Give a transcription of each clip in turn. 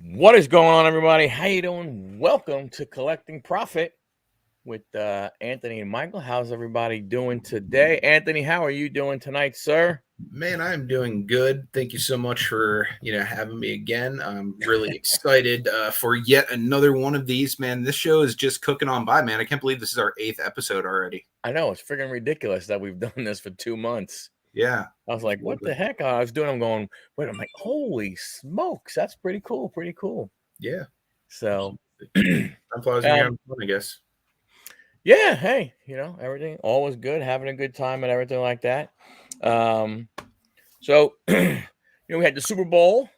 What is going on, everybody? How you doing? Welcome to Collecting Profit with Anthony and Michael. How's everybody doing today? Anthony, how are you doing tonight, sir? Man, I'm doing good. Thank you so much for having me again. I'm really excited for yet another one of these. Man, this show is just cooking on by. Man, I can't believe this is our 8th episode already. I know it's freaking ridiculous that we've done this for 2 months. Yeah, I was like, what the heck? I was doing. I'm going. Wait. I'm like, holy smokes, that's pretty cool. Pretty cool. yeah. So, I'm when you're having fun, I guess. yeah. Hey, everything always good, having a good time and everything like that. So, we had the Super Bowl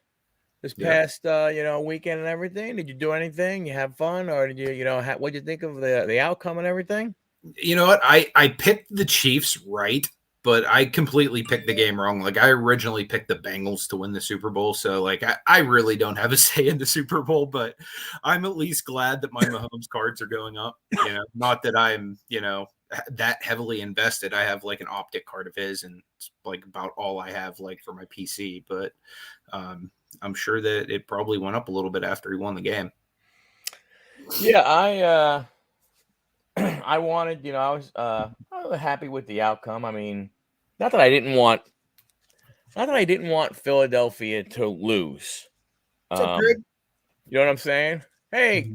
this past weekend and everything. Did you do anything? You have fun, or did you what did you think of the outcome and everything? You know what? I picked the Chiefs right, but I completely picked the game wrong. Like, I originally picked the Bengals to win the Super Bowl, so like I really don't have a say in the Super Bowl, but I'm at least glad that my Mahomes cards are going up. Not that I'm that heavily invested. I have like an optic card of his, and it's like about all I have like for my PC, but I'm sure that it probably went up a little bit after he won the game. Yeah, I wanted, I was happy with the outcome. I mean, not that I didn't want Philadelphia to lose. What's up, Greg? You know what I'm saying? Hey,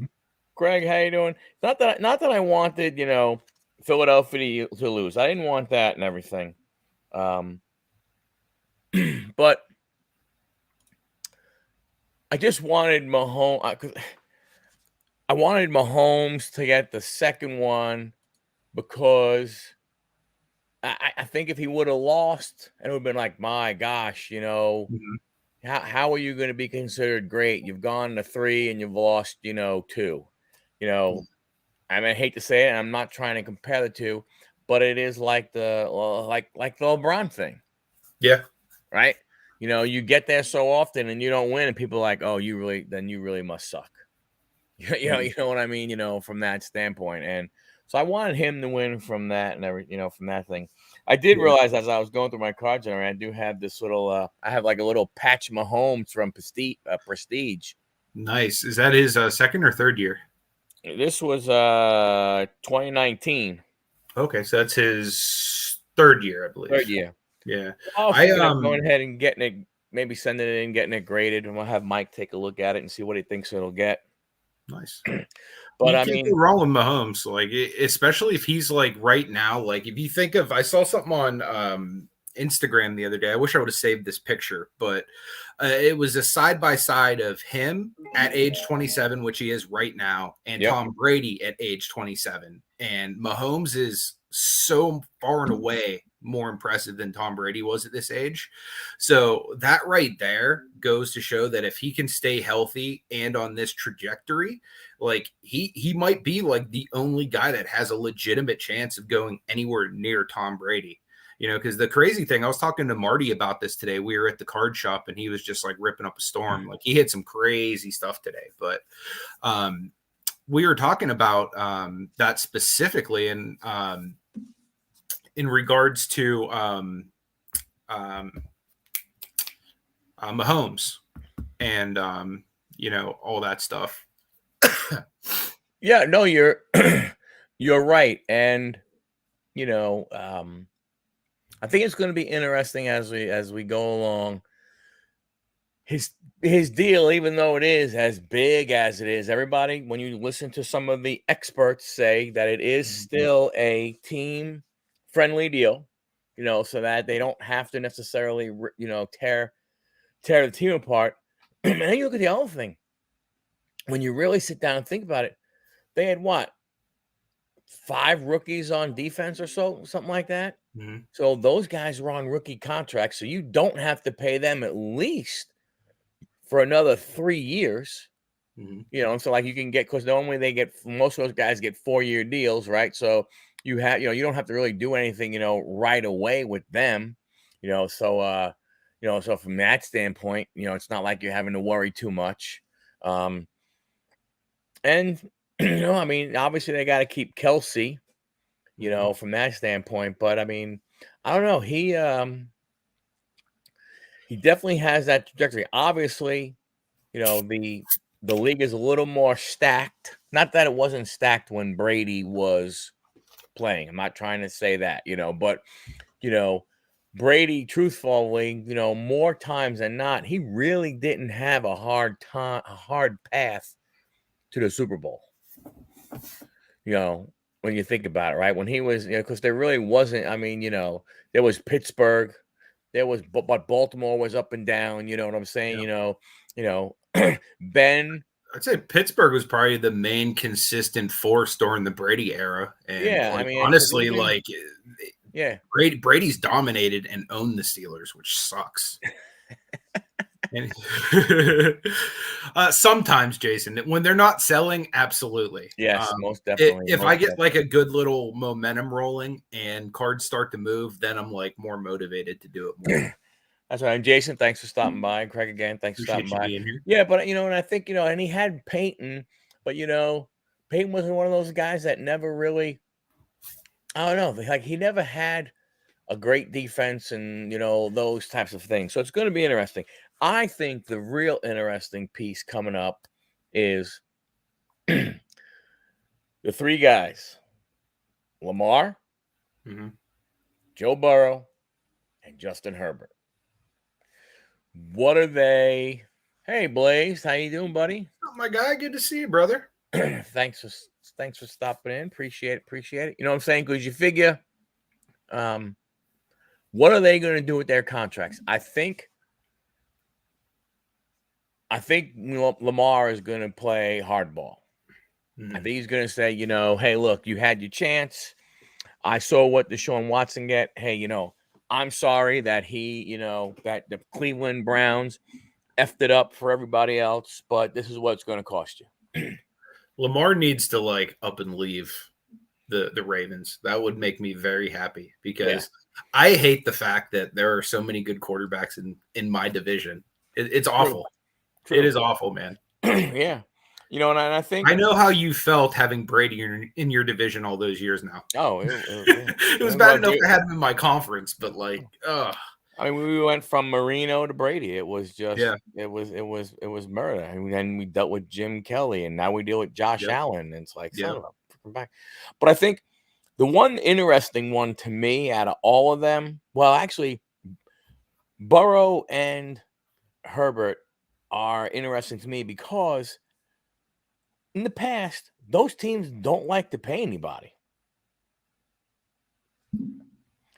Greg, how you doing? Not that I wanted, Philadelphia to lose. I didn't want that and everything. But I just wanted Mahomes. I wanted Mahomes to get the second one because I think if he would have lost, it would have been like, my gosh, how are you going to be considered great? You've gone to 3 and you've lost, 2. I mean, I hate to say it, and I'm not trying to compare the two, but it is like the LeBron thing. Yeah. Right? You get there so often and you don't win, and people are like, oh, you really must suck. You know what I mean? From that standpoint. And so I wanted him to win from that and from that thing. I did realize as I was going through my card generator, I do have this little, I have like a little patch Mahomes from Prestige. Nice. Is that his second or third year? This was 2019. Okay, so that's his third year, I believe. Third year. Yeah. I was thinking of going ahead and getting it, maybe sending it in, getting it graded, and we'll have Mike take a look at it and see what he thinks it'll get. Nice. But you can't go wrong with Mahomes, like especially if he's like right now. Like if you think of, I saw something on Instagram the other day. I wish I would have saved this picture, but it was a side by side of him at age 27, which he is right now, and Tom Brady at age 27. And Mahomes is so far and away more impressive than Tom Brady was at this age. So that right there goes to show that if he can stay healthy and on this trajectory, like he might be like the only guy that has a legitimate chance of going anywhere near Tom Brady. Because the crazy thing, I was talking to Marty about this today. We were at the card shop and he was just like ripping up a storm. Like he had some crazy stuff today, but we were talking about that specifically and in regards to Mahomes and all that stuff. Yeah, no, you're you're right, and I think it's going to be interesting as we go along. His deal, even though it is as big as it is, everybody, when you listen to some of the experts say that it is still a team friendly deal, so that they don't have to necessarily, tear the team apart. And then you look at the other thing. When you really sit down and think about it, they had what? 5 rookies on defense or something like that. Mm-hmm. So those guys were on rookie contracts, so you don't have to pay them at least for another 3 years. Mm-hmm. So like you can get, because normally most of those guys get 4-year deals, right? So you have, you don't have to really do anything, right away with them, so so from that standpoint, it's not like you're having to worry too much. And I mean, obviously they got to keep Kelsey, from that standpoint. But I mean, I don't know. He definitely has that trajectory. Obviously, the league is a little more stacked. Not that it wasn't stacked when Brady was playing. I'm not trying to say that, but Brady, truthfully, more times than not, he really didn't have a hard path to the Super Bowl. When you think about it, right? When he was, because there really wasn't. I mean, there was Pittsburgh, but Baltimore was up and down. You know what I'm saying? Ben. I'd say Pittsburgh was probably the main consistent force during the Brady era, and Yeah, I like mean, because honestly, even like yeah, Brady's dominated and owned the Steelers, which sucks. And sometimes, Jason, when they're not selling, absolutely. yes, most definitely, If I most get like definitely. a good little momentum rolling and cards start to move, then I'm like more motivated to do it more. That's right. And Jason, thanks for stopping by. Craig again, thanks for stopping Appreciate you by. being here. Yeah, but and I think and he had Peyton, but Peyton wasn't one of those guys that never really. I don't know, like he never had a great defense and those types of things. So it's going to be interesting. I think the real interesting piece coming up is the three guys: Lamar, Mm-hmm. Joe Burrow, and Justin Herbert. What are they? Hey, Blaze, how you doing, buddy? Oh, my guy, good to see you, brother. thanks for stopping in. Appreciate it. You know what I'm saying? Because you figure, what are they going to do with their contracts? I think Lamar is going to play hardball. I think he's going to say, hey, look, you had your chance. I saw what Deshaun Watson get. Hey, I'm sorry that that the Cleveland Browns effed it up for everybody else, but this is what it's going to cost you. Lamar needs to like up and leave the Ravens. That would make me very happy because I hate the fact that there are so many good quarterbacks in my division. It's awful. True. It is awful, man. Yeah. And I think I know how you felt having Brady in your division all those years now. Oh, it was bad enough to have him in my conference, but like, I mean, we went from Marino to Brady. It was just, yeah, it was murder. And then we dealt with Jim Kelly, and now we deal with Josh Allen. And it's like, son of a freaking back. But I think the one interesting one to me out of all of them, well, actually, Burrow and Herbert are interesting to me because in the past, those teams don't like to pay anybody. You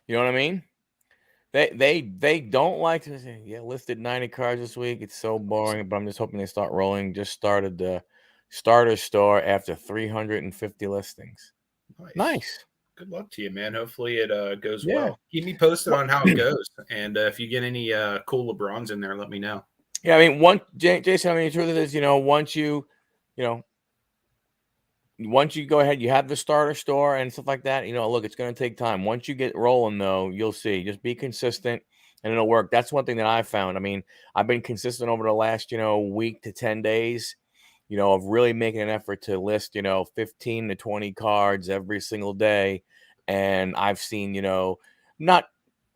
know what I mean? They don't like to say, yeah, listed 90 cards this week. It's so boring, but I'm just hoping they start rolling. Just started the starter store after 350 listings. Nice. Good luck to you, man. Hopefully it goes Yeah. well. Keep me posted on how it goes. And if you get any cool LeBrons in there, let me know. Yeah, I mean, Jason, I mean, the truth is, once you go ahead, you have the starter store and stuff like that. Look, it's going to take time. Once you get rolling, though, you'll see. Just be consistent, and it'll work. That's one thing that I found. I mean, I've been consistent over the last, week to 10 days. Of really making an effort to list, 15 to 20 cards every single day, and I've seen, not.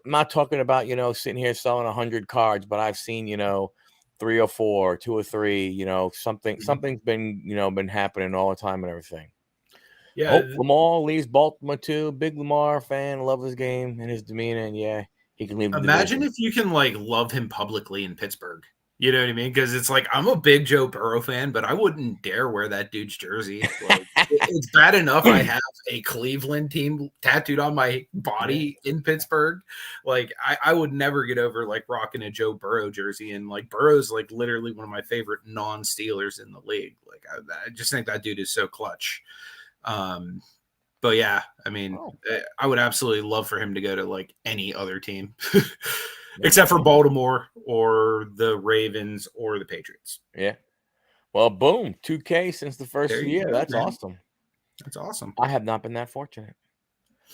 I'm not talking about sitting here selling 100 cards, but I've seen 3 or 4, 2 or 3, something's been happening all the time and everything. Yeah. Hope Lamar leaves Baltimore too. Big Lamar fan, love his game and his demeanor, and yeah, he can leave the Imagine division. if you can like love him publicly in Pittsburgh. You know what I mean? Because it's like I'm a big Joe Burrow fan, but I wouldn't dare wear that dude's jersey. Like it's bad enough I have a Cleveland team tattooed on my body in Pittsburgh. Like I would never get over like rocking a Joe Burrow jersey, and like Burrow's like literally one of my favorite non-Steelers in the league. Like I just think that dude is so clutch. But yeah, I mean, I would absolutely love for him to go to like any other team except for Baltimore or the Ravens or the Patriots. Yeah. Well, boom, 2K since the first year. Go, That's man. awesome. That's awesome. I have not been that fortunate.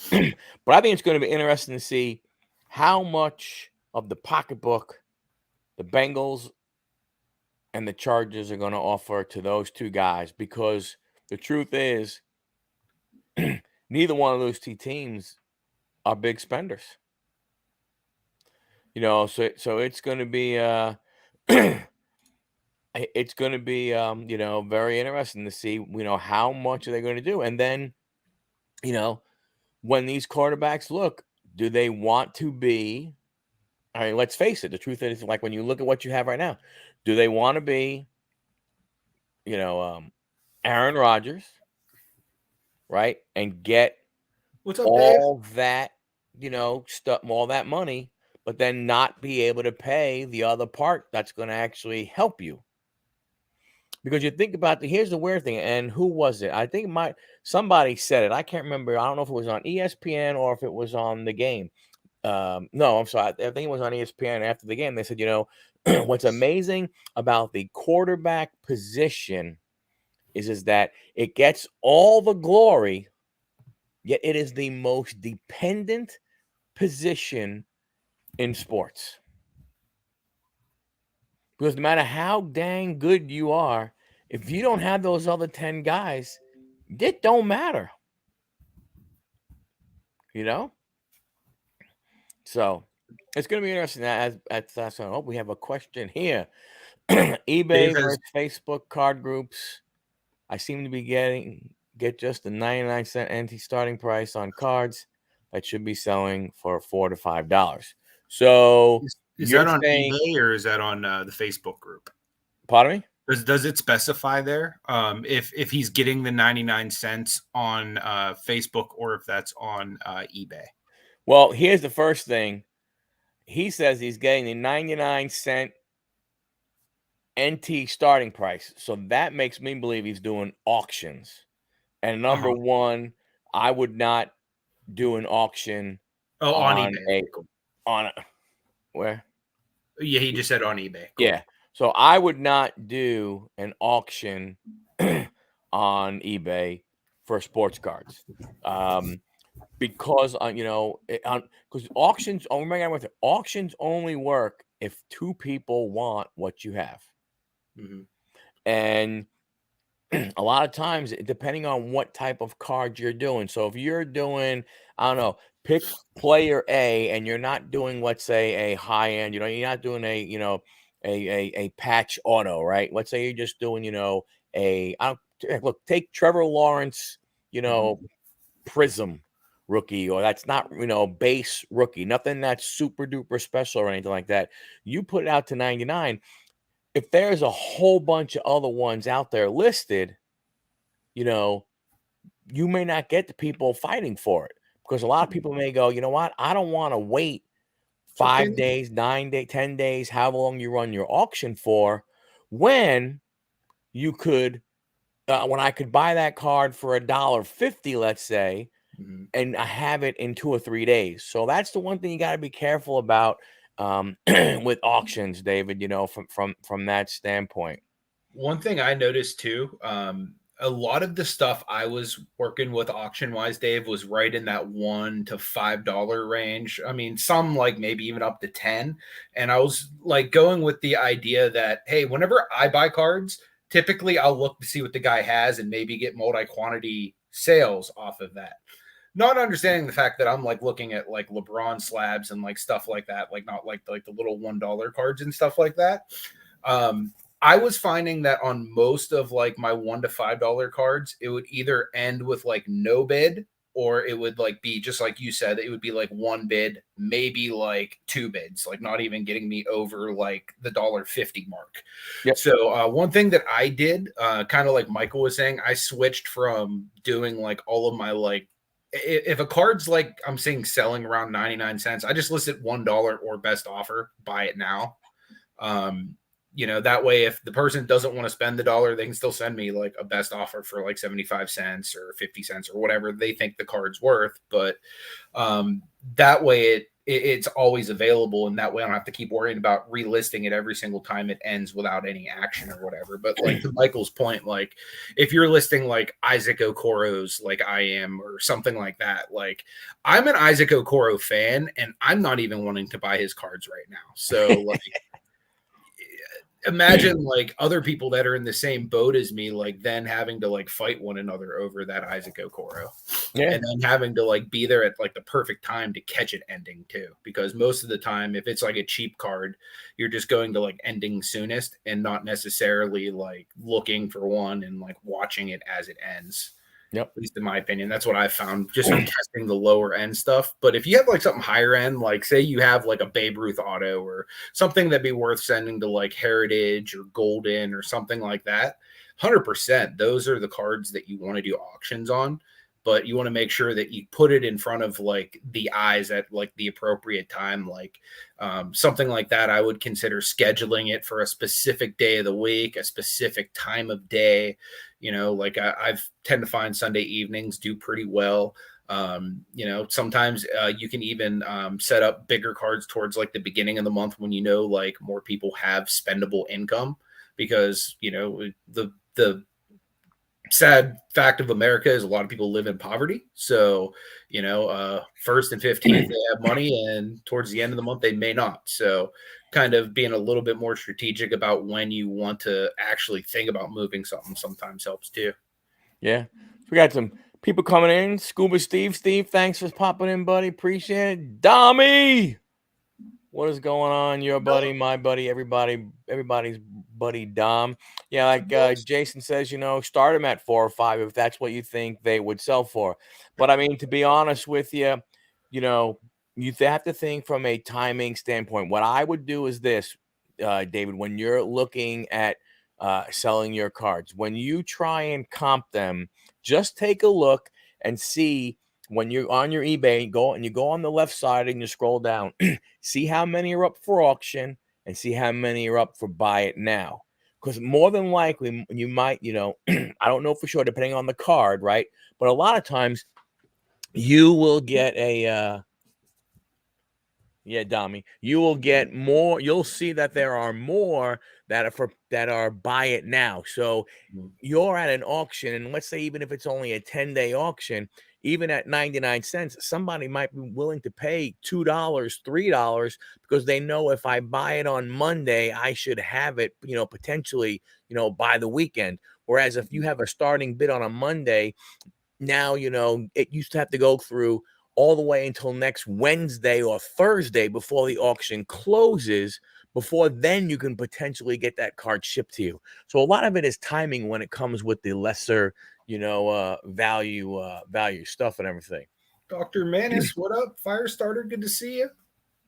But I think it's going to be interesting to see how much of the pocketbook the Bengals and the Chargers are going to offer to those two guys, because the truth is neither one of those two teams are big spenders. So it's going to be it's going to be, very interesting to see, how much are they going to do, and then, you know, when these quarterbacks look, do they want to be? I mean, let's face it. The truth is, like when you look at what you have right now, do they want to be, you know, Aaron Rodgers, right, and get What's up, Dave? all that, stuff, all that money, but then not be able to pay the other part that's going to actually help you. Because you think about here's the weird thing, and who was it? I think somebody said it. I can't remember. I don't know if it was on ESPN or if it was on the game. No, I'm sorry. I think it was on ESPN after the game. They said, what's amazing about the quarterback position is that it gets all the glory, yet it is the most dependent position in sports. Because no matter how dang good you are, if you don't have those other 10 guys, it don't matter. You know? So it's going to be interesting. Oh, we have a question here. eBay Dave versus has Facebook card groups. I seem to be get just the 99-cent anti-starting price on cards that should be selling for $4 to $5. So is you're that on saying, eBay or is that on the Facebook group? pardon me? Does it specify there if he's getting the 99 cents on Facebook or if that's on eBay? Well, here's the first thing. He says he's getting the 99-cent NT starting price. So that makes me believe he's doing auctions. And number one, I would not do an auction Oh, on on eBay. Okay, cool. Where? Yeah, he just said on eBay. Cool. Yeah. So I would not do an auction on eBay for sports cards. Because because auctions, auctions only work if two people want what you have. Mm-hmm. And a lot of times, depending on what type of card you're doing. So if you're doing, I don't know, pick player A, and you're not doing, let's say, a high end, you're not doing a patch auto, right? Let's say you're just doing, look, take Trevor Lawrence, Prism rookie, or that's not, base rookie, nothing that's super duper special or anything like that. You put it out to 99. If there's a whole bunch of other ones out there listed, you may not get the people fighting for it, because a lot of people may go, you know what? I don't want to wait 5 days, 9 days, 10 days, however long you run your auction for, when you could, when I could buy that card for $1.50, let's say, and I have it in 2 or 3 days. So that's the one thing you got to be careful about with auctions, David, from that standpoint. One thing I noticed too, a lot of the stuff I was working with auction wise, Dave, was right in that $1 to $5 range. I mean, some like maybe even up to 10. And I was like going with the idea that, hey, whenever I buy cards, typically I'll look to see what the guy has and maybe get multi-quantity sales off of that. Not understanding the fact that I'm like looking at like LeBron slabs and like stuff like that, like not like the little $1 cards and stuff like that. I was finding that on most of like my $1 to $5 cards, it would either end with like no bid, or it would like be just like you said, it would be like one bid, maybe like two bids, like not even getting me over like the $1.50 mark. Yep. So one thing that I did, kind of like Michael was saying, I switched from doing like all of my like, if a card's like I'm seeing selling around 99 cents, I just list it $1 or best offer, buy it now. That way, if the person doesn't want to spend the dollar, they can still send me like a best offer for like 75 cents or 50 cents or whatever they think the card's worth. But that way it's always available. And that way I don't have to keep worrying about relisting it every single time it ends without any action or whatever. But like to Michael's point, like if you're listing like Isaac Okoro's like I am or something like that, like I'm an Isaac Okoro fan and I'm not even wanting to buy his cards right now. So like, imagine like other people that are in the same boat as me, like then having to like fight one another over that Isaac Okoro. Yeah. and then having to like be there at like the perfect time to catch it ending too, because most of the time if it's like a cheap card, you're just going to like ending soonest and not necessarily like looking for one and like watching it as it ends. Yep. At least in my opinion, that's what I found just from testing the lower end stuff. But if you have like something higher end, like say you have like a Babe Ruth auto or something that'd be worth sending to like Heritage or Golden or something like that, 100%, those are the cards that you want to do auctions on. But you want to make sure that you put it in front of like the eyes at like the appropriate time. Like something like that, I would consider scheduling it for a specific day of the week, a specific time of day. You know, like I've tend to find Sunday evenings do pretty well. You know, sometimes you can even set up bigger cards towards like the beginning of the month when you know like more people have spendable income, because you know the sad fact of America is a lot of people live in poverty. So, you know, 1st and 15th, they have money, and towards the end of the month, they may not. So, kind of being a little bit more strategic about when you want to actually think about moving something sometimes helps too. Yeah. So we got some people coming in. Scuba Steve. Steve, thanks for popping in, buddy. Appreciate it. Dommy, what is going on? Your buddy, my buddy, everybody's buddy Dom. Yeah, like Jason says, you know, start them at 4 or 5 if that's what you think they would sell for. But I mean, to be honest with you, you know, you have to think from a timing standpoint. What I would do is this, David, when you're looking at selling your cards, when you try and comp them, just take a look and see when you're on your eBay, you go on the left side and you scroll down. See how many are up for auction and see how many are up for buy it now. Because more than likely, you might, you know, I don't know for sure, depending on the card, right? But a lot of times you will get yeah, Dommy, you will get more. You'll see that there are more that are buy it now. So you're at an auction, and let's say even if it's only a 10-day auction, even at 99 cents, somebody might be willing to pay $2, $3 because they know if I buy it on Monday, I should have it, you know, potentially, you know, by the weekend. Whereas if you have a starting bid on a Monday, now, you know, it used to have to go through all the way until next Wednesday or Thursday before the auction closes. Before then, you can potentially get that card shipped to you. So a lot of it is timing when it comes with the lesser, you know, value stuff and everything. Dr. Manis, what up? Firestarter, good to see you.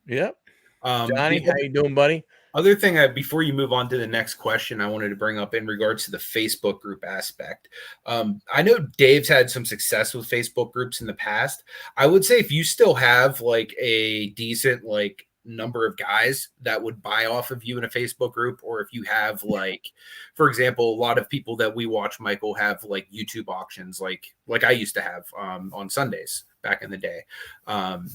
Yep. The Johnny, how you doing, buddy? other thing, before you move on to the next question, I wanted to bring up in regards to the Facebook group aspect. I know Dave's had some success with Facebook groups in the past. I would say if you still have like a decent like number of guys that would buy off of you in a Facebook group, or if you have like, for example, a lot of people that we watch, Michael, have like YouTube auctions, like I used to have on Sundays back in the day. Um,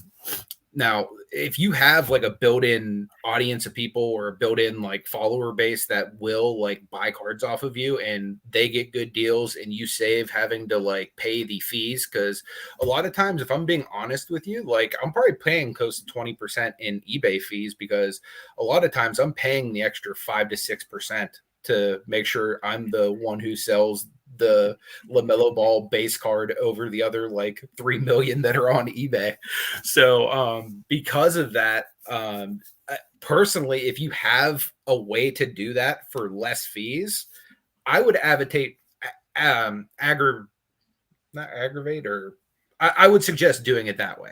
Now, if you have like a built-in audience of people or a built-in like follower base that will like buy cards off of you and they get good deals and you save having to like pay the fees, because a lot of times, if I'm being honest with you, like I'm probably paying close to 20% in eBay fees, because a lot of times I'm paying the extra 5 to 6% to make sure I'm the one who sells the LaMelo Ball base card over the other like 3 million that are on eBay. So because of that, personally, if you have a way to do that for less fees, I would advocate not aggravate, or I would suggest doing it that way.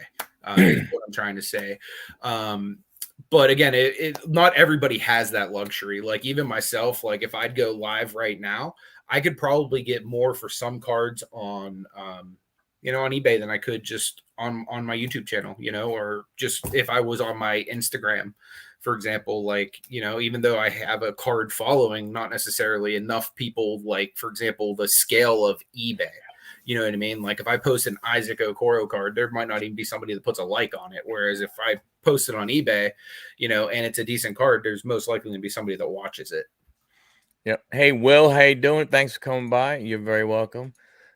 Is what I'm trying to say. But again, not everybody has that luxury. Like even myself, like if I'd go live right now, I could probably get more for some cards on on eBay than I could just on my YouTube channel, or just if I was on my Instagram, for example. Like, even though I have a card following, not necessarily enough people, like for example, the scale of eBay. You know what I mean? Like if I post an Isaac Okoro card, there might not even be somebody that puts a like on it. Whereas if I post it on eBay, and it's a decent card, there's most likely to be somebody that watches it. Yep. Hey, Will, how you doing? Thanks for coming by. You're very welcome.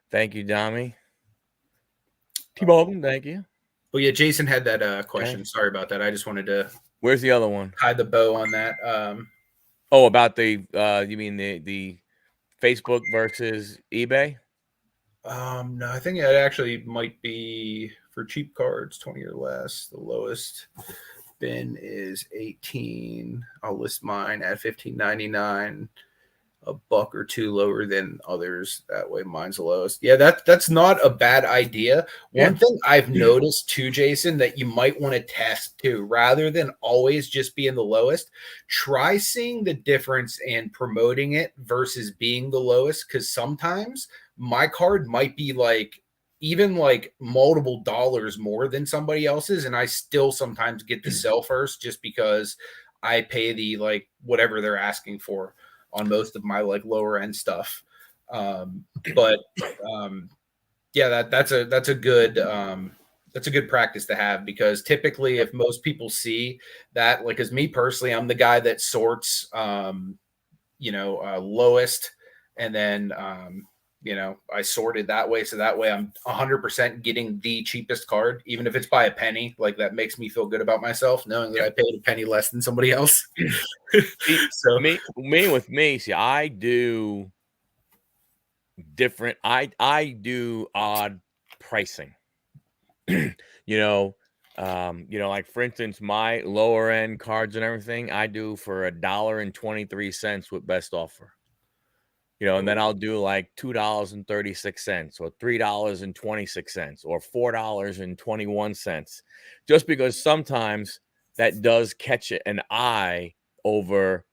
Thank you, Dommy. T-Bone, thank you. But yeah, Jason had that question. Okay. Sorry about that. I just wanted to Where's the other one? tie the bow on that. Oh, about the you mean the Facebook versus eBay? No, I think it actually might be for cheap cards, 20 or less. The lowest bin is 18. I'll list mine at 15.99, a buck or two lower than others. That way mine's the lowest. Yeah, that's not a bad idea. Yeah. One thing I've noticed too, Jason, that you might want to test too, rather than always just being the lowest, try seeing the difference and promoting it versus being the lowest. Because sometimes my card might be like even like multiple dollars more than somebody else's, and I still sometimes get to sell first just because I pay the like whatever they're asking for on most of my like lower end stuff. But yeah, that's a good practice to have, because typically if most people see that, like as me personally, I'm the guy that sorts lowest, and then I sorted that way, so that way I'm 100% getting the cheapest card, even if it's by a penny. Like that makes me feel good about myself knowing that Yeah. I paid a penny less than somebody else. See, So see, I do different. I do odd pricing. Like for instance, my lower end cards and everything, I do for $1.23 with best offer. And then I'll do like $2.36 or $3.26 or $4.21, just because sometimes that does catch an eye over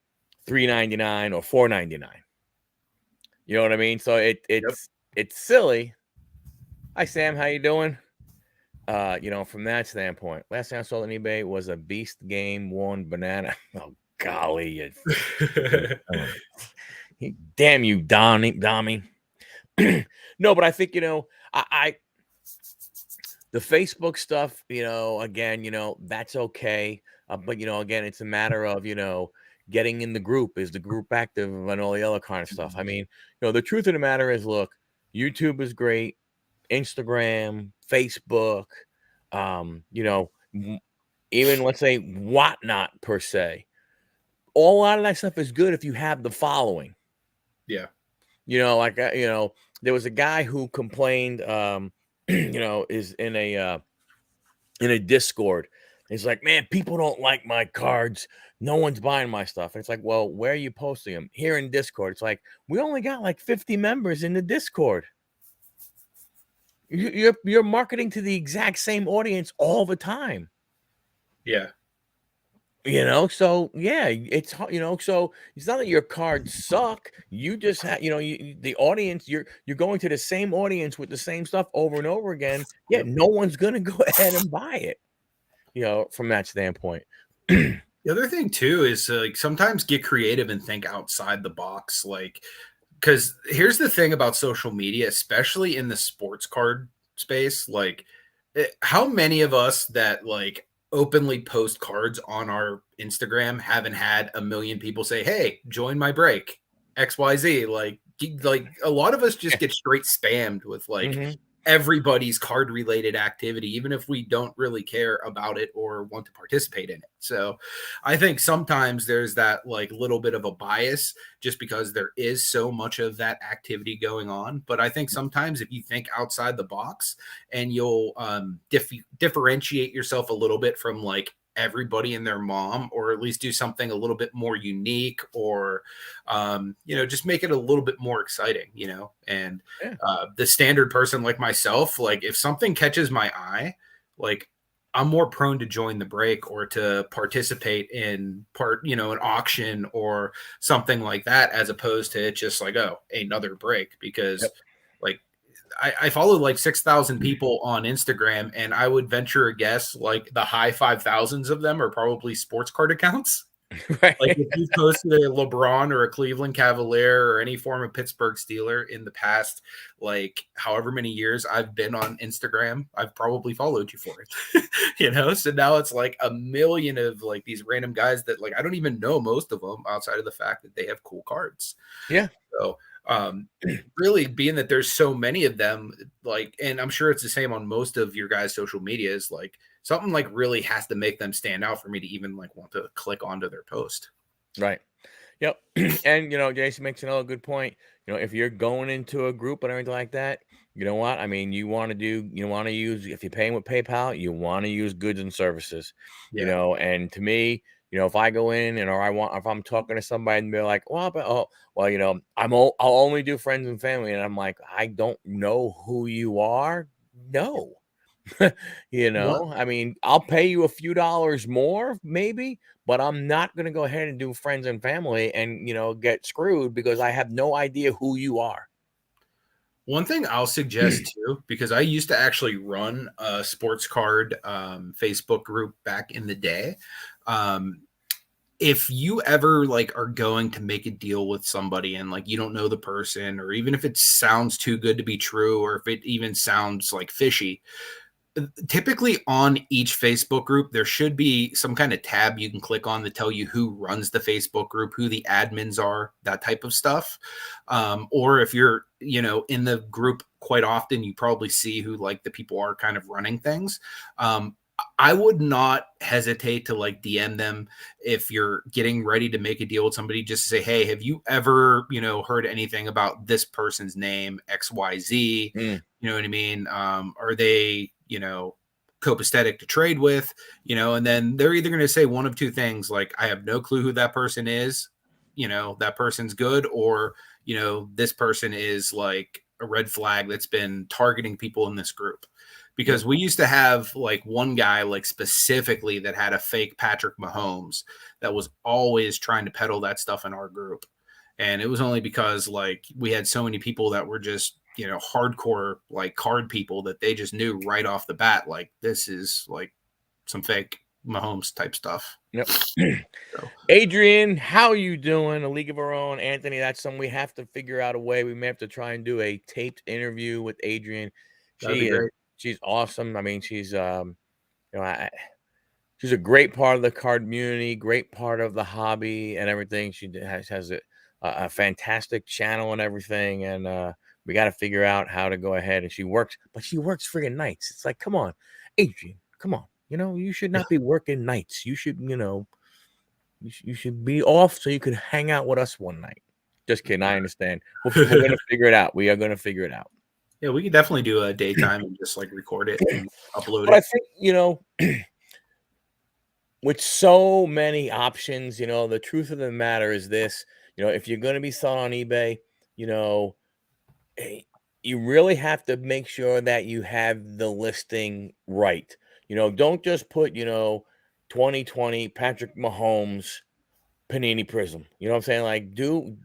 $3.99 or $4.99. You know what I mean? So yep. it's silly. Hi Sam, how you doing? From that standpoint, last time I saw on eBay was a Beast Game Worn banana. Oh golly, damn you, Dommy. No, but I think I the Facebook stuff, again, that's okay. But again, it's a matter of getting in the group. Is the group active and all the other kind of stuff? I mean, the truth of the matter is, look, YouTube is great, Instagram, Facebook, even let's say whatnot per se. A lot of that stuff is good if you have the following. Yeah. There was a guy who complained, is in a Discord. He's like, man, people don't like my cards. No one's buying my stuff. And it's like, well, where are you posting them? Here in Discord. It's like, we only got like 50 members in the Discord. You're marketing to the exact same audience all the time. Yeah. So yeah, it's so it's not that your cards suck. You just have, the audience, you're going to the same audience with the same stuff over and over again. Yeah, no one's gonna go ahead and buy it. From that standpoint. The other thing too is like sometimes get creative and think outside the box. Like, because here's the thing about social media, especially in the sports card space. Like, how many of us that like openly post cards on our Instagram haven't had a million people say, "Hey, join my break XYZ." Like a lot of us just get straight spammed with like Mm-hmm. everybody's card related activity, even if we don't really care about it or want to participate in it. So I think sometimes there's that like little bit of a bias just because there is so much of that activity going on. But I think sometimes if you think outside the box and you'll differentiate yourself a little bit from like everybody and their mom, or at least do something a little bit more unique, or just make it a little bit more exciting, and Yeah. the standard person like myself, like if something catches my eye, like I'm more prone to join the break or to participate in an auction or something like that, as opposed to it just like, oh, another break. Because Yep. like I follow like 6,000 people on Instagram, and I would venture a guess like the high 5,000s of them are probably sports card accounts. Right. Like if you posted a LeBron or a Cleveland Cavalier or any form of Pittsburgh Steeler in the past, like however many years I've been on Instagram, I've probably followed you for it. So now it's like a million of like these random guys that like I don't even know most of them outside of the fact that they have cool cards. Yeah. So really being that there's so many of them, like, and I'm sure it's the same on most of your guys' social media, is like something like really has to make them stand out for me to even like want to click onto their post. Right. Yep. And Jason makes another good point. If you're going into a group and everything like that, you know what? I mean, you want to use, if you're paying with PayPal, you want to use goods and services. Yeah. And to me, if I go in if I'm talking to somebody and they're like, well, I'll only do friends and family, and I'm like, I don't know who you are. No. What I mean, I'll pay you a few dollars more, maybe, but I'm not going to go ahead and do friends and family and, get screwed because I have no idea who you are. One thing I'll suggest too, because I used to actually run a sports card Facebook group back in the day. Um, if you ever like are going to make a deal with somebody and like you don't know the person, or even if it sounds too good to be true, or if it even sounds like fishy, typically on each Facebook group, there should be some kind of tab you can click on to tell you who runs the Facebook group, who the admins are, that type of stuff. Or if you're, in the group quite often, you probably see who like the people are kind of running things. I would not hesitate to like DM them if you're getting ready to make a deal with somebody, just to say, hey, have you ever, heard anything about this person's name, XYZ? Mm, You know what I mean? Are they, copacetic to trade with, and then they're either going to say one of two things, like, I have no clue who that person is, that person's good, or, this person is like a red flag that's been targeting people in this group. yep. Because we used to have like one guy, like specifically, that had a fake Patrick Mahomes that was always trying to peddle that stuff in our group. And it was only because like we had so many people that were just, hardcore like card people, that they just knew right off the bat, like, this is like some fake Mahomes type stuff. Yep. So Adrian, how you doing? A League of Our Own. Anthony, that's something we have to figure out a way. We may have to try and do a taped interview with Adrian. that'd be great. She's awesome. I mean, she's a great part of the card community, great part of the hobby and everything. She has a fantastic channel and everything, and we got to figure out how to go ahead. And she works friggin' nights. It's like, come on, Adrian, come on. You should not be working nights. You should, you should be off so you could hang out with us one night. Just kidding. I understand. We're gonna figure it out. We are gonna figure it out. Yeah, we could definitely do a daytime and just like record it and upload But I it. think, with so many options, the truth of the matter is this, if you're going to be selling on eBay, you know, you really have to make sure that you have the listing right. Don't just put, 2020 Patrick Mahomes Panini Prism. You know what I'm saying? Like, do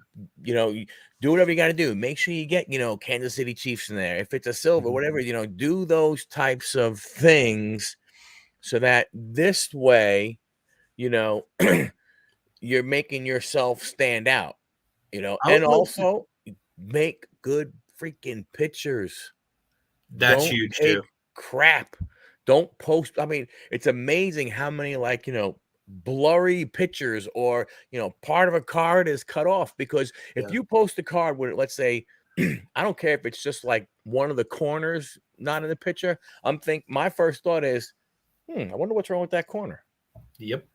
whatever you got to do. Make sure you get, Kansas City Chiefs in there. If it's a silver, whatever, do those types of things so that this way, you know, you're making yourself stand out, I would and like to, also make good freaking pictures. that's Don't huge too. take crap. Don't post. I mean, it's amazing how many like, blurry pictures or, part of a card is cut off because if Yeah. you post a card with, let's say, I don't care if it's just like one of the corners not in the picture. My first thought is, I wonder what's wrong with that corner. Yep.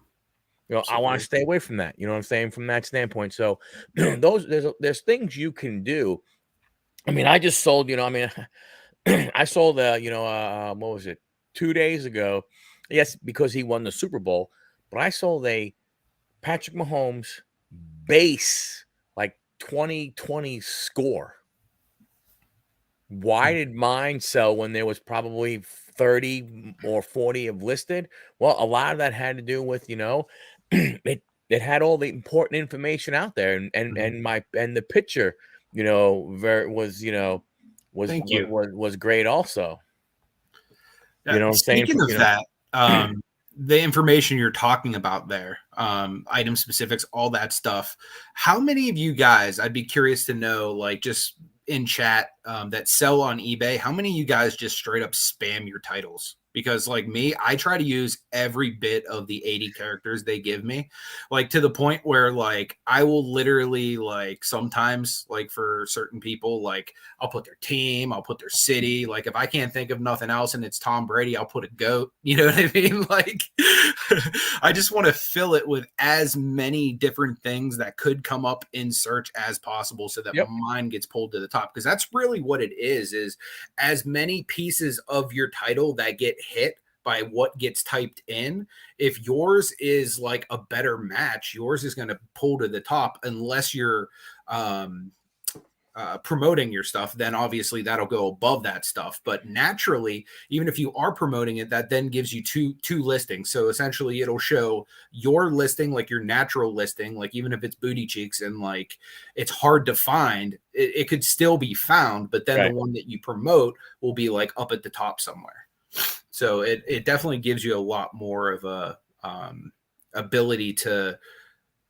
I want to Absolutely. stay away from that. You know what I'm saying? From that standpoint. So there's things you can do. I mean, I just sold, I sold what was it? 2 days ago. Yes, because he won the Super Bowl, but I sold a Patrick Mahomes base like 2020 score. Why did mine sell when there was probably 30 or 40 of listed? Well, a lot of that had to do with, it had all the important information out there, Mhm. and the picture, very was, Thank you. was great also. You Yeah, know what I'm saying? speaking of that, the information you're talking about there, item specifics, all that stuff. How many of you guys, I'd be curious to know, like just in chat, that sell on eBay, how many of you guys just straight up spam your titles? because like me, I try to use every bit of the 80 characters they give me, like to the point where like I will literally like sometimes like for certain people, like I'll put their team, I'll put their city. Like if I can't think of nothing else and it's Tom Brady, I'll put a goat. You know what I mean? Like I just want to fill it with as many different things that could come up in search as possible so that Yep. mine gets pulled to the top. Because that's really what it is as many pieces of your title that get hit by what gets typed in. If yours is like a better match, yours is going to pull to the top unless you're promoting your stuff, then obviously that'll go above that stuff. But naturally, even if you are promoting it, that then gives you two listings. So essentially it'll show your listing, like your natural listing, like even if it's booty cheeks and like it's hard to find, it could still be found, but then the one that you promote will be like up at the top somewhere. So it definitely gives you a lot more of a ability to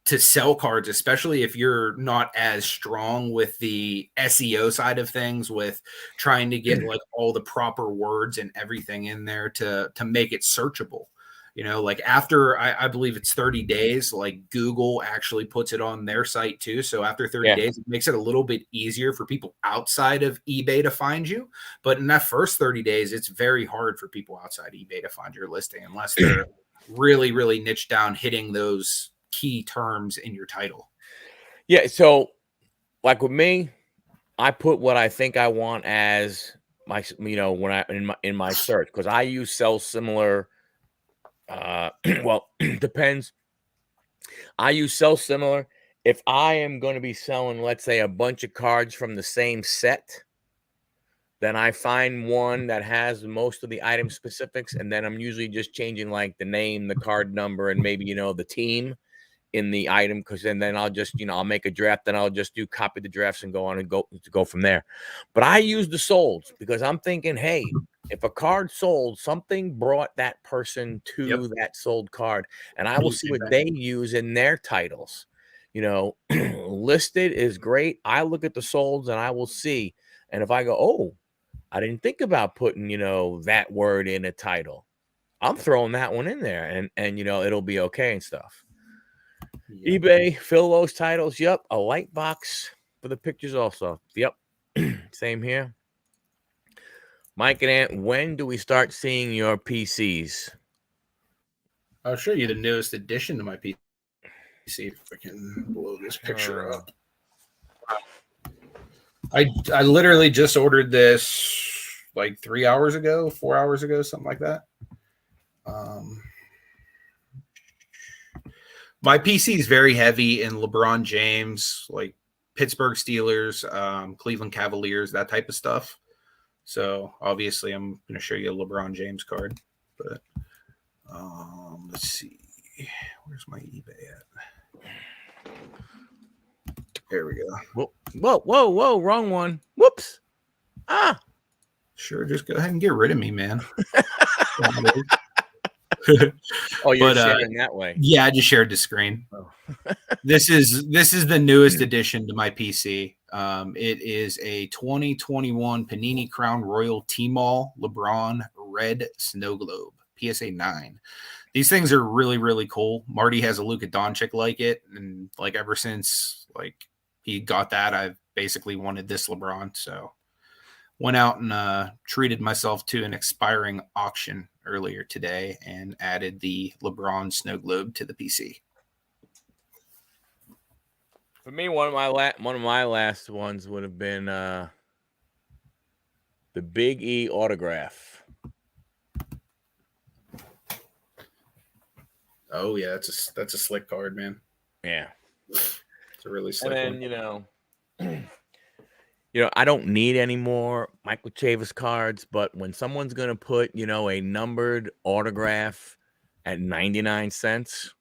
sell cards, especially if you're not as strong with the SEO side of things, with trying to get like all the proper words and everything in there to make it searchable. You know, like after I believe it's 30 days, like Google actually puts it on their site too. So after 30 days, it makes it a little bit easier for people outside of eBay to find you. But in that first 30 days, it's very hard for people outside eBay to find your listing unless they're really, really niche down, hitting those key terms in your title. Yeah. So like with me, I put what I think I want as my, when I in my search, because I use sell similar. Well, depends. I use sell similar. If I am going to be selling, let's say, a bunch of cards from the same set, then I find one that has most of the item specifics, and then I'm usually just changing like the name, the card number, and maybe the team in the item, because then I'll just I'll make a draft, then I'll just copy the drafts and go on and go from there. But I use the solds because I'm thinking, hey, if a card sold, something brought that person to that sold card, and I will see what they use in their titles. Listed is great. I look at the solds and I will see, and if I go, oh, I didn't think about putting that word in a title, I'm throwing that one in there, and it'll be okay and stuff. eBay, fill those titles. Yep. A light box for the pictures also. Yep. Same here. Mike and Ant, when do we start seeing your PCs? I'll show you the newest addition to my PC. If I can blow this picture up. I literally just ordered this like 3 hours ago, 4 hours ago, something like that. My PC is very heavy in LeBron James, like Pittsburgh Steelers, Cleveland Cavaliers, that type of stuff. So obviously I'm going to show you a LeBron James card, but let's see. Where's my eBay at? There we go. Whoa. Wrong one. Whoops. Sure. Just go ahead and get rid of me, man. Oh, you're sharing that way. Yeah, I just shared the screen. Oh. This is the newest addition to my PC. It is a 2021 Panini Crown Royal T-Mall LeBron Red Snow Globe PSA 9. These things are really, really cool. Marty has a Luka Doncic like it, and like ever since like he got that, I've basically wanted this LeBron. So went out and treated myself to an expiring auction earlier today and added the LeBron Snow Globe to the PC. For me, one of my last ones would have been the Big E autograph. Oh yeah, that's a slick card, man. Yeah, it's a really slick one. I don't need any more Michael Chavis cards, but when someone's gonna put a numbered autograph at 99 cents,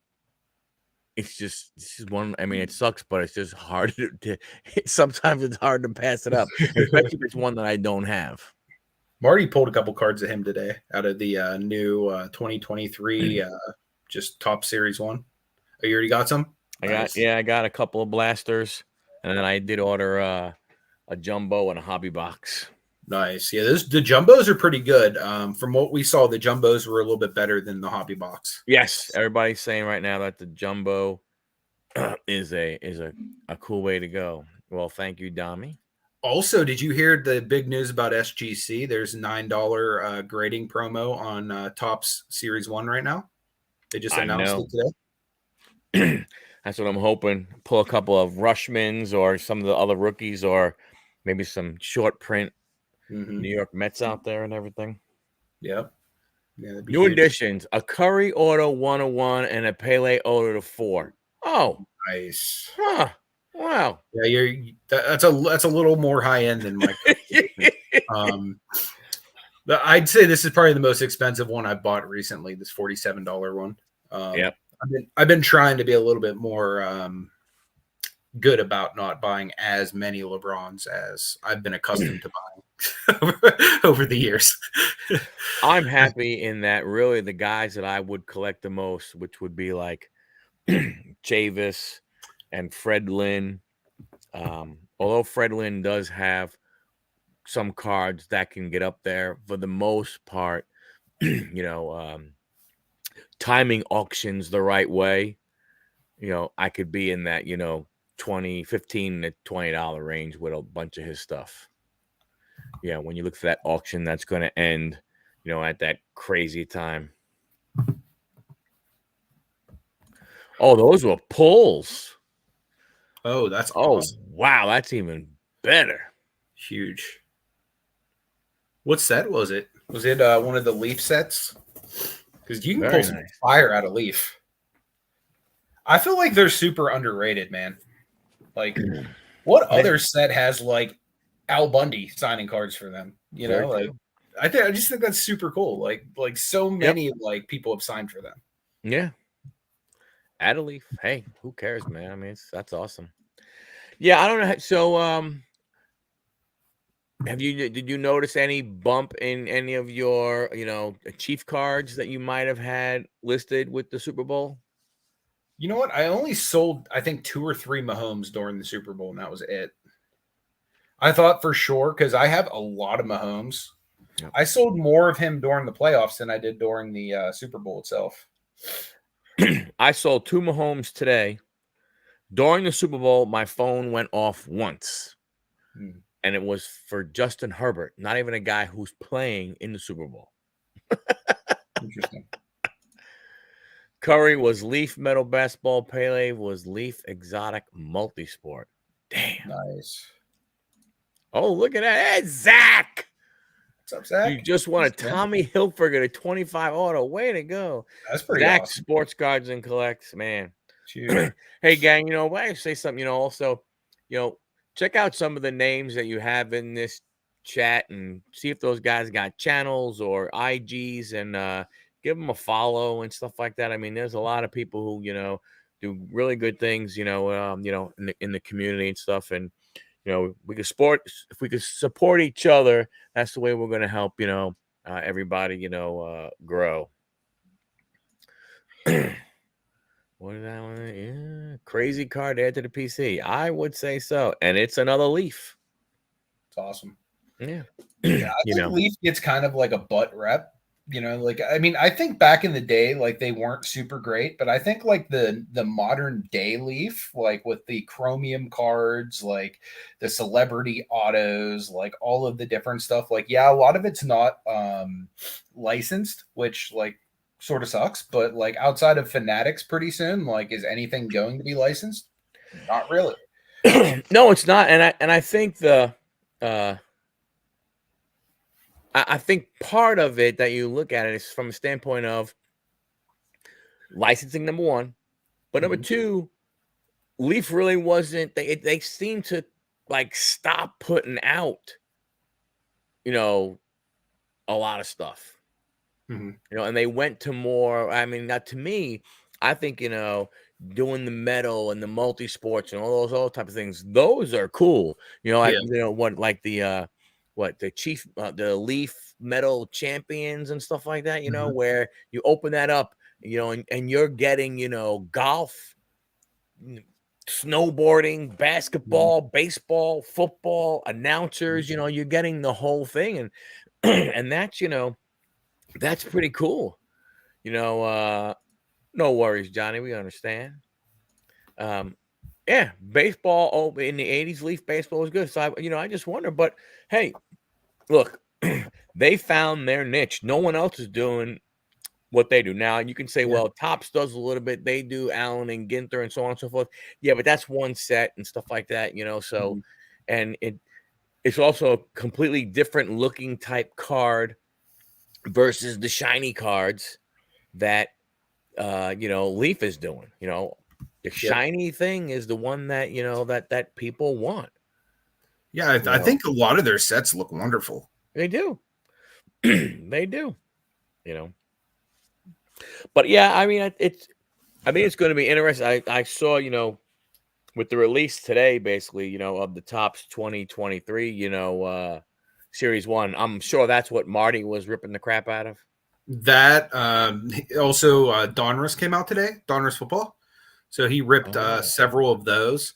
this is one. I mean, it sucks, but it's just hard to sometimes it's hard to pass it up, especially if it's one that I don't have. Marty pulled a couple cards of him today out of the new 2023 just top series one. Oh, you already got some? I got a couple of blasters, and then I did order a jumbo and a hobby box. Nice. Yeah, the jumbos are pretty good. From what we saw, the jumbos were a little bit better than the hobby box. Yes, everybody's saying right now that the jumbo is a cool way to go. Well, thank you, Dami. Also, did you hear the big news about SGC? There's $9 grading promo on Topps Series 1 right now. They just I announced know. it today. That's what I'm hoping. Pull a couple of Rushmans or some of the other rookies, or maybe some short print Mm-hmm. New York Mets out there and everything. Yep. Yeah, that'd be New huge. additions: a Curry auto 101 and a Pele auto to 4. Oh, Nice. huh. Wow. Yeah, that's a little more high end than my collection. I'd say this is probably the most expensive one I bought recently. This $47 one. Yep. I've been trying to be a little bit more good about not buying as many LeBrons as I've been accustomed to buying over the years. I'm happy in that really the guys that I would collect the most, which would be like Chavis and Fred Lynn. Although Fred Lynn does have some cards that can get up there, for the most part, timing auctions the right way, I could be in that, 20, 15 to $20 range with a bunch of his stuff. Yeah, when you look for that auction that's going to end, at that crazy time. Oh, those were pulls. Oh, that's awesome. Wow, that's even better. Huge. What set was it? Was it one of the Leaf sets? Because you can Very pull some nice. fire out of Leaf. I feel like they're super underrated, man. Like, what other set has like Al Bundy signing cards for them? You Very know, like true. I just think that's super cool. Like so many like people have signed for them. Yeah. Add a leaf. Hey, who cares, man? I mean, that's awesome. Yeah, I don't know. So, did you notice any bump in any of your, chief cards that you might have had listed with the Super Bowl? You know what? I only sold I think 2 or 3 Mahomes during the Super Bowl, and that was it. I thought for sure because I have a lot of Mahomes. Yep. I sold more of him during the playoffs than I did during the Super Bowl itself. I sold 2 Mahomes today. During the Super Bowl, my phone went off once. And it was for Justin Herbert, not even a guy who's playing in the Super Bowl. Interesting. Curry was Leaf Metal Basketball. Pele was Leaf Exotic Multisport. Damn. Nice. Oh, look at that. Hey, Zach. What's up, Zach? You just won a Tommy Hilfiger a 25 auto. Way to go. That's pretty Zach awesome. Sports Cards and Collects, man. Hey, gang, I say something, also, check out some of the names that you have in this chat and see if those guys got channels or IGs, and give them a follow and stuff like that. I mean, there's a lot of people who, do really good things, in the community and stuff. And, we could if we could support each other, that's the way we're going to help, everybody, grow. What is that one? Yeah, crazy card add to the PC. I would say so, and it's another Leaf. It's awesome. Yeah, I think Leaf gets kind of like a butt rep. I mean, I think back in the day, like they weren't super great, but I think like the modern day Leaf, like with the chromium cards, like the celebrity autos, like all of the different stuff, like yeah, a lot of it's not licensed, which like sort of sucks, but like outside of Fanatics pretty soon, like is anything going to be licensed? Not really. No, it's not. And I think I think part of it that you look at it is from a standpoint of licensing, number one, but number two, Leaf really wasn't. They seem to like stop putting out, a lot of stuff. And they went to more. I mean, not to me. I think doing the metal and the multi sports and all those other type of things. Those are cool. Like the chief, the Leaf Metal Champions and stuff like that. Where you open that up, and you're getting golf snowboarding, basketball, baseball, football, announcers. You're getting the whole thing, and and that's that's pretty cool. No worries, Johnny. We understand. Yeah, baseball. Oh, in the '80s, Leaf baseball was good. So I just wonder. But hey, look, they found their niche. No one else is doing what they do now. And you can say, Yeah. well, Tops does a little bit. They do Allen and Ginter and so on and so forth. Yeah, but that's one set and stuff like that. So, Mhm. and it's also a completely different looking type card versus the shiny cards that Leaf is doing. The Yep. shiny thing is the one that that people want. Yeah, You I know, think a lot of their sets look wonderful. they do. They do. You know, but yeah, I mean, it's going to be interesting. I saw with the release today, basically, of the Tops 2023, Series 1. I'm sure that's what Marty was ripping the crap out of. That also Donruss came out today. Donruss football. So he ripped Oh. several of those.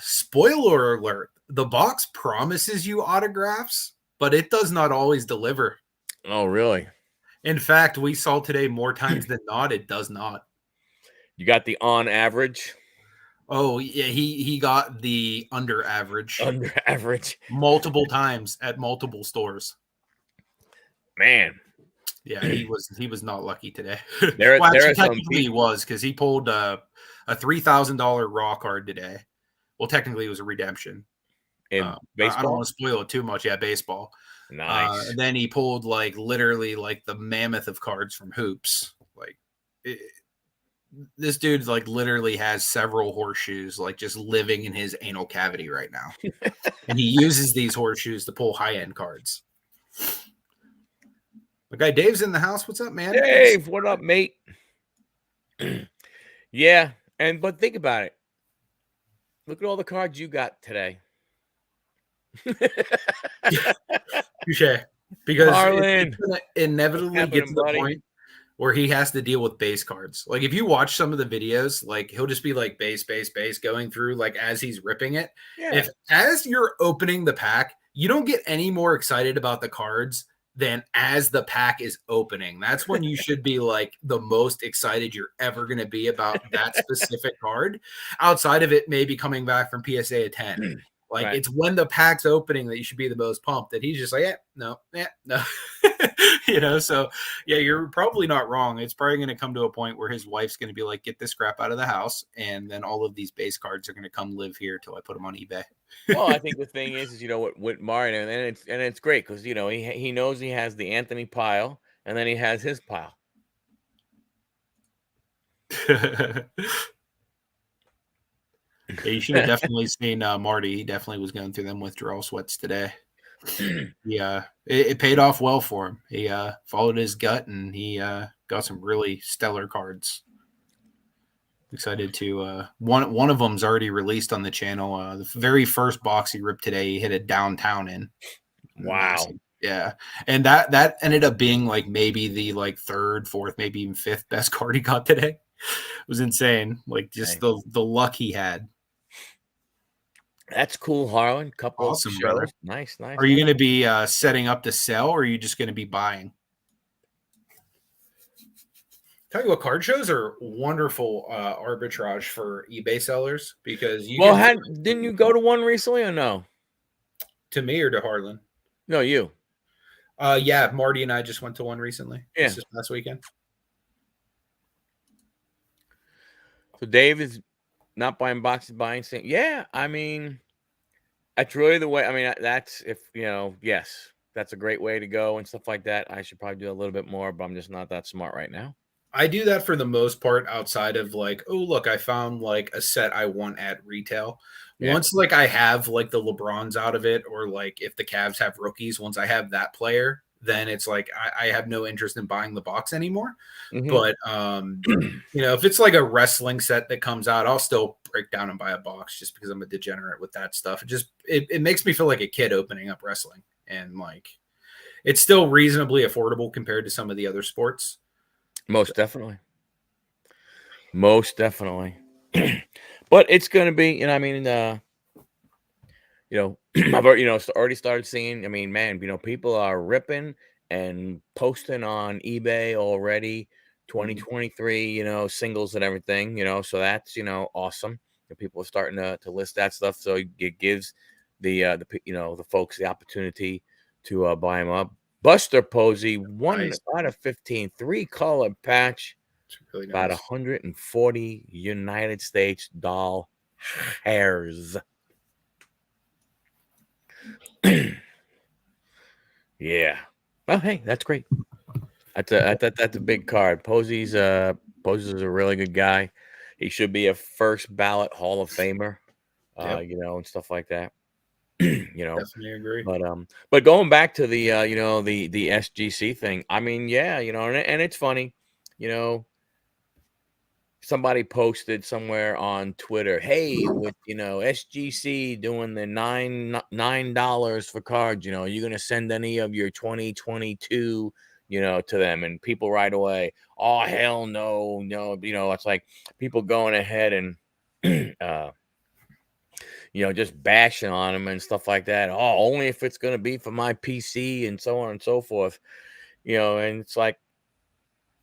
Spoiler alert: the box promises you autographs, but it does not always deliver. Oh, really? In fact, we saw today more times than not it does not. You got the on average, Oh yeah, he got the under average under average. multiple times at multiple stores. Man, Yeah, he was not lucky today. there Well, there actually, are some technically he people was because he pulled a $3,000 raw card today. Well, technically it was a redemption. in I don't baseball. want to spoil it too much. Yeah, baseball. Nice. And then he pulled like literally like the mammoth of cards from Hoops. Like it, this dude like literally has several horseshoes like just living in his anal cavity right now, and he uses these horseshoes to pull high end cards. My guy Dave's in the house. What's up, man? Good to see Dave, what up, mate? Yeah, but think about it. Look at all the cards you got today. you. Touche. Because it's Harlan, going to what's inevitably get to happening, the buddy? point where he has to deal with base cards. Like if you watch some of the videos, like he'll just be like base, base, base going through like as he's ripping it. Yeah. If as you're opening the pack, you don't get any more excited about the cards than as the pack is opening. That's when you should be like the most excited you're ever going to be about that specific card. Outside of it maybe coming back from PSA 10. Like Right. it's when the pack's opening that you should be the most pumped. That he's just like, no. So yeah, you're probably not wrong. It's probably going to come to a point where his wife's going to be like, get this crap out of the house, and then all of these base cards are going to come live here till I put them on eBay. Well, I think the thing is with Martin, and it's great because he knows he has the Anthony pile, and then he has his pile. Yeah, you should have definitely seen Marty. He definitely was going through them withdrawal sweats today. Yeah, it paid off well for him. He followed his gut, and he got some really stellar cards. Excited to one of them's already released on the channel. The very first box he ripped today, he hit a downtown in. Wow. Yeah, and that ended up being like maybe the like third, fourth, maybe even fifth best card he got today. It was insane. Like just the luck he had. That's cool, Harlan. Couple Awesome, brother. shows. Nice, nice, Are you nice. going to be setting up to sell, or are you just going to be buying? Tell you what, card shows are wonderful arbitrage for eBay sellers because you Well, can. didn't you go to one recently or no? To me or to Harlan? No, you. Yeah, Marty and I just went to one recently. Yeah. This past weekend. So Dave is not buying boxes, buying things. Yeah, I mean, that's really the way. I mean, that's if yes, that's a great way to go and stuff like that. I should probably do a little bit more, but I'm just not that smart right now. I do that for the most part outside of like, oh, look, I found like a set I want at retail. Yeah. Once like I have like the LeBrons out of it, or like if the Cavs have rookies, once I have that player, then it's like I have no interest in buying the box anymore. Mhm. But if it's like a wrestling set that comes out, I'll still break down and buy a box just because I'm a degenerate with that stuff. It makes me feel like a kid opening up wrestling, and like it's still reasonably affordable compared to some of the other sports. Most definitely. Most definitely. But it's gonna be, I mean, I've already, already started seeing. I mean, man, people are ripping and posting on eBay already. Mhm. 2023, singles and everything. So that's awesome. And people are starting to list that stuff. So it gives the folks the opportunity to buy them up. Buster Posey, one Nice. out of 15, three-color patch, It's really about nice. 140 United States doll hairs. Yeah. Oh, hey, that's great. That's a big card. Posey's a really good guy. He should be a first ballot Hall of Famer, Yep. and stuff like that. you know, Definitely agree. but going back to the the SGC thing, I mean, yeah, and it's funny, you know, somebody posted somewhere on Twitter, "Hey, with SGC doing the $9 for cards, you're gonna send any of your 2022, to them?" And people right away, "Oh hell no, no!" It's like people going ahead and uh, just bashing on them and stuff like that. Oh, only if it's gonna be for my PC and so on and so forth. And it's like,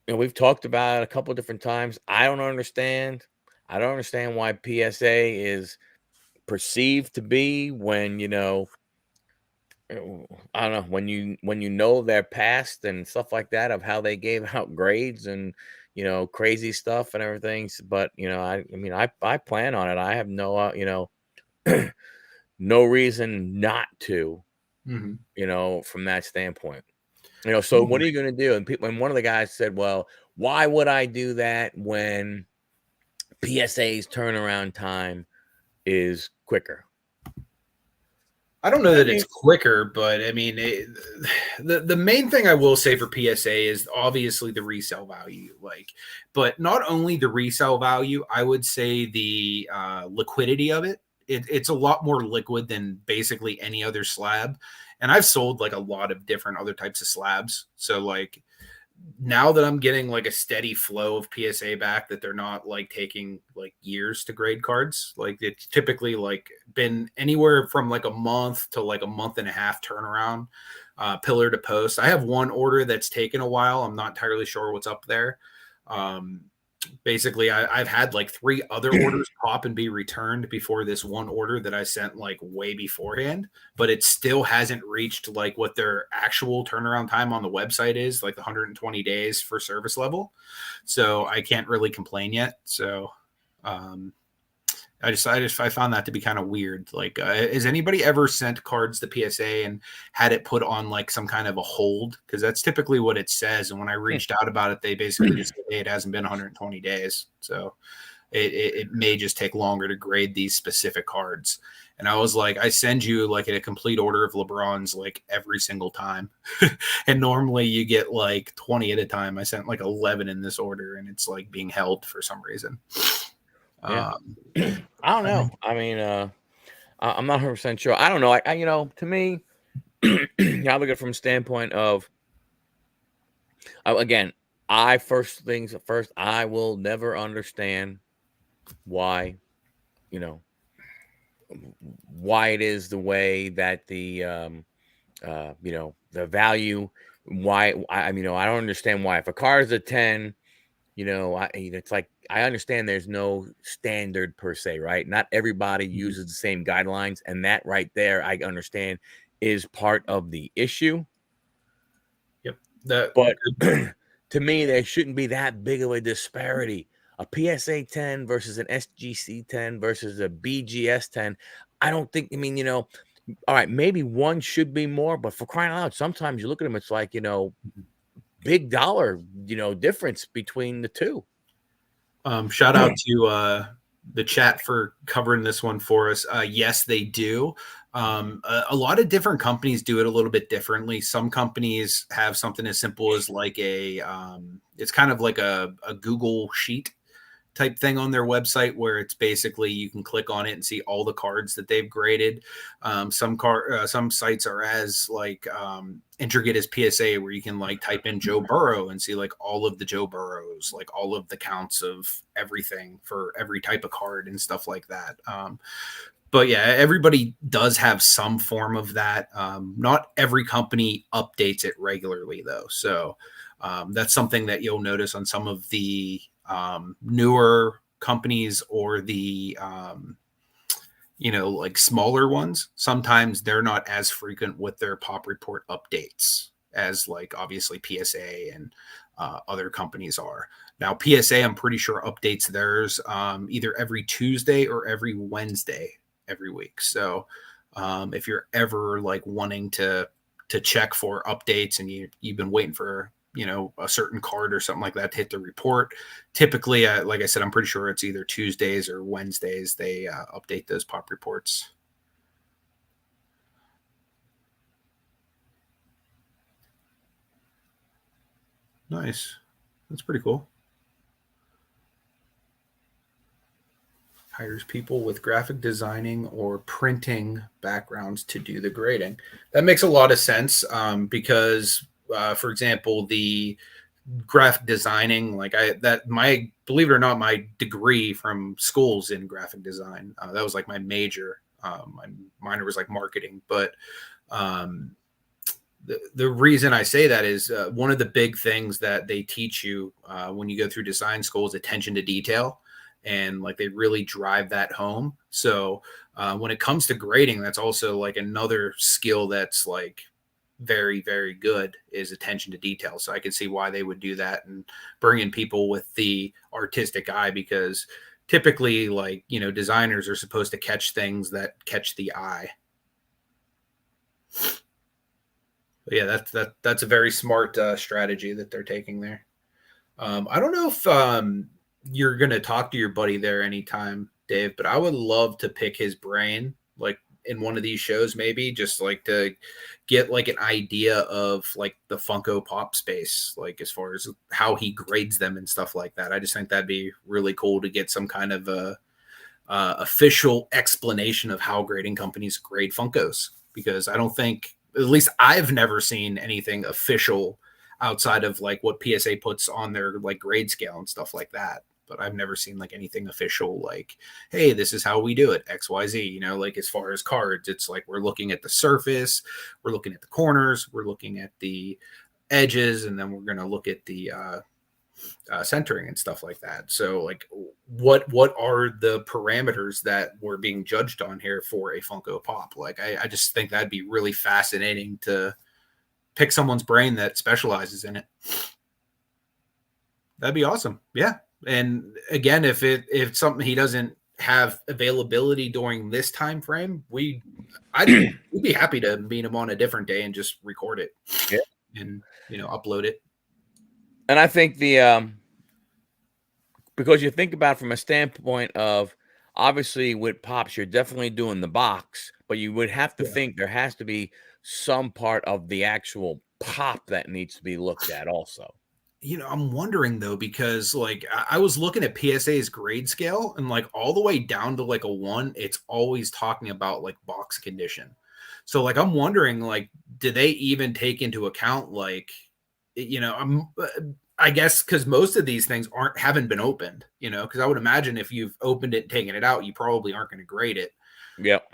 we've talked about it a couple different times. I don't understand. I don't understand why PSA is perceived to be when, I don't know, when you know their past and stuff like that of how they gave out grades and crazy stuff and everything. But I mean, I plan on it. I have no no reason not to, Hmm. from that standpoint. So what are you going to do? And one of the guys said, "Well, why would I do that when PSA's turnaround time is quicker?" I don't know I that mean, it's quicker, but I mean, the main thing I will say for PSA is obviously the resale value. Like, but not only the resale value, I would say the liquidity of it. It's a lot more liquid than basically any other slab. And I've sold like a lot of different other types of slabs. So like now that I'm getting like a steady flow of PSA back, that they're not like taking like years to grade cards. Like it's typically like been anywhere from like a month to like a month and a half turnaround, pillar to post. I have one order that's taken a while. I'm not entirely sure what's up there. Um, Basically I've had like three other orders pop and be returned before this one order that I sent like way beforehand, but it still hasn't reached like what their actual turnaround time on the website is, like the 120 days for service level. So I can't really complain yet. So um, I found that to be kind of weird. Like, has anybody ever sent cards to PSA and had it put on like some kind of a hold? Because that's typically what it says. And when I reached out about it, they basically just said, "Hey, it hasn't been 120 days, so it may just take longer to grade these specific cards." And I was like, I send you like a complete order of LeBrons like every single time, and normally you get like 20 at a time. I sent like 11 in this order, and it's like being held for some reason. yeah. Um, I don't know. I mean, I'm not 100% sure. I don't know. To me, I look at it from a standpoint of, again, first things first, I will never understand why, you know, why it is the way that the value, why, I don't understand why. If a car is a 10, it's like, I understand there's no standard per se, right? Not everybody uses the same guidelines, and that right there, I understand, is part of the issue. Yep. That But to me, there shouldn't be that big of a disparity. A PSA 10 versus an SGC 10 versus a BGS 10. I don't think, all right, maybe one should be more, but for crying out loud, sometimes you look at them, it's like, big dollar, difference between the two. Shout out to the chat for covering this one for us. Yes, they do. A lot of different companies do it a little bit differently. Some companies have something as simple as like it's kind of like a Google sheet type thing on their website where it's basically you can click on it and see all the cards that they've graded. Some sites are as like intricate as PSA, where you can like type in Joe Burrow and see like all of the Joe Burrows, like all of the counts of everything for every type of card and stuff like that. But yeah, everybody does have some form of that. Not every company updates it regularly though, so that's something that you'll notice on some of the newer companies or the like smaller ones. Sometimes they're not as frequent with their pop report updates as like obviously PSA and other companies are. Now PSA, I'm pretty sure updates theirs either every Tuesday or every Wednesday every week. So if you're ever like wanting to check for updates and you've been waiting for a certain card or something like that to hit the report, typically like I said, I'm pretty sure it's either Tuesdays or Wednesdays they update those pop reports. Nice. That's pretty cool. Hires people with graphic designing or printing backgrounds to do the grading. That makes a lot of sense because for example, the graphic designing, like believe it or not, my degree from school's in graphic design. That was like my major. My minor was like marketing, but the reason I say that is one of the big things that they teach you when you go through design school is attention to detail, and like they really drive that home. So when it comes to grading, that's also like another skill that's like very, very good, is attention to detail. So I can see why they would do that and bring in people with the artistic eye, because typically like, designers are supposed to catch things that catch the eye. But yeah, that's a very smart strategy that they're taking there. I don't know if you're going to talk to your buddy there anytime, Dave, but I would love to pick his brain, like in one of these shows, maybe just like to get like an idea of like the Funko Pop space, like as far as how he grades them and stuff like that. I just think that'd be really cool to get some kind of a official explanation of how grading companies grade Funkos, because I don't think, at least I've never seen anything official outside of like what PSA puts on their like grade scale and stuff like that. But I've never seen like anything official, like, hey, this is how we do it, XYZ, like as far as cards, it's like we're looking at the surface, we're looking at the corners, we're looking at the edges, and then we're going to look at the centering and stuff like that. So like what are the parameters that we're being judged on here for a Funko Pop? Like I just think that'd be really fascinating to pick someone's brain that specializes in it. That'd be awesome. Yeah. And again, if it's something he doesn't have availability during this time frame, we'd be happy to meet him on a different day and just record it. Yeah. And upload it. And I think because you think about it from a standpoint of, obviously with Pops, you're definitely doing the box, but you would have to think there has to be some part of the actual pop that needs to be looked at also. I'm wondering though, because like I was looking at PSA's grade scale, and like all the way down to like a 1, it's always talking about like box condition. So like I'm wondering, like, do they even take into account like, I guess because most of these things haven't been opened, because I would imagine if you've opened it and taken it out, you probably aren't going to grade it. Yep.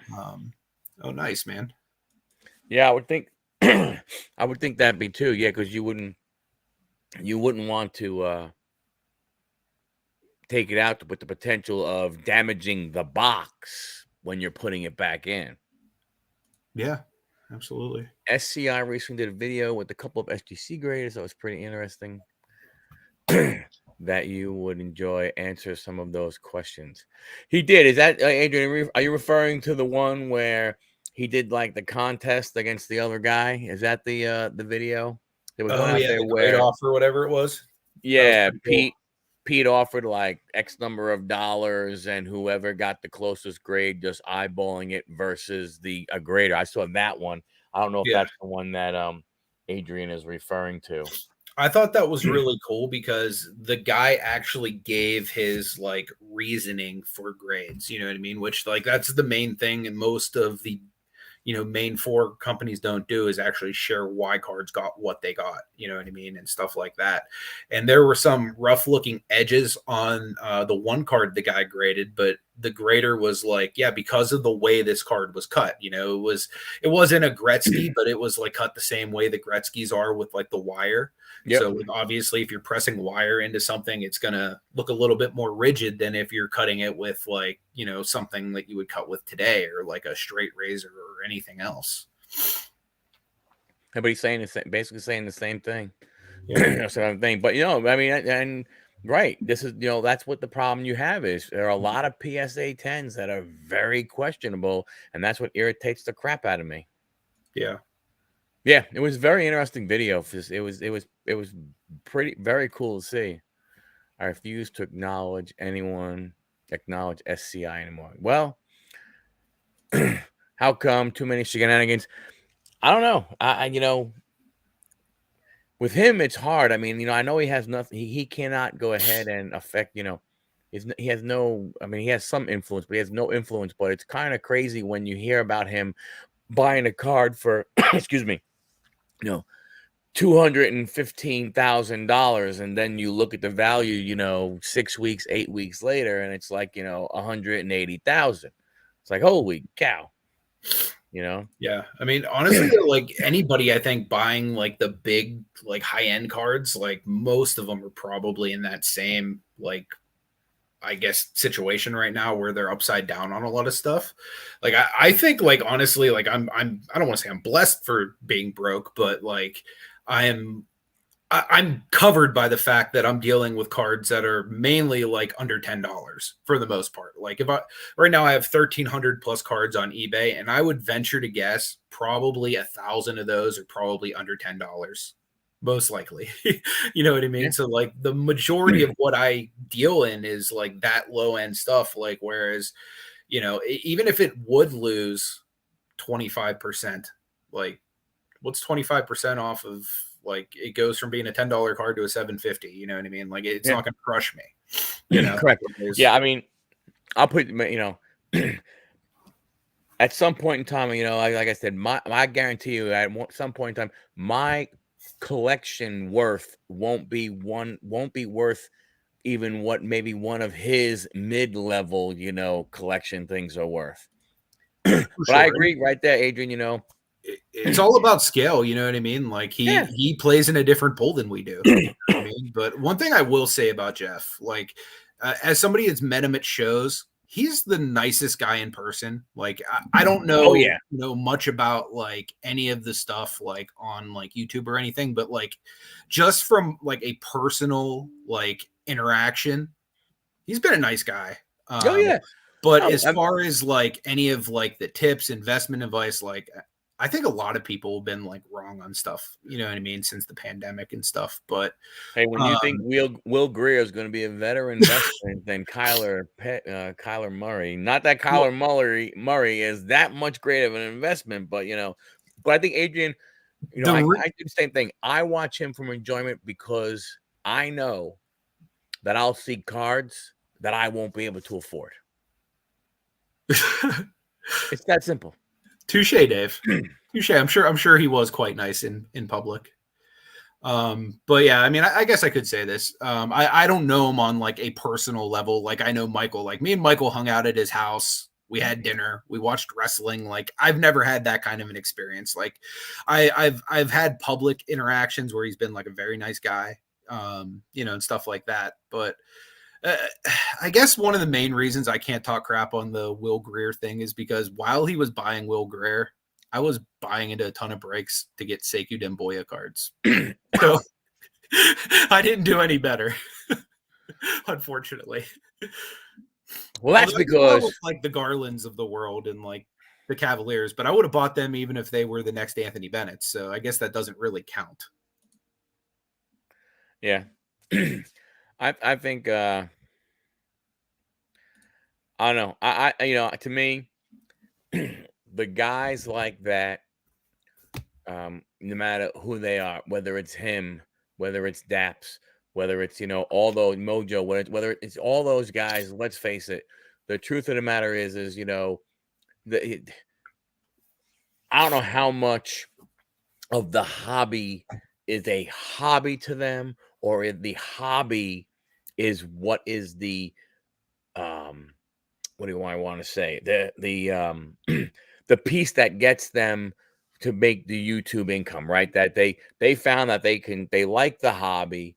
Oh, nice, man. Yeah, I would think I would think that'd be too. Yeah, because you wouldn't want to take it out with the potential of damaging the box when you're putting it back in. Yeah, absolutely. SCI recently did a video with a couple of SGC graders that was pretty interesting. That you would enjoy, answer some of those questions. He did. Is that Adrian? Are you referring to the one where he did like the contest against the other guy? Is that the video? There was one out there the where grade off or whatever it was. Yeah, Pete offered like X number of dollars, and whoever got the closest grade just eyeballing it versus a grader. I saw that one. I don't know if that's the one that Adrian is referring to. I thought that was really cool because the guy actually gave his like reasoning for grades, you know what I mean? Which like that's the main thing, and most of the main four companies don't do is actually share why cards got what they got, you know what I mean, and stuff like that. And there were some rough looking edges on the one card the guy graded, but the grader was like, yeah, because of the way this card was cut, it wasn't a Gretzky, but it was like cut the same way the Gretzky's are with like the wire. Yep. So like, obviously, if you're pressing wire into something, it's gonna look a little bit more rigid than if you're cutting it with like something that you would cut with today, or like a straight razor or anything else. Everybody's saying basically saying the same thing. Yeah. Same thing. But I mean, and right, this is that's what the problem you have is there are a lot of PSA 10s that are very questionable, and that's what irritates the crap out of me. Yeah. Yeah, it was a very interesting video. It was very cool to see. I refuse to acknowledge SCI anymore. Well, how come too many shenanigans? I don't know. I with him it's hard. I mean, I know he has nothing. He cannot go ahead and affect. He has no. I mean, he has some influence, but he has no influence. But it's kind of crazy when you hear about him buying a card for excuse me, $215,000, and then you look at the value, 6 weeks, 8 weeks later, and it's like 180,000. It's like holy cow, Yeah. I mean, honestly, like anybody, I think buying like the big, like high end cards, like most of them are probably in that same, like, I guess situation right now where they're upside down on a lot of stuff. Like I think like honestly, like I don't want to say I'm blessed for being broke, but like I'm covered by the fact that I'm dealing with cards that are mainly like under $10 for the most part. Like if I right now I have 1,300 plus cards on eBay, and I would venture to guess probably 1,000 of those are probably under $10, most likely. You know what I mean? Yeah. So like the majority of what I deal in is like that low end stuff. Like whereas, even if it would lose 25%, like what's 25% off of, like it goes from being a $10 card to a 750, you know what I mean? Like it's Yeah. not going to crush me, Correct. Yeah, I mean, I'll put at some point in time, like I said, I guarantee you at some point in time, my collection worth won't be worth even what maybe one of his mid-level, collection things are worth. for But I sure. agree right there, Adrian, It's all about scale, you know what I mean? Like Yeah. he plays in a different pool than we do. You know what I mean? But one thing I will say about Jeff, like as somebody that's met him at shows, he's the nicest guy in person. Like I don't know, Oh yeah. much about like any of the stuff like on like YouTube or anything, but like just from like a personal like interaction, he's been a nice guy. Oh yeah. But No, as far as like any of like the tips, investment advice, like I think a lot of people have been like wrong on stuff, you know what I mean, since the pandemic and stuff. But hey, when you think Will Greer is going to be a veteran investor than Kyler Murray, not that well, Murray is that much great of an investment, but but I think Adrian, I do the same thing. I watch him from enjoyment because I know that I'll see cards that I won't be able to afford. It's that simple. Touche, Dave. Touche. I'm sure he was quite nice in public. But yeah, I mean, I guess I could say this. I don't know him on like a personal level. Like I know Michael. Like me and Michael hung out at his house. We had dinner. We watched wrestling. Like I've never had that kind of an experience. Like I've had public interactions where he's been like a very nice guy, and stuff like that. But I guess one of the main reasons I can't talk crap on the Will Greer thing is because while he was buying Will Greer, I was buying into a ton of breaks to get Sekou Demboya cards. So I didn't do any better, unfortunately. Well, that's because like the Garlands of the world and like the Cavaliers, but I would have bought them even if they were the next Anthony Bennett. So I guess that doesn't really count. Yeah. I think I don't know. I to me, the guys like that, no matter who they are, whether it's him whether it's Daps, whether it's, all those Mojo, whether it's all those guys, let's face it, the truth of the matter is, I don't know how much of the hobby is a hobby to them, or if the hobby is what is the what do I want to say? The the piece that gets them to make the YouTube income, right? That they found that they like the hobby,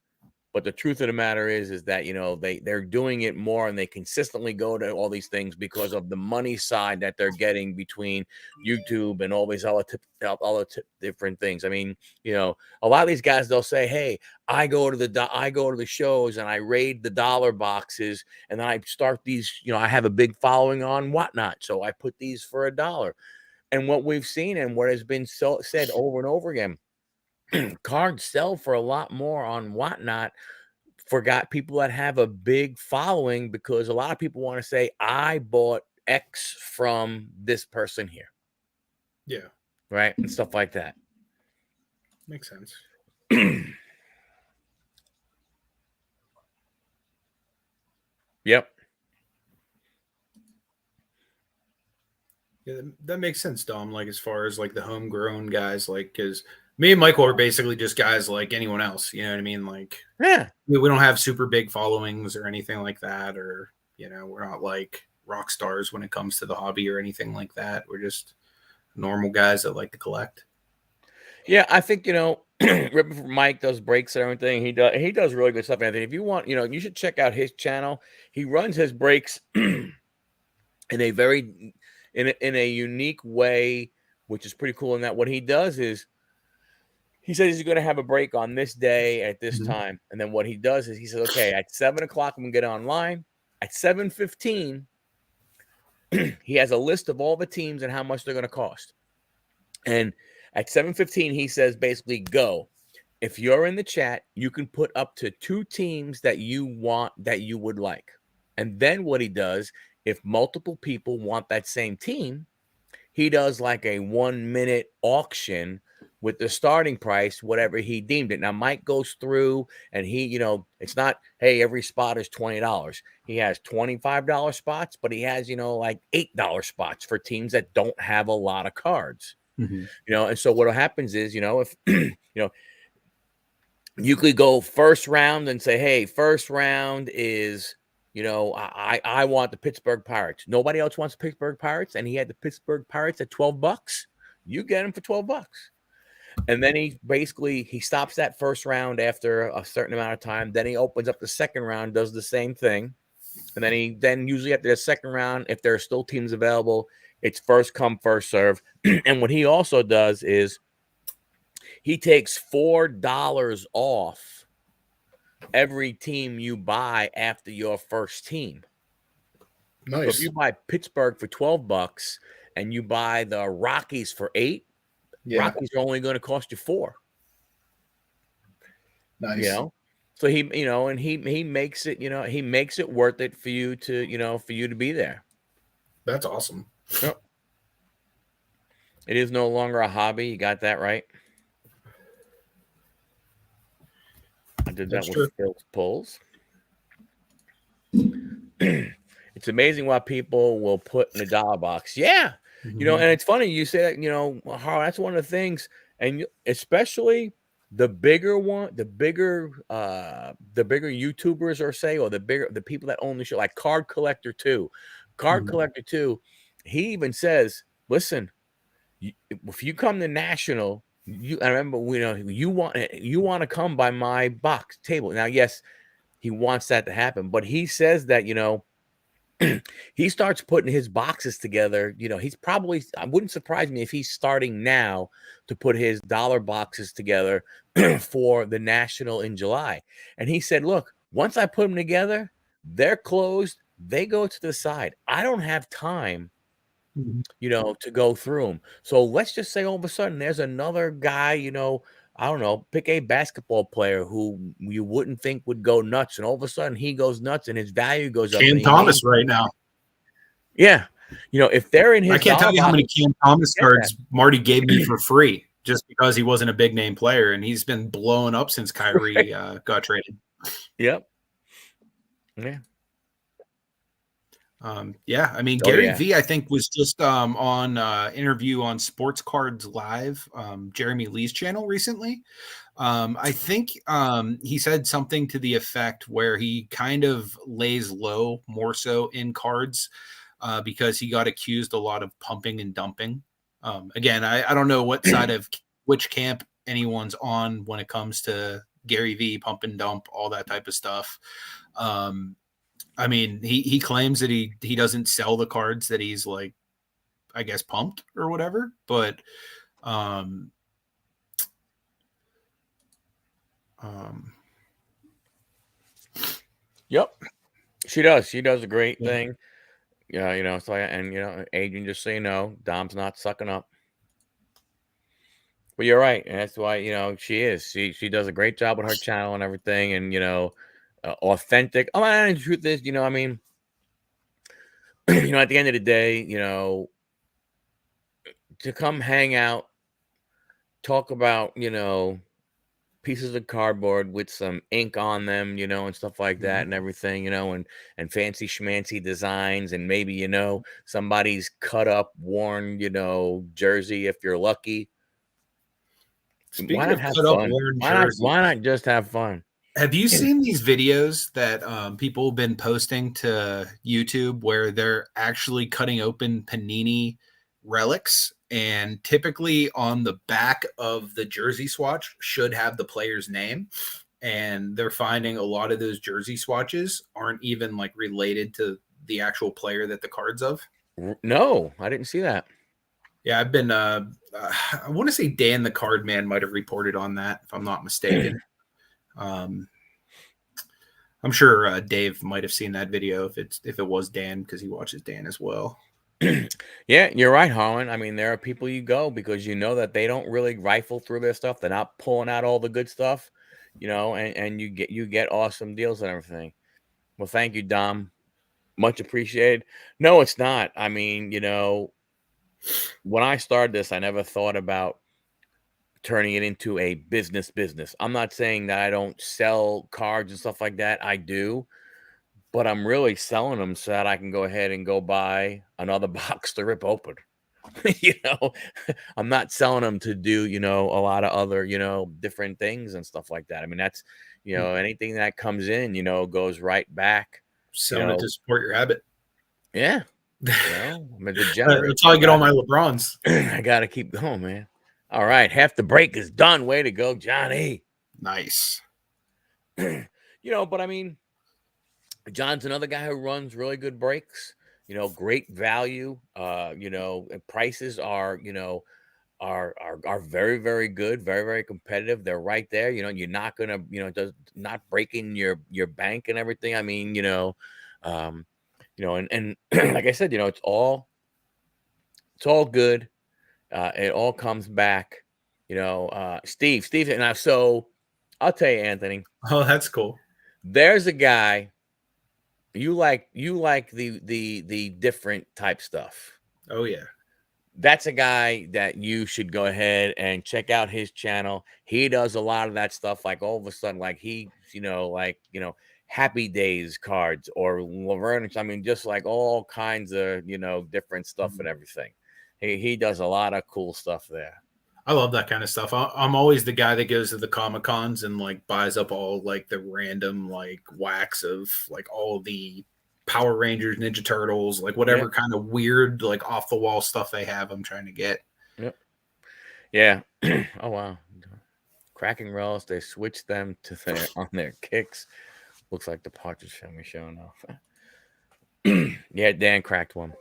but the truth of the matter is that they're doing it more, and they consistently go to all these things because of the money side that they're getting between YouTube and all these different things. I mean, a lot of these guys, they'll say, "Hey, I go to the shows and I raid the dollar boxes, and then I start these. I have a big following on Whatnot, so I put these for $1." And what we've seen and what has been said over and over again, cards sell for a lot more on Whatnot for people that have a big following, because a lot of people want to say, I bought X from this person here. Yeah. Right. And stuff like that. Makes sense. Yep. Yeah, that makes sense, Dom. Like, as far as like the homegrown guys, like, because me and Michael are basically just guys like anyone else. You know what I mean? Like, yeah, we don't have super big followings or anything like that, or we're not like rock stars when it comes to the hobby or anything like that. We're just normal guys that like to collect. Yeah, I think Mike does breaks and everything. He does really good stuff, Anthony. If you want, you should check out his channel. He runs his breaks in a unique way, which is pretty cool. In that, what he does is, he says he's going to have a break on this day at this time, and then what he does is he says, okay, at 7:00 I'm going to get online. At 7:15, he has a list of all the teams and how much they're going to cost. And at 7:15, he says, basically, go. If you're in the chat, you can put up to 2 teams that you want, that you would like. And then what he does, if multiple people want that same team, he does like a 1-minute auction with the starting price, whatever he deemed it. Now, Mike goes through and he, it's not, hey, every spot is $20. He has $25 spots, but he has, like $8 spots for teams that don't have a lot of cards. And so what happens is, if, you could go first round and say, hey, first round is, I want the Pittsburgh Pirates. Nobody else wants the Pittsburgh Pirates, and he had the Pittsburgh Pirates at $12. You get him for $12. And then he stops that first round after a certain amount of time. Then he opens up the second round, does the same thing. And then usually after the second round, if there are still teams available, it's first come, first serve. And what he also does is he takes $4 off every team you buy after your first team. Nice. So if you buy Pittsburgh for $12 and you buy the Rockies for $8, Rockies are only going to cost you $4. Nice. So he, and he makes it, he makes it worth it for you to, for you to be there. That's awesome. Yep. It is no longer a hobby. You got that right. I did that with Phil's pulls. It's amazing what people will put in a dollar box. Yeah. And it's funny you say that, Harl, that's one of the things, and especially the bigger YouTubers, or the people that own the show, like Card Collector 2. Collector 2, he even says, listen, if you come to National, I remember, you want to come by my box table. Now, yes, he wants that to happen, but he says that, he starts putting his boxes together. He's probably, I wouldn't surprise me if he's starting now to put his dollar boxes together for the National in July. And he said, look, once I put them together, they're closed. They go to the side. I don't have time, to go through them. So let's just say all of a sudden there's another guy, I don't know, pick a basketball player who you wouldn't think would go nuts, and all of a sudden he goes nuts and his value goes up. Cam Thomas right now. Yeah. If they're in his, I can't tell you how many Cam Thomas cards Marty gave me for free. just because he wasn't a big name player, and he's been blowing up since Kyrie got traded. Yep. Yeah. Yeah, I mean, Oh Gary yeah. V, I think, was just on interview on Sports Cards Live, Jeremy Lee's channel recently. I think he said something to the effect where he kind of lays low more so in cards because he got accused a lot of pumping and dumping. Again, I don't know what side of which camp anyone's on when it comes to Gary V, pump and dump, all that type of stuff. I mean, he claims that he doesn't sell the cards that he's like, I guess, pumped or whatever, but um, um, Yep. She does. She does a great yeah. thing. Yeah, so Adrian, just so you know, Dom's not sucking up. But you're right. And that's why, she is. She does a great job with her channel and everything, and authentic. Oh, and the truth is, I mean, at the end of the day, to come hang out, talk about, pieces of cardboard with some ink on them, and stuff like that and everything, and fancy schmancy designs, and maybe, somebody's cut up, worn, jersey if you're lucky. Why Speaking not of have cut up fun? worn Why not jerseys, why not just have fun? have you seen these videos that people have been posting to YouTube where they're actually cutting open Panini relics? And typically on the back of the jersey swatch should have the player's name. And they're finding a lot of those jersey swatches aren't even like related to the actual player that the card's of. No, I didn't see that. Yeah, I've been I want to say Dan the Card Man might have reported on that if I'm not mistaken. Um, I'm sure Dave might have seen that video if it was Dan because he watches Dan as well. Yeah, you're right, Harlan. I mean, there are people you go because you know that they don't really rifle through their stuff. They're not pulling out all the good stuff, and you get awesome deals and everything. Well, thank you, Dom. Much appreciated. No, it's not. I mean, when I started this, I never thought about turning it into a business. I'm not saying that I don't sell cards and stuff like that. I do, but I'm really selling them so that I can go ahead and go buy another box to rip open. you know, I'm not selling them to do, a lot of other, different things and stuff like that. I mean, that's, anything that comes in, goes right back, you Selling it know. to support your habit. Yeah. I'm a degenerate. That's how I get all my LeBrons. I got to keep going, man. All right. Half the break is done. Way to go, Johnny. Nice. But I mean, John's another guy who runs really good breaks, great value. And prices are, are very, very good, very, very competitive. They're right there. You're not gonna, not breaking your bank and everything. I mean, um, and like I said, it's all good. It all comes back, Steve, and so I'll tell you, Anthony, Oh, that's cool. there's a guy you like the different type stuff. Oh yeah. That's a guy that you should go ahead and check out his channel. He does a lot of that stuff. Like all of a sudden, like Happy Days cards or Laverne. I mean, just like all kinds of different stuff and everything. He does a lot of cool stuff there. I love that kind of stuff. I'm always the guy that goes to the Comic Cons and like buys up all like the random like wax of like all the Power Rangers, Ninja Turtles, like whatever Yep. kind of weird like off the wall stuff they have. I'm trying to get. Yep. Yeah. Oh wow. Cracking rolls. They switch them to their on their kicks. Looks like the Partridge Family showing off. Yeah, Dan cracked one.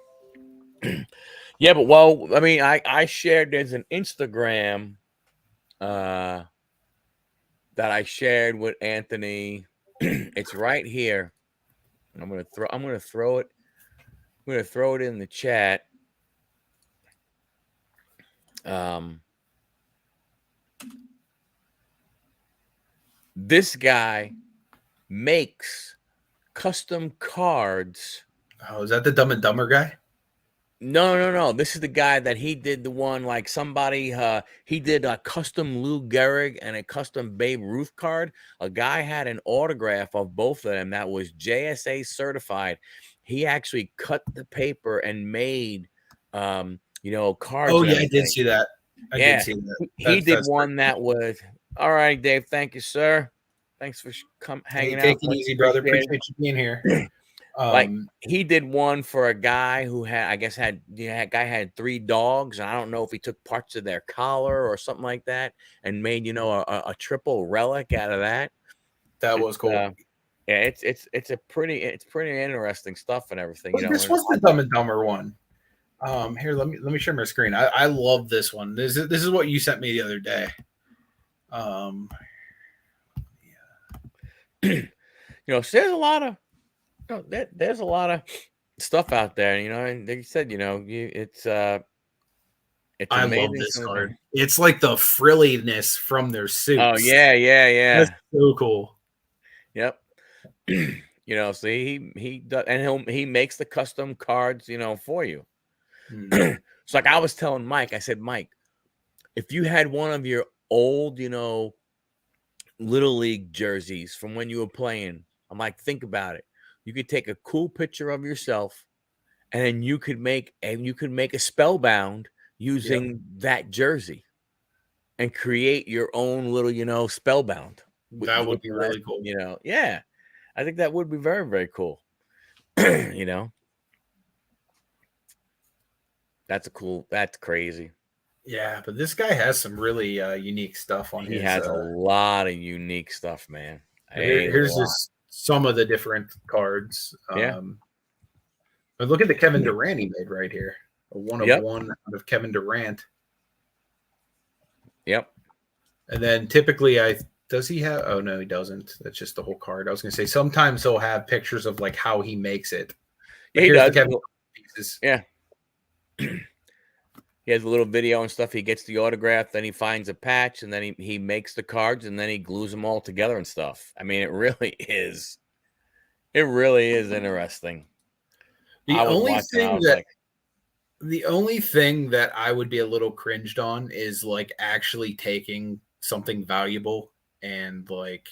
Yeah, but I mean, I shared there's an Instagram that I shared with Anthony. It's right here. I'm gonna throw it. I'm gonna throw it in the chat. This guy makes custom cards. Oh, is that the Dumb and Dumber guy? No. This is the guy that he did the one like somebody. He did a custom Lou Gehrig and a custom Babe Ruth card. A guy had an autograph of both of them that was JSA certified. He actually cut the paper and made, cards Oh and yeah, I did everything. see that. I did Yeah, see that. he did That's pretty one that cool. was all right, Dave. Thank you, sir. Thanks for Hey, hanging take out. it Much easy, brother. appreciated. Appreciate you being here. Like Um, he did one for a guy who had, I guess, that guy had 3 dogs, and I don't know if he took parts of their collar or something like that, and made a triple relic out of that. that It's was cool. yeah, it's pretty interesting stuff and everything, Look, this and was the Dumb and Dumber one. Here, let me share my screen. I love this one. This is what you sent me the other day. so there's a lot of there's a lot of stuff out there, and like you said, it's I love amazing this some of the card. It's like the frilliness from their oh suits. That's yeah. so cool. Yep. So he does, and he makes the custom cards, for you. Hmm. It's like I was telling Mike, I said, Mike, if you had one of your old, little league jerseys from when you were playing, I'm like, think about it. You could take a cool picture of yourself, and then you could make a spellbound Yep, using that jersey and create your own little, spellbound that would with be the last, really cool. yeah. I think that would be very, very cool. you know, that's crazy. Yeah, but this guy has some really unique stuff on He his. has a lot of unique stuff, man. A Here's lot. just some of the different cards. Yeah. But look at the Kevin Durant he made right here. A one of Yep. one out of Kevin Durant. Yep. And then typically does he have oh no, he doesn't. That's just the whole card. I was gonna say sometimes he'll have pictures of like how he makes it. Yeah, Like he here's the does. Kevin pieces. Yeah. He has a little video and stuff. He gets the autograph, then he finds a patch, and then he makes the cards, and then he glues them all together and stuff. I mean, it really is. It really is interesting. The I was only watching. I thing was that like, the only thing that I would be a little cringed on is like actually taking something valuable and like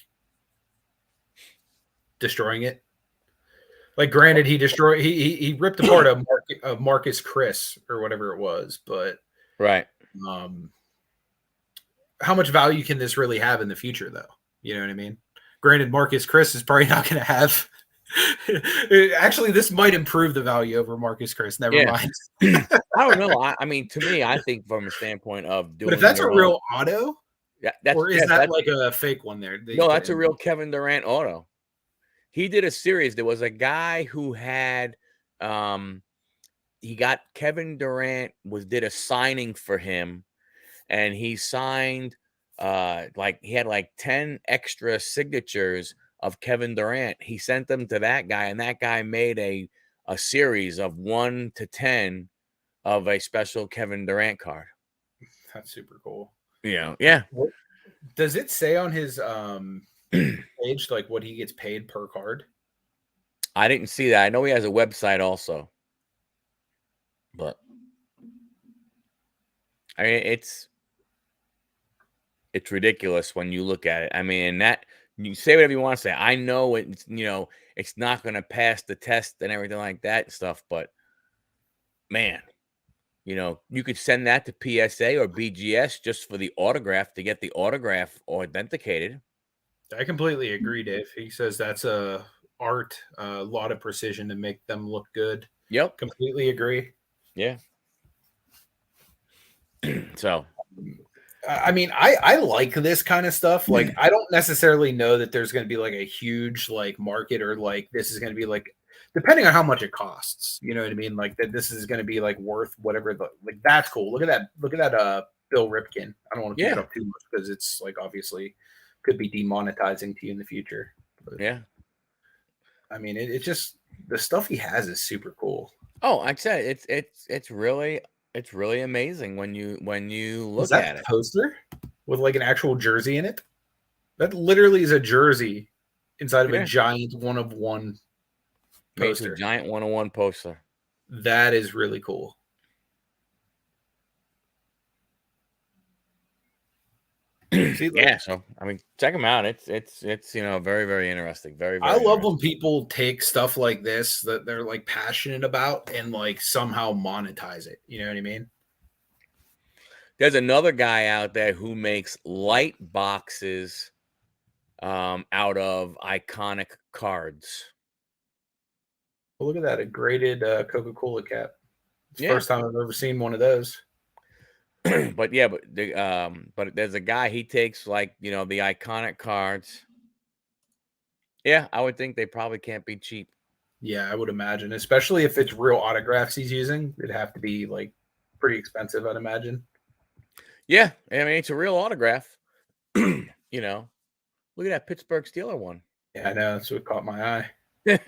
destroying it. Like, granted, he ripped apart a Marcus Chris or whatever it was, but right. um, how much value can this really have in the future, though? You know what I mean? Granted, Marcus Chris is probably not going to have. Actually, this might improve the value over Marcus Chris. Never Yeah. mind. I don't know. I mean, to me, I think from a standpoint of But if doing that's a your own, real auto, or is that that's like a fake one there that you no, put that's a in? real Kevin Durant auto. He did a series. There was a guy who had, he got Kevin Durant did a signing for him, and he signed, like he had like 10 extra signatures of Kevin Durant. He sent them to that guy, and that guy made a series of 1 to 10 of a special Kevin Durant card. That's super cool. Yeah. What, does it say on his page like what he gets paid per card? I didn't see that. I know he has a website also, but I mean it's ridiculous when you look at it. I mean, and that you say whatever you want to say. I know it's not going to pass the test and everything like that and stuff, but man, you could send that to PSA or BGS just for the autograph to get the autograph authenticated. I completely agree, Dave. He says that's a art, a lot of precision to make them look good. Yep. Completely agree. Yeah. So, I mean, I like this kind of stuff. Like, I don't necessarily know that there's going to be like a huge like market or like this is going to be like depending on how much it costs. You know what I mean? Like that this is going to be like worth whatever. Like that's cool. Look at that. Look at that. Bill Ripken. I don't want to pick it up too much because it's like obviously could be demonetizing to you in the future. But, yeah. I mean, it's just the stuff he has is super cool. Oh, I'd say it's really amazing when you Is look that at it. poster with like an actual jersey in it? That literally is a jersey inside of a Yeah. giant one of one Made to a poster. giant 101 poster. That is really cool. See, like, Yeah, so I mean, check them out. It's very very interesting. Very I very love interesting. when people take stuff like this that they're like passionate about and like somehow monetize it. You know what I mean? There's another guy out there who makes light boxes out of iconic cards. Well, look at that, a graded Coca-Cola cap. It's the Yeah. first time I've ever seen one of those. But yeah, but there's a guy, he takes like, the iconic cards. Yeah, I would think they probably can't be cheap. Yeah, I would imagine, especially if it's real autographs he's using, it'd have to be like pretty expensive, I'd imagine. Yeah, I mean it's a real autograph. you know, Look at that Pittsburgh Steeler one. Yeah, I know. That's what caught my eye. It's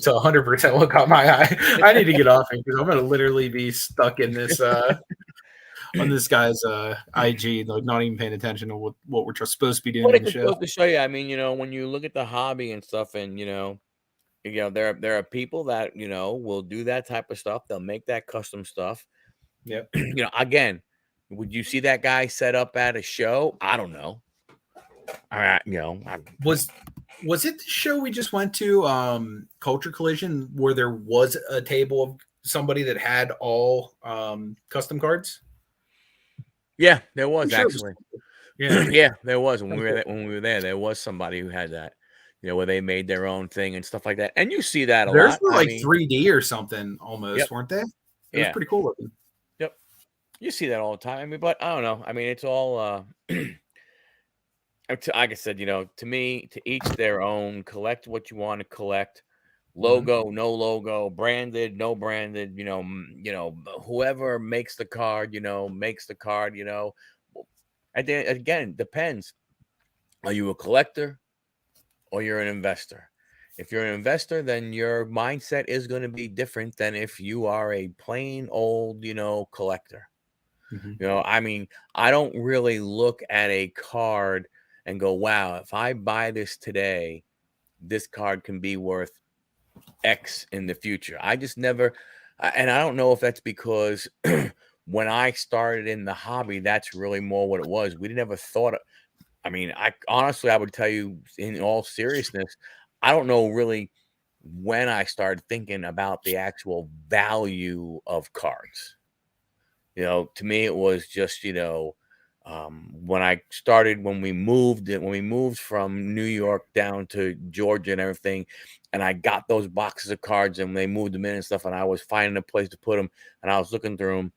100% what caught my eye. I need to get off him because I'm going to literally be stuck in this on this guy's IG, like not even paying attention to what we're supposed to be doing But on it the just show. goes to show you, I mean, when you look at the hobby and stuff, and there are people that will do that type of stuff. They'll make that custom stuff. Yep. Again, would you see that guy set up at a show? I don't know. All right, Was it the show we just went to, Culture Collision, where there was a table of somebody that had all custom cards? yeah, there was Pretty sure it was. actually. Yeah. Yeah, there was when we Kinda were cool. there, there was somebody who had that, where they made their own thing and stuff like that. And you see that a Theirs lot. were I like mean, 3D or something yep, almost, weren't they? It was yeah, pretty cool looking. yep. You see that all the time. I mean, but I don't know. I mean, it's all like I said, to me, to each their own. Collect what you want to collect. Mhm. Logo, no logo, branded, no branded. Whoever makes the card, makes the card. And then again, depends. Are you a collector or you're an investor? If you're an investor, then your mindset is going to be different than if you are a plain old, collector. Mhm. I mean, I don't really look at a card and go, wow, if I buy this today, this card can be worth X in the future. I just never, and I don't know if that's because when I started in the hobby, that's really more what it was. We never thought, I mean, I would tell you in all seriousness, I don't know really when I started thinking about the actual value of cards. To me, it was just, when we moved from New York down to Georgia and everything, and I got those boxes of cards and they moved them in and stuff, and I was finding a place to put them, and I was looking through them.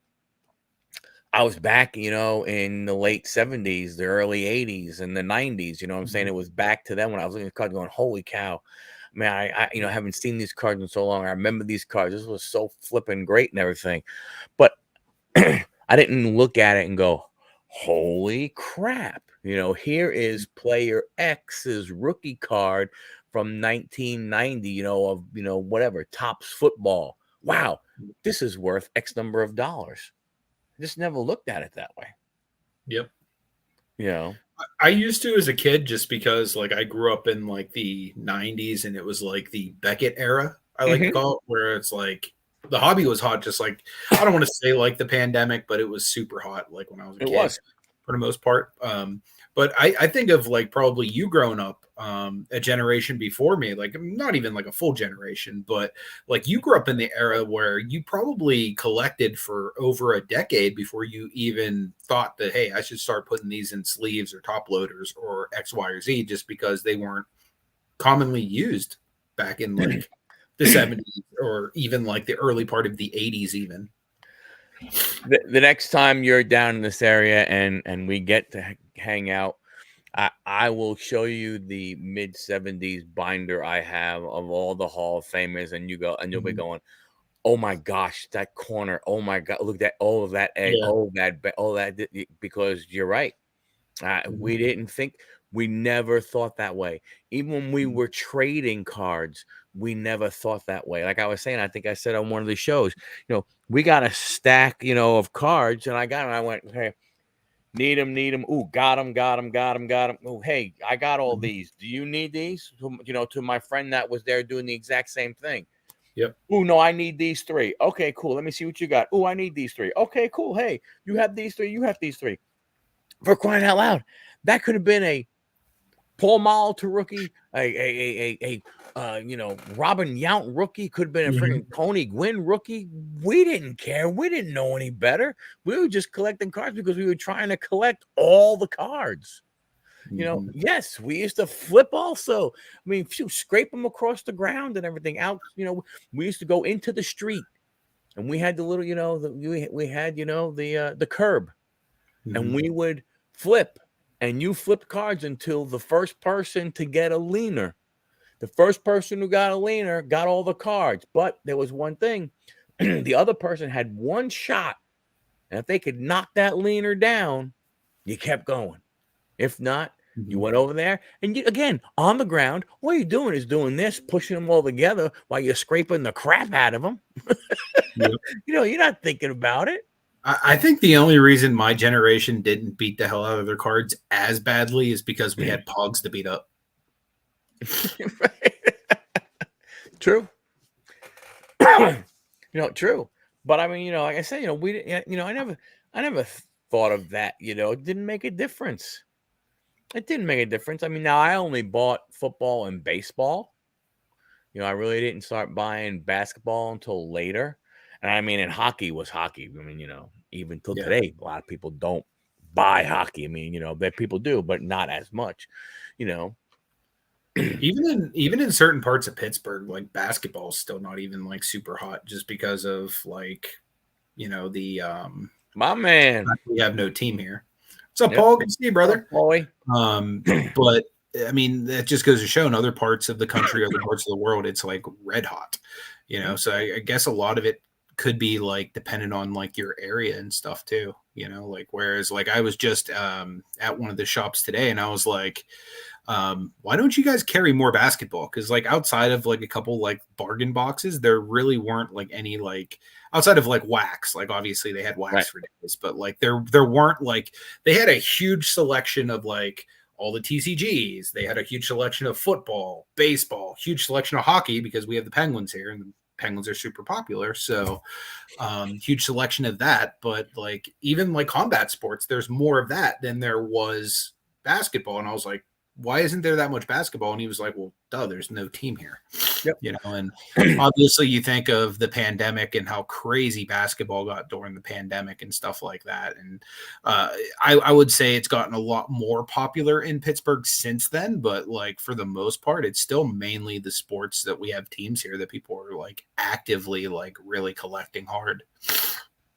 I was back, in the late 70s, the early 80s, and the 90s. You know what I'm saying? Mhm. It was back to them when I was looking at cards going, holy cow. Man, I haven't seen these cards in so long. I remember these cards. This was so flipping great and everything. But I didn't look at it and go, holy crap. Here is player X's rookie card from 1990, of, whatever, Topps football. Wow, this is worth X number of dollars. I just never looked at it that way. Yep. You know? I used to as a kid just because like I grew up in like the 90s and it was like the Beckett era, I like to Mhm. call it, where it's like the hobby was hot, just like I don't want to say like the pandemic, but it was super hot like when I was a It kid was. for the most part. But I think of like probably you growing up a generation before me, like not even like a full generation, but like you grew up in the era where you probably collected for over a decade before you even thought that, hey, I should start putting these in sleeves or top loaders or X, Y, or Z, just because they weren't commonly used back in like the 70s or even like the early part of the 80s, even. The next time you're down in this area and we get to hang out, I will show you the mid 70s binder I have of all the Hall of Famers, and you'll be Mhm. going, oh my gosh, that corner. Oh my God, look at that. Oh, that egg. Yeah. Oh, because you're right. Mhm. We never thought that way. Even when we Mhm. were trading cards, we never thought that way. Like I was saying, I think I said on one of the shows, we got a stack, of cards, and I got them. I went, hey, need them. Ooh, got them, got them, got them, got them. Oh, hey, I got all Mhm. these. Do you need these? To my friend that was there doing the exact same thing. Yep. Oh, no, I need these three. Okay, cool. Let me see what you got. Oh, I need these three. Okay, cool. Hey, you have these three. You have these three. For crying out loud, that could have been a Paul Molitor rookie, Robin Yount rookie, could have been a freaking Tony Gwynn rookie. We didn't care. We didn't know any better. We were just collecting cards because we were trying to collect all the cards. Yes, we used to flip also. I mean, scrape them across the ground and everything out. We used to go into the street and we had the little, we had, the curb, and we would flip, and you flipped cards until the first person to get a leaner. The first person who got a leaner got all the cards. But there was one thing. The other person had one shot. And if they could knock that leaner down, you kept going. If not, you went over there. And again, on the ground, all you're doing is doing this, pushing them all together while you're scraping the crap out of them. Yep. You're not thinking about it. I think the only reason my generation didn't beat the hell out of their cards as badly is because we had Pogs to beat up. True. True. But I mean, like I said, we didn't, I never thought of that. It didn't make a difference. It didn't make a difference. I mean, now I only bought football and baseball. I really didn't start buying basketball until later. And I mean, and hockey was hockey. I mean, even till today, a lot of people don't buy hockey. I mean, that people do, but not as much. Even in certain parts of Pittsburgh, like basketball is still not even like super hot, just because of like, the my man, we have no team here. What's up, Paul? Good to see you, brother. Boy. But I mean, that just goes to show in other parts of the country, other parts of the world, it's like red hot. So I guess a lot of it could be like dependent on like your area and stuff too. Like whereas like I was just at one of the shops today, and I was like, why don't you guys carry more basketball? Because like outside of like a couple like bargain boxes, there really weren't like any like outside of like wax. Like obviously they had wax for days, but like there weren't like they had a huge selection of like all the TCGs. They had a huge selection of football, baseball, huge selection of hockey because we have the Penguins here and the Penguins are super popular. So huge selection of that. But like even like combat sports, there's more of that than there was basketball. And I was like, why isn't there that much basketball? And he was like, well, duh, there's no team here. And obviously you think of the pandemic and how crazy basketball got during the pandemic and stuff like that. And I would say it's gotten a lot more popular in Pittsburgh since then, but like for the most part, it's still mainly the sports that we have teams here that people are like actively like really collecting hard.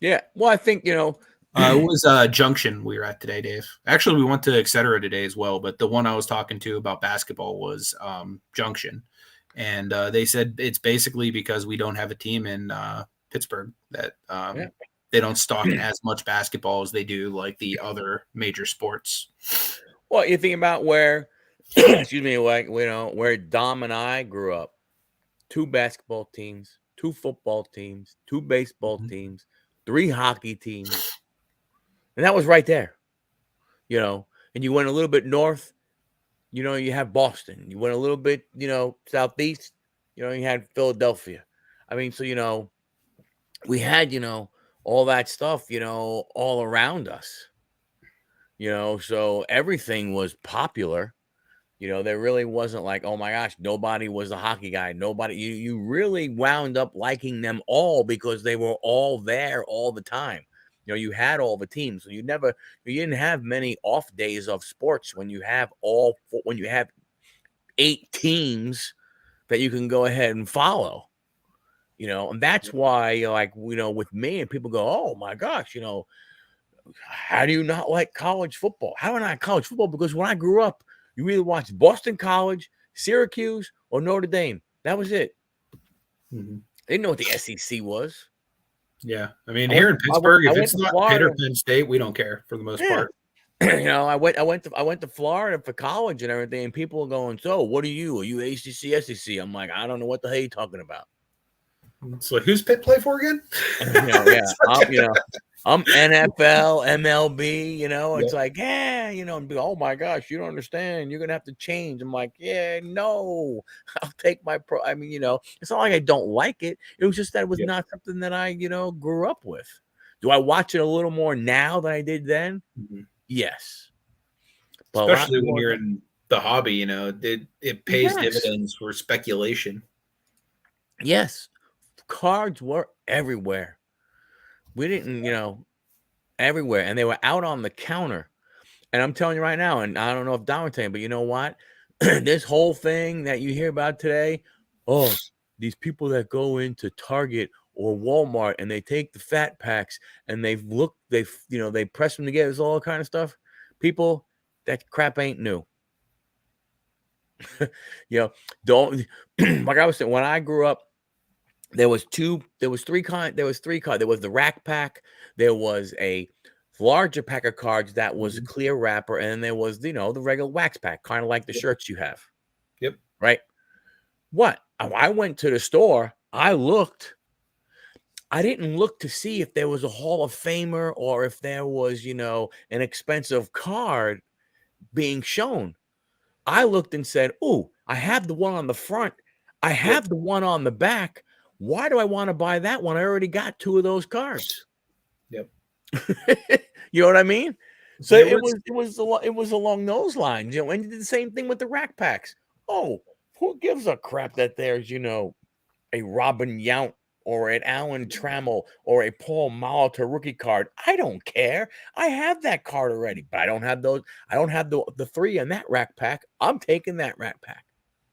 Yeah. Well, I think, it was Junction we were at today, Dave. Actually, we went to Etc. today as well, but the one I was talking to about basketball was Junction. And they said it's basically because we don't have a team in Pittsburgh that they don't stock as much basketball as they do like the other major sports. Well, you think about where, excuse me, like, where Dom and I grew up. 2 basketball teams, 2 football teams, 2 baseball teams, 3 hockey teams. And that was right there, and you went a little bit north, you have Boston. You went a little bit, southeast, you had Philadelphia. I mean, so, we had, all that stuff, all around us, so everything was popular. There really wasn't like, oh my gosh, nobody was a hockey guy. Nobody, you really wound up liking them all because they were all there all the time. You had all the teams. So you didn't have many off days of sports when you have 8 teams that you can go ahead and follow, and that's why, with me, and people go, oh my gosh, how do you not like college football? How do I not like college football? Because when I grew up, you either watched Boston College, Syracuse, or Notre Dame. That was it. They didn't know what the SEC was. Yeah, I mean, here in Pittsburgh, if it's not Pitt or Penn State, we don't care for the most part. I went to Florida for college and everything, and people are going, so what are you? Are you ACC, SEC? I'm like, I don't know what the hell you're talking about. It's like, who's Pitt play for again? I'm NFL, MLB, it's like, and be, oh my gosh, you don't understand. You're gonna have to change. I'm like, yeah, no, I'll take my pro. I mean, it's not like I don't like it. It was just that it was not something that I, grew up with. Do I watch it a little more now than I did then? Yes. But a lot Especially when more you're than in the hobby, it pays yes. dividends for speculation. Yes. Cards were everywhere. We didn't, everywhere. And they were out on the counter. And I'm telling you right now, and I don't know if Don would tell you, but you know what? This whole thing that you hear about today, oh, these people that go into Target or Walmart and they take the fat packs and they press them together, it's all kind of stuff. People, that crap ain't new. Don't like I was saying, when I grew up, there was three kind, there was three cards. There was the rack pack, there was a larger pack of cards that was a Mhm. clear wrapper, and then there was, the regular wax pack, kind of like the Yep. shirts you have, Yep. right? What? I went to the store, I looked. I didn't look to see if there was a Hall of Famer or if there was, an expensive card being shown. I looked and said, "Ooh, I have the one on the front. I Yep. have the one on the back. Why do I want to buy that one? I already got two of those cards." Yep. You know what I mean? So There it was was it was along those lines, and you did the same thing with the rack packs. Oh, who gives a crap that there's, a Robin Yount or an Alan Trammell or a Paul Molitor rookie card? I don't care. I have that card already, but I don't have those. I don't have the three in that rack pack. I'm taking that rack pack.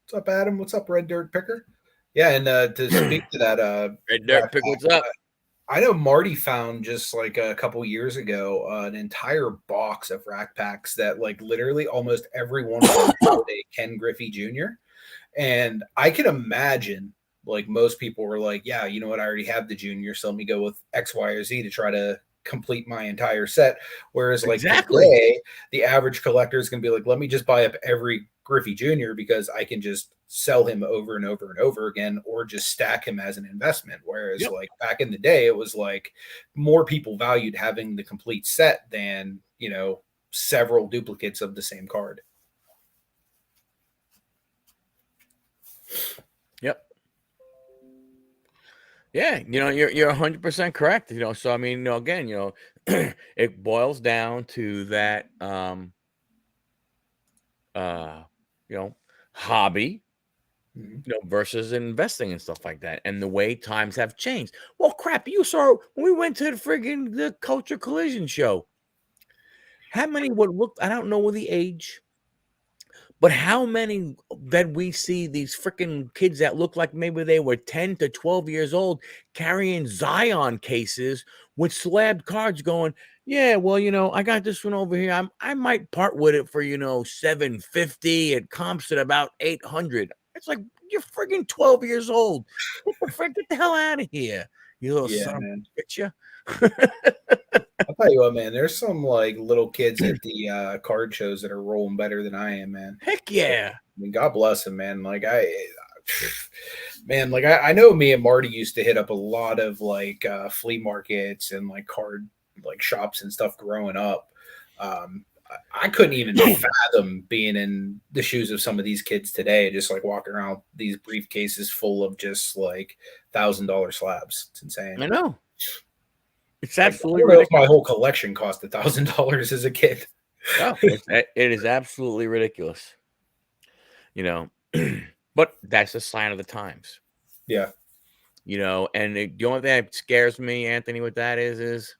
What's up, Adam? What's up, Red Dirt Picker? Yeah, and to speak to that Red rack Dirt Pick, pack, what's up? I know Marty found just like a couple years ago an entire box of rack packs that like literally almost every one of them showed a Ken Griffey Jr. And I can imagine like most people were like, yeah, you know what? I already have the junior, so let me go with X, Y, or Z to try to complete my entire set. Whereas like Exactly. today, the average collector is going to be like, let me just buy up every Griffey Jr. because I can just sell him over and over and over again, or just stack him as an investment. Whereas Yep. like back in the day, it was like more people valued having the complete set than, several duplicates of the same card. Yep. Yeah, you're 100% correct. So I mean, again, it boils down to that uh hobby, Mhm. versus investing and stuff like that, and the way times have changed. Well, crap, you saw when we went to the Culture Collision show. How many would look? I don't know the age. But how many that we see these freaking kids that look like maybe they were 10 to 12 years old carrying Zion cases with slabbed cards going, yeah, well, I got this one over here. I might part with it for, 750. It comps at about 800. It's like you're freaking 12 years old. Get the hell out of here. You little Yeah, son of man. a bitch. I'll tell you what, man. There's some like little kids at the card shows that are rolling better than I am, man. Heck Like, yeah. I mean, God bless them, man. Like man, like I know me and Marty used to hit up a lot of like flea markets and like card like shops and stuff growing up. I couldn't even fathom being in the shoes of some of these kids today, just like walking around with these briefcases full of just like $1,000 slabs. It's insane. I know. It's Like I absolutely don't know if my ridiculous. whole collection cost $1,000 as a kid. Oh, it is absolutely ridiculous. you know. But that's a sign of the times, Yeah. and the only thing that scares me, Anthony, with that is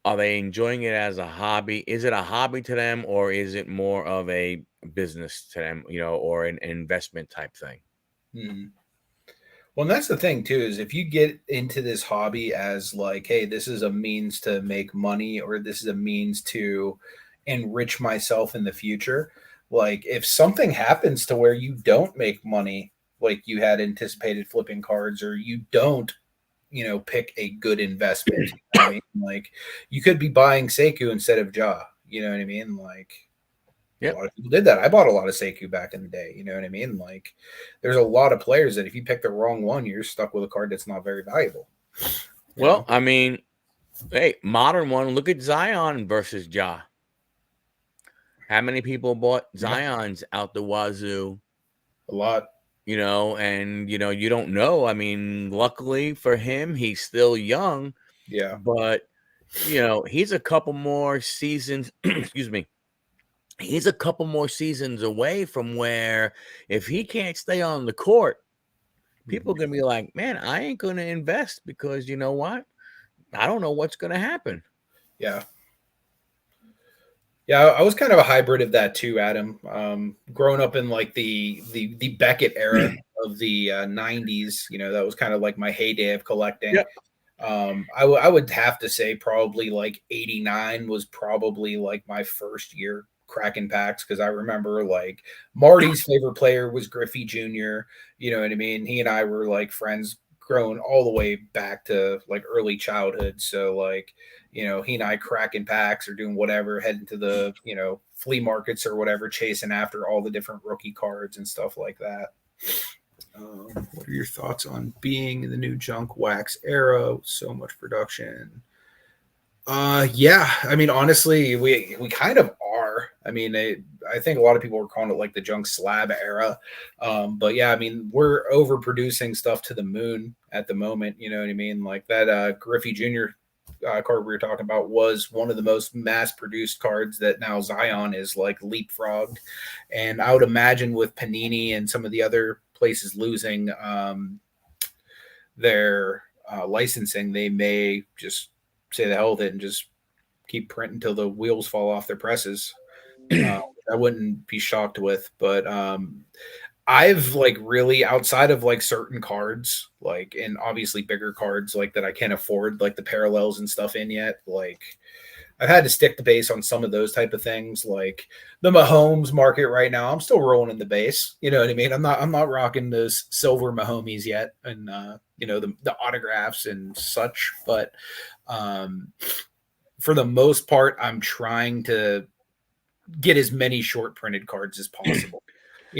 are they enjoying it as a hobby? Is it a hobby to them, or is it more of a business to them, or an investment type thing? Mhm. Well, and that's the thing too, is if you get into this hobby as like, hey, this is a means to make money or this is a means to enrich myself in the future, like if something happens to where you don't make money like you had anticipated flipping cards or you don't, pick a good investment, you know what I mean? Like you could be buying Seiko instead of Ja, you know what I mean? Like a Yep. lot of people did that. I bought a lot of Sekou back in the day. You know what I mean? Like, there's a lot of players that if you pick the wrong one, you're stuck with a card that's not very valuable. You Well, know, I mean, hey, modern one. Look at Zion versus Ja. How many people bought yeah, Zion's out the wazoo? a lot. And you don't know. I mean, luckily for him, he's still young, Yeah, but He's a couple more seasons. Excuse me. He's a couple more seasons away from where if he can't stay on the court, people are going to be like, man, I ain't going to invest because you know what? I don't know what's going to happen. Yeah. Yeah, I was kind of a hybrid of that too, Adam. Growing up in like the Beckett era of the '90s, that was kind of like my heyday of collecting. Yep. I would have to say probably like '89 was probably like my first year cracking packs because I remember like Marty's favorite player was Griffey Jr. You know what I mean? He and I were like friends growing all the way back to like early childhood. So like, he and I cracking packs or doing whatever, heading to the, flea markets or whatever, chasing after all the different rookie cards and stuff like that. What are your thoughts on being in the new junk wax era? So much production. Yeah. I mean, honestly, we kind of are. I mean, I think a lot of people were calling it like the junk slab era. But yeah, I mean, we're overproducing stuff to the moon at the moment. You know what I mean? Like that Griffey Jr. Card we were talking about was one of the most mass produced cards that now Zion is like leapfrogged. And I would imagine with Panini and some of the other places losing their licensing, they may just say the hell with it and just keep printing until the wheels fall off their presses. I wouldn't be shocked with, but I've like really outside of like certain cards, like and obviously bigger cards like that I can't afford like the parallels and stuff in yet. Like I've had to stick the base on some of those type of things, like the Mahomes market right now. I'm still rolling in the base. You know what I mean? I'm not rocking those silver Mahomes yet, and the autographs and such. But for the most part, I'm trying to get as many short printed cards as possible.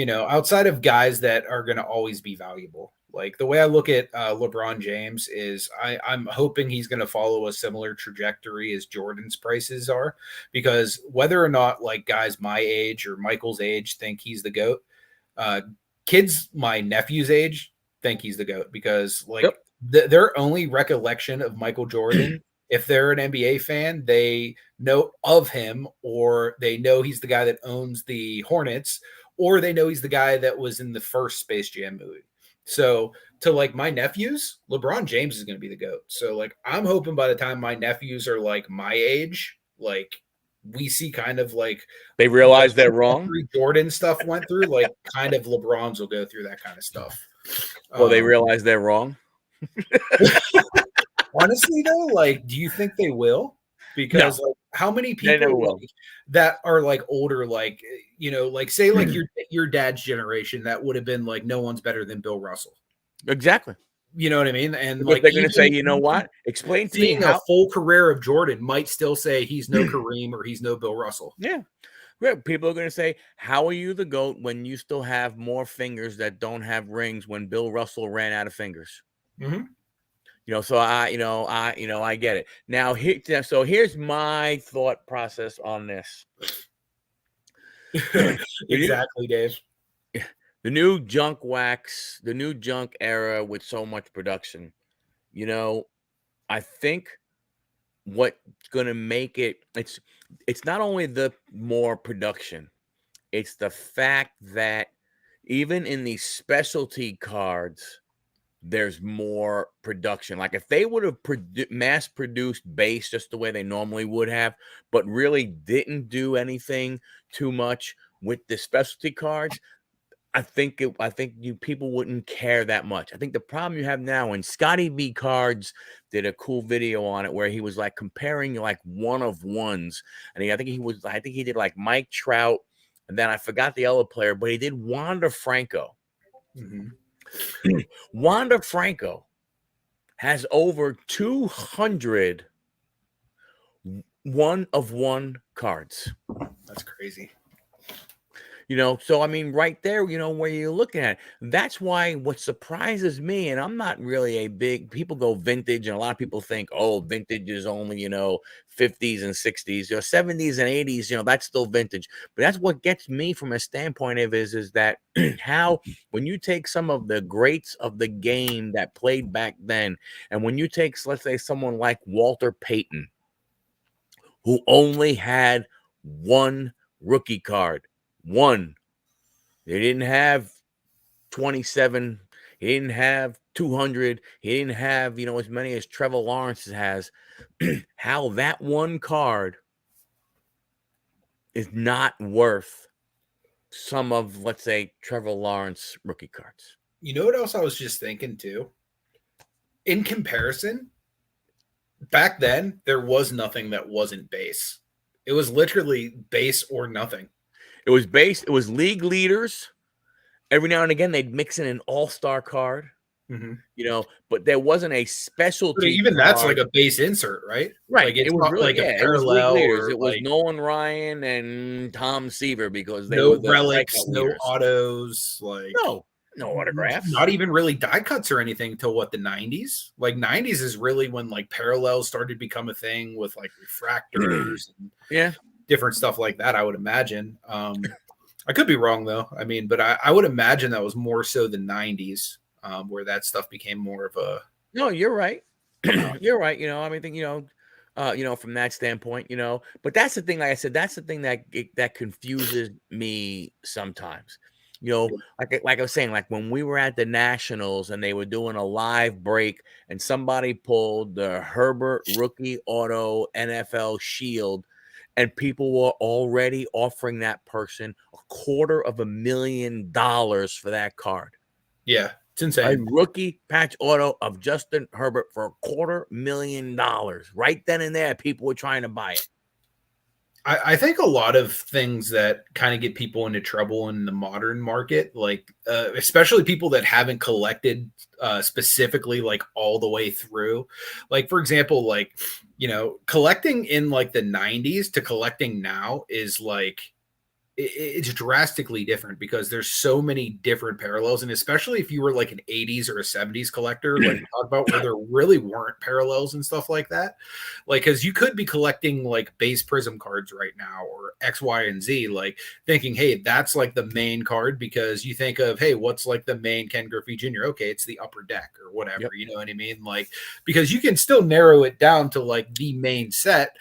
Outside of guys that are going to always be valuable. Like the way I look at LeBron James is I'm hoping he's going to follow a similar trajectory as Jordan's prices are, because whether or not like guys my age or Michael's age think he's the GOAT, kids my nephew's age think he's the GOAT because like their only recollection of Michael Jordan, if they're an NBA fan, they know of him or they know he's the guy that owns the Hornets or they know he's the guy that was in the first Space Jam movie. So to like my nephews, LeBron James is going to be the GOAT. So like I'm hoping by the time my nephews are like my age, like we see kind of like they realize they're wrong. Jordan stuff went through, like kind of LeBron's will go through that kind of stuff. Well, they realize they're wrong. Honestly, though, like, do you think they will? Because like, how many people like, that are like older, like like say like your dad's generation that would have been like no one's better than Bill Russell. Exactly. You know what I mean? And because like they're going to say, you know what? Explain to me how a full career of Jordan might still say he's no Kareem or he's no Bill Russell. Yeah. People are going to say, how are you the GOAT when you still have more fingers that don't have rings when Bill Russell ran out of fingers? Mm-hmm. So I get it. Now, so here's my thought process on this. Exactly, Dave. The new junk wax, the new junk era with so much production. I think what's going to make it's not only the more production, it's the fact that even in these specialty cards, there's more production. Like if they would have mass produced base just the way they normally would have, but really didn't do anything too much with the specialty cards, I think you people wouldn't care that much. I think the problem you have now, and Scotty V Cards did a cool video on it where he was like comparing like one of ones, and I think he did like Mike Trout, and then I forgot the other player, but he did Wander Franco. Mm-hmm. Wander Franco has over 200 one-of-one cards. That's crazy. So I mean, right there, where you're looking at, that's why what surprises me, and I'm not really people go vintage, and a lot of people think, oh, vintage is only, 50s and 60s, 70s and 80s, that's still vintage. But that's what gets me from a standpoint of is that how, when you take some of the greats of the game that played back then, and when you take, let's say, someone like Walter Payton, who only had one rookie card. One. They didn't have 27. He didn't have 200. He didn't have, as many as Trevor Lawrence has. How that one card is not worth some of, let's say, Trevor Lawrence rookie cards. You know what else I was just thinking too? In comparison, back then there was nothing that wasn't base. It was literally base or nothing. It was base. It was league leaders. Every now and again, they'd mix in an all-star card, but there wasn't a But specialty even card. that's like a base insert, right? Right. Like it's It was not really, like a it was league parallel leaders. or It was like Nolan Ryan and Tom Seaver because they were no the relics, strikeout no leaders. autos, like No autographs. not even really die cuts or anything till what, the 90s? Like 90s is really when like parallels started to become a thing with like refractors and different stuff like that, I would imagine. I could be wrong though. I mean, but I would imagine that was more so the 90s, where that stuff became more of a. No, you're right. You're right. I mean, from that standpoint, but that's the thing. Like I said, that's the thing that confuses me sometimes. Like I was saying, like when we were at the Nationals and they were doing a live break and somebody pulled the Herbert rookie auto NFL shield and people were already offering that person $250,000 for that card. Yeah, it's A insane. rookie patch auto of Justin Herbert for $250,000. Right then and there, people were trying to buy it. I think a lot of things that kind of get people into trouble in the modern market, like especially people that haven't collected specifically like all the way through, like for example, like collecting in like the 90s to collecting now is like it's drastically different because there's so many different parallels, and especially if you were like an 80s or a 70s collector, like we talked about, where there really weren't parallels and stuff like that, like because you could be collecting like base prism cards right now or X, Y, and Z, like thinking, hey, that's like the main card, because you think of, hey, what's like the main Ken Griffey Jr.? Okay, it's the upper deck or whatever. You know what I mean? Like, because you can still narrow it down to like the main set,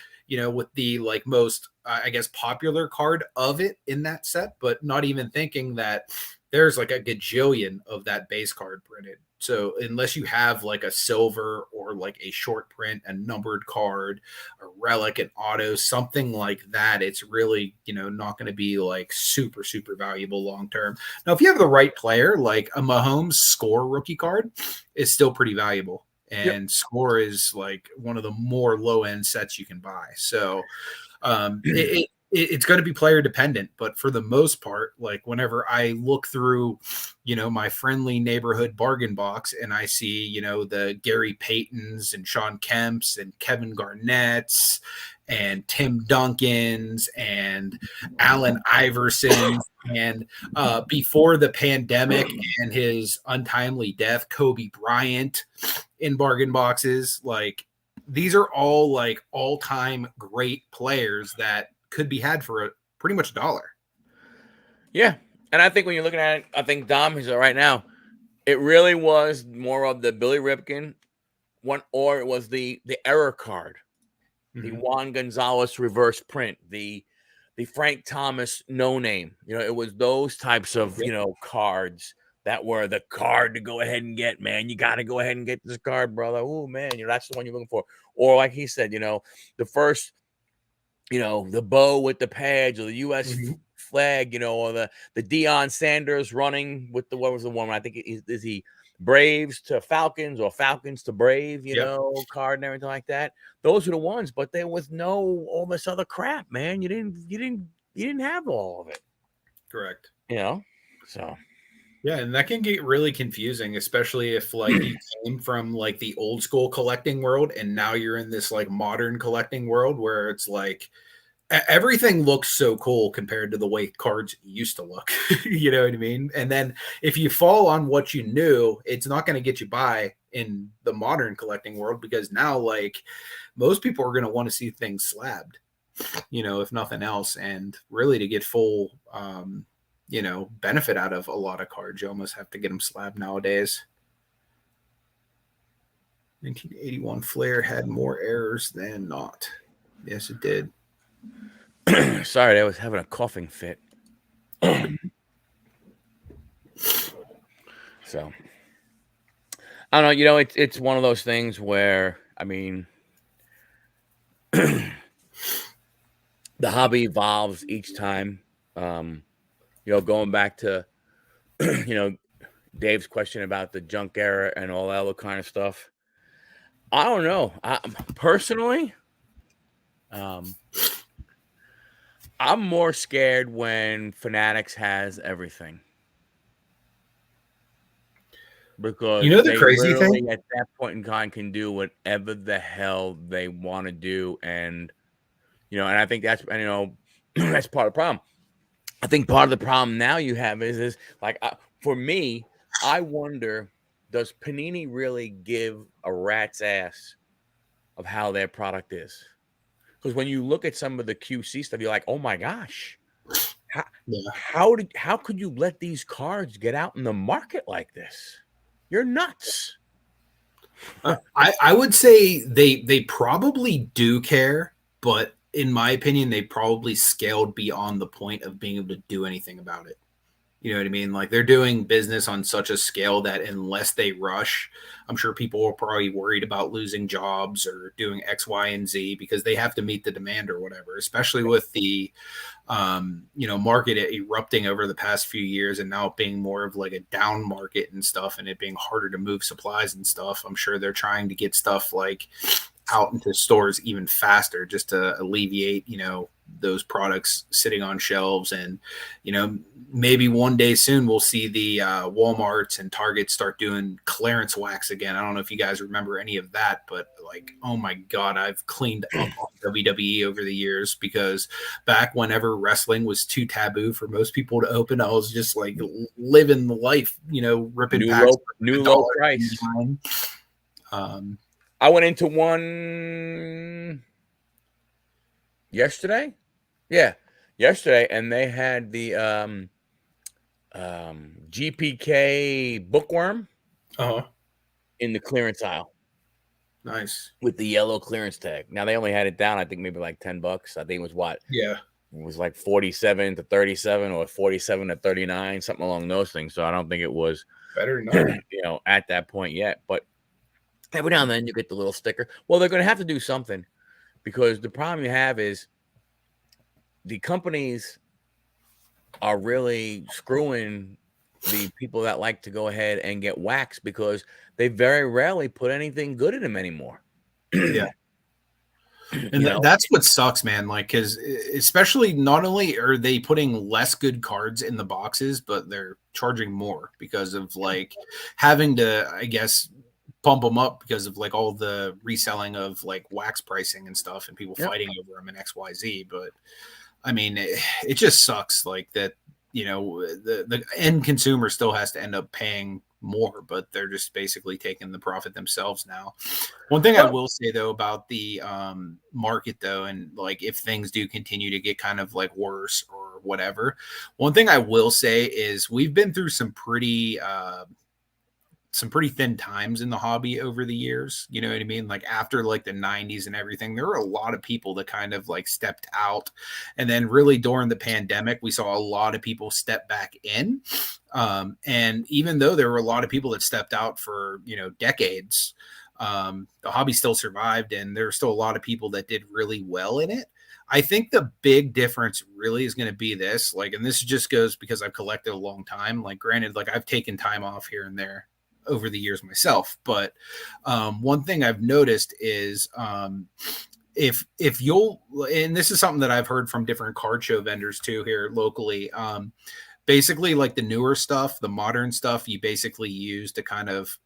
with the like most, I guess, popular card of it in that set, but not even thinking that there's like a gajillion of that base card printed. So unless you have like a silver or like a short print, a numbered card, a relic, an auto, something like that, it's really, not going to be like super, super valuable long term. Now, if you have the right player, like a Mahomes score rookie card is still pretty valuable. And score is like one of the more low end sets you can buy. So it's going to be player dependent, but for the most part, like whenever I look through, my friendly neighborhood bargain box and I see, the Gary Paytons and Sean Kemps and Kevin Garnett's and Tim Duncan's and Allen Iverson and before the pandemic and his untimely death, Kobe Bryant in bargain boxes, like these are all like all-time great players that could be had for pretty much $1. Yeah. And I think when you're looking at it, I think Dom is right now, it really was more of the Billy Ripken one, or it was the error card, the Juan Gonzalez reverse print, the Frank Thomas no name. It was those types of, cards that were the card to go ahead and get, man. You got to go ahead and get this card, brother. Oh, man, that's the one you're looking for. Or like he said, the first, the bow with the pads or the U.S. flag, or the Deion Sanders running with what was the one? I think is he Braves to Falcons or Falcons to Brave, card and everything like that. Those are the ones, but there was no all this other crap, man. You didn't have all of it. Correct. So. Yeah, and that can get really confusing, especially if like you came from like the old school collecting world and now you're in this like modern collecting world where it's like everything looks so cool compared to the way cards used to look. You know what I mean? And then if you fall on what you knew, it's not going to get you by in the modern collecting world, because now like most people are going to want to see things slabbed, if nothing else. And really to get full, benefit out of a lot of cards, you almost have to get them slabbed nowadays. 1981 Flair had more errors than not. Yes, it did. Sorry, I was having a coughing fit. So I don't know. It's one of those things where I mean, the hobby evolves each time. Um, going back to Dave's question about the junk era and all that other kind of stuff. I don't know. Personally, um, I'm more scared when Fanatics has everything You because know the they crazy literally thing? at that point in time can do whatever the hell they want to do, and and I think that's that's part of the problem. I think part of the problem now you have is like for me, I wonder, does Panini really give a rat's ass of how their product is? Because when you look at some of the QC stuff, you're like, oh my gosh, how Yeah. how could you let these cards get out in the market like this? You're nuts. I would say they probably do care, but in my opinion, they probably scaled beyond the point of being able to do anything about it. You know what I mean? Like they're doing business on such a scale that unless they rush, I'm sure people are probably worried about losing jobs or doing X, Y, and Z because they have to meet the demand or whatever, especially with the market erupting over the past few years and now being more of like a down market and stuff and it being harder to move supplies and stuff. I'm sure they're trying to get stuff like out into stores even faster just to alleviate, those products sitting on shelves. And, maybe one day soon we'll see the Walmarts and Targets start doing clearance wax again. I don't know if you guys remember any of that, but like, oh my God, I've cleaned up on WWE over the years because back whenever wrestling was too taboo for most people to open, I was just like living the life, ripping packs for New a low dollar. price. Um, I went into one yesterday. Yeah, yesterday, and they had the GPK bookworm uh-huh. in the clearance aisle Nice. with the yellow clearance tag. Now they only had it down, I think maybe like $10. I think it was what? Yeah. It was like 47 to 37 or 47 to 39, something along those things. So I don't think it was Better than nothing. at that point yet. But every now and then you get the little sticker. Well, they're gonna have to do something because the problem you have is the companies are really screwing the people that like to go ahead and get waxed because they very rarely put anything good in them anymore. Yeah. And You know, that's what sucks, man. Like, because especially not only are they putting less good cards in the boxes, but they're charging more because of like having to, I guess, pump them up because of like all the reselling of like wax pricing and stuff and people yep. fighting over them and XYZ. But I mean, it just sucks like that, the end consumer still has to end up paying more, but they're just basically taking the profit themselves now. One thing I Well, will say though about the market though, and like if things do continue to get kind of like worse or whatever, one thing I will say is we've been through some pretty thin times in the hobby over the years. You know what I mean? Like after like the 90s and everything, there were a lot of people that kind of like stepped out. And then really during the pandemic, we saw a lot of people step back in. And even though there were a lot of people that stepped out for, decades, the hobby still survived and there were still a lot of people that did really well in it. I think the big difference really is going to be this, like, and this just goes because I've collected a long time. Like, granted, like I've taken time off here and there over the years myself. But one thing I've noticed is if you'll, and this is something that I've heard from different card show vendors too here locally. Basically, like the newer stuff, the modern stuff, you basically use to kind of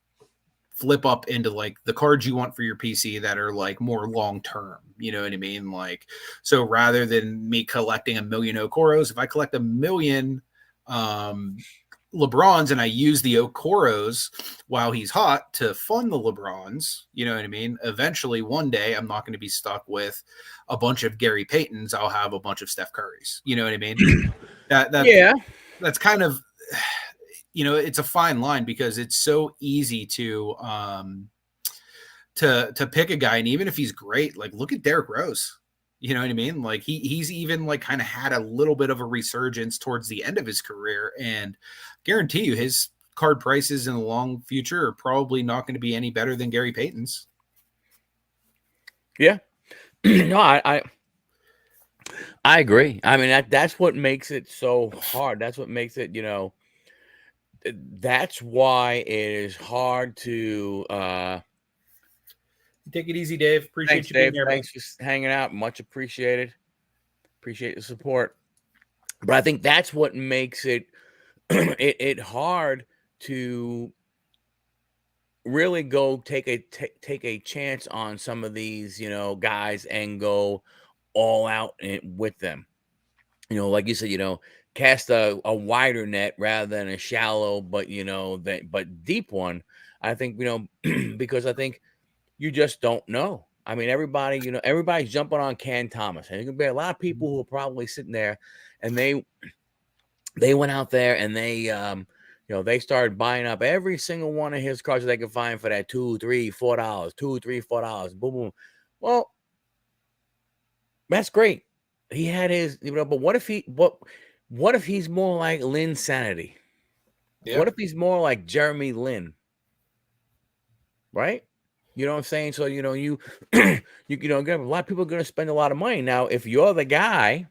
flip up into like the cards you want for your PC that are like more long term. You know what I mean? Like, so rather than me collecting a million Okoros, if I collect a million LeBrons and I use the Okoros while he's hot to fund the LeBrons, you know what I mean? Eventually, one day, I'm not going to be stuck with a bunch of Gary Paytons. I'll have a bunch of Steph Currys. You know what I mean? That yeah. that's kind of, it's a fine line because it's so easy to pick a guy, and even if he's great, like look at Derrick Rose. You know what I mean? Like he's even like kind of had a little bit of a resurgence towards the end of his career, and guarantee you his card prices in the long future are probably not going to be any better than Gary Payton's. Yeah. No, I agree. I mean, that's what makes it so hard. That's what makes it, that's why it is hard to Take it easy, Dave. Appreciate thanks, you being Dave. here, man. Thanks for hanging out. Much appreciated. Appreciate the support. But I think that's what makes it it hard to really go take a chance on some of these, guys and go all out with them. Like you said, cast a wider net rather than a shallow, but but deep one. I think, because I think you just don't know. I mean, everybody's jumping on Ken Thomas, and there's gonna be a lot of people who are probably sitting there, and they went out there and they started buying up every single one of his cards that they could find for that $2, $3, $4, $2, $3, $4, boom, boom. Well, that's great. He had his, but what if he's more like Lynn Sanity? Yeah. What if he's more like Jeremy Lin? Right? You know what I'm saying? So you a lot of people are going to spend a lot of money. Now, if you're the guy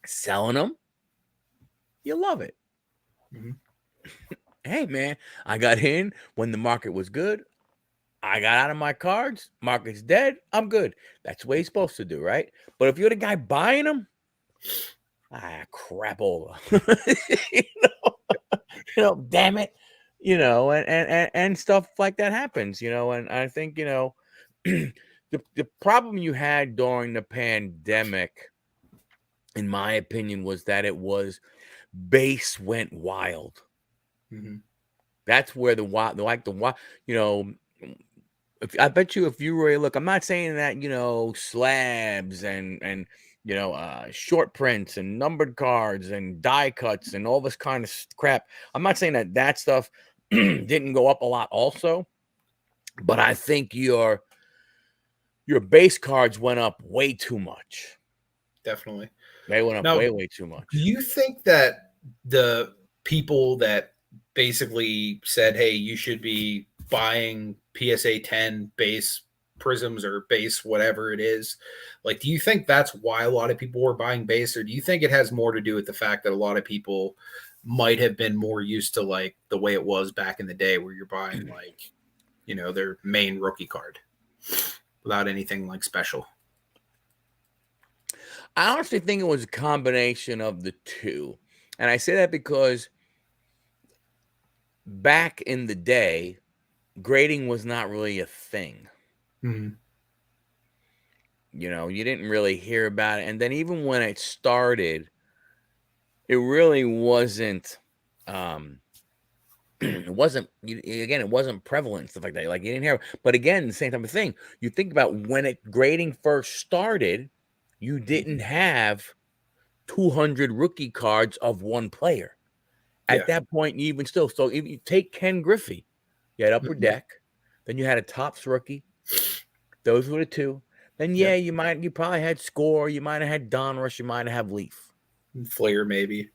selling them, you love it. Mm-hmm. Hey man, I got in when the market was good. I got out of my cards. Market's dead. I'm good. That's what he's supposed to do, right? But if you're the guy buying them, crapola. Damn it. And stuff like that happens, and I think, the problem you had during the pandemic, in my opinion, was that it was base went wild. Mm-hmm. That's where the wild, I bet you if you really look, I'm not saying that, slabs and short prints and numbered cards and die cuts and all this kind of crap. I'm not saying that stuff didn't go up a lot also, but I think your base cards went up way too much. Definitely. They went up Now, way too much. do you think that the people that basically said, hey, you should be buying PSA 10 base prisms or base whatever it is, like, do you think that's why a lot of people were buying base, or do you think it has more to do with the fact that a lot of people might have been more used to like the way it was back in the day where you're buying like, their main rookie card without anything like special? I honestly think it was a combination of the two. And I say that because back in the day, grading was not really a thing. Mm-hmm. You didn't really hear about it. And then even when it started, it really wasn't it wasn't prevalent, stuff like that. Like, you didn't hear. But again, the same type of thing. You think about when grading first started, you didn't have 200 rookie cards of one player. At that point, even still, so if you take Ken Griffey, you had Upper Deck, then you had a Topps rookie. Those were the two. Then you probably had Score, you might have had Donruss, you might have Leaf. Flair, maybe.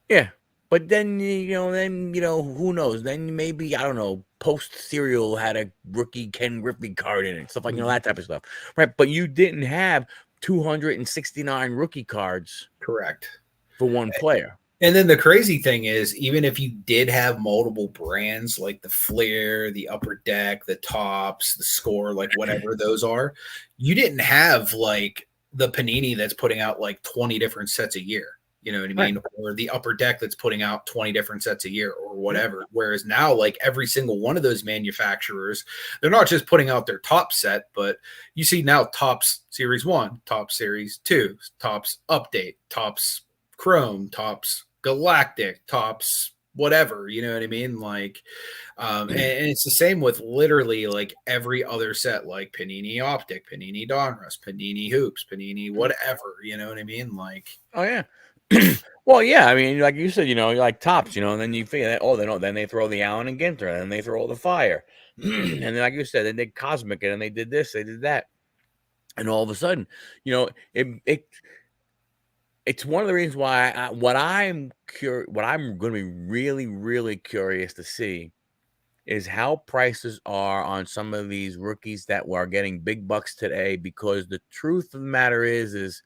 Yeah. But then, who knows? Then maybe, I don't know, Post Serial had a rookie Ken Griffey card in it, stuff like, that type of stuff. Right. But you didn't have 269 rookie cards. Correct. For one player. And then the crazy thing is, even if you did have multiple brands like the Flair, the Upper Deck, the Topps, the Score, like whatever those are, you didn't have like the Panini that's putting out like 20 different sets a year. You know what I mean? Right. Or the Upper Deck that's putting out 20 different sets a year or whatever. Yeah. Whereas now, like every single one of those manufacturers, they're not just putting out their top set, but you see now Topps Series 1, Topps Series 2, Topps Update, Topps Chrome, Topps Galactic, Topps whatever, you know what I mean? Like, and it's the same with literally like every other set, like Panini Optic, Panini Donruss, Panini Hoops, Panini whatever, you know what I mean? Like, oh yeah. Well, yeah, I mean, like you said, like Topps, and then you figure that, then they throw the Allen and Ginter, and they throw the Fire. And then, like you said, they did Cosmic, and they did this, they did that. And all of a sudden, it's one of the reasons why what I'm going to be really, really curious to see is how prices are on some of these rookies that are getting big bucks today. Because the truth of the matter is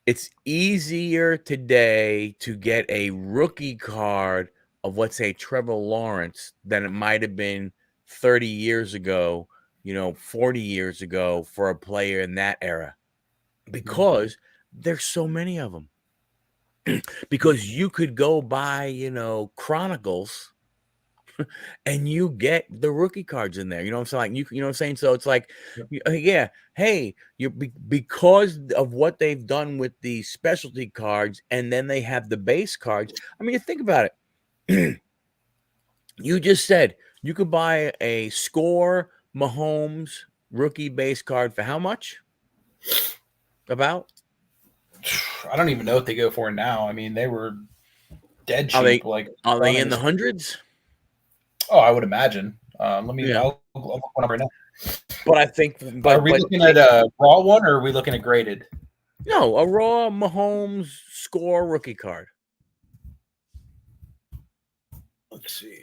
it's easier today to get a rookie card of, let's say, Trevor Lawrence than it might have been 30 years ago, 40 years ago for a player in that era, because there's so many of them. Because you could go buy, Chronicles and you get the rookie cards in there. You know what I'm saying? Like, you know what I'm saying? So it's like, yeah, hey, because of what they've done with the specialty cards, and then they have the base cards. I mean, you think about it. You just said you could buy a Score Mahomes rookie base card for how much? About? I don't even know what they go for now. I mean, they were dead Are cheap. they Like, are they in the hundreds? Oh, I would imagine. Yeah. I'll look one up right now. But I think, Are we looking at a raw one, or are we looking at graded? No, a raw Mahomes Score rookie card. Let's see.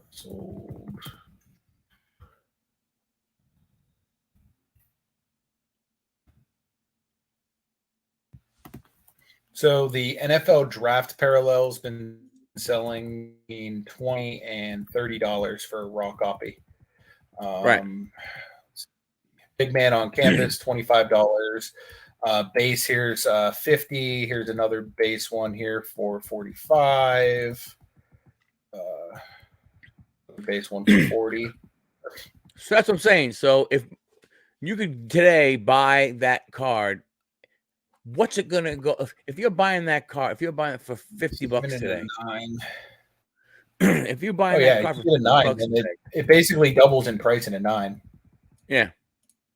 Sold. So the NFL draft parallel's been selling in $20 and $30 for a raw copy. Right. Big man on campus, $25. Base here's 50. Here's another base one here for 45. Base one for 40. So that's what I'm saying. So if you could today buy that card, what's it gonna go? If you're buying that card, if you're buying it for $50 today, if you're buying that card for $50 today, it basically doubles in price in a 9. Yeah,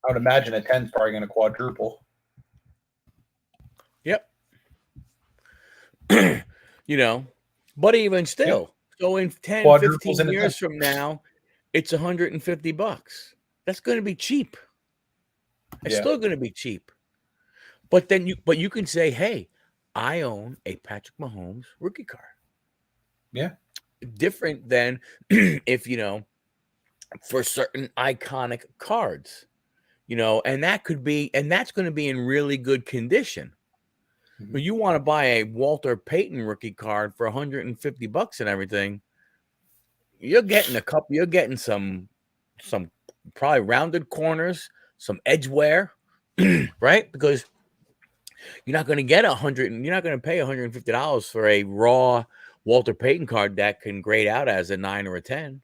I would imagine a 10 is probably going to quadruple. Yep. But even still, so in 10, 15 years from now, it's $150. That's going to be cheap. It's still going to be cheap. But then you can say, hey, I own a Patrick Mahomes rookie card. Yeah. Different than if, for certain iconic cards, and that's going to be in really good condition. Mm-hmm. But you want to buy a Walter Payton rookie card for $150 and everything, you're getting some probably rounded corners, some edge wear, right? Because you're not going to get you're not going to pay $150 for a raw Walter Payton card that can grade out as a 9 or a 10.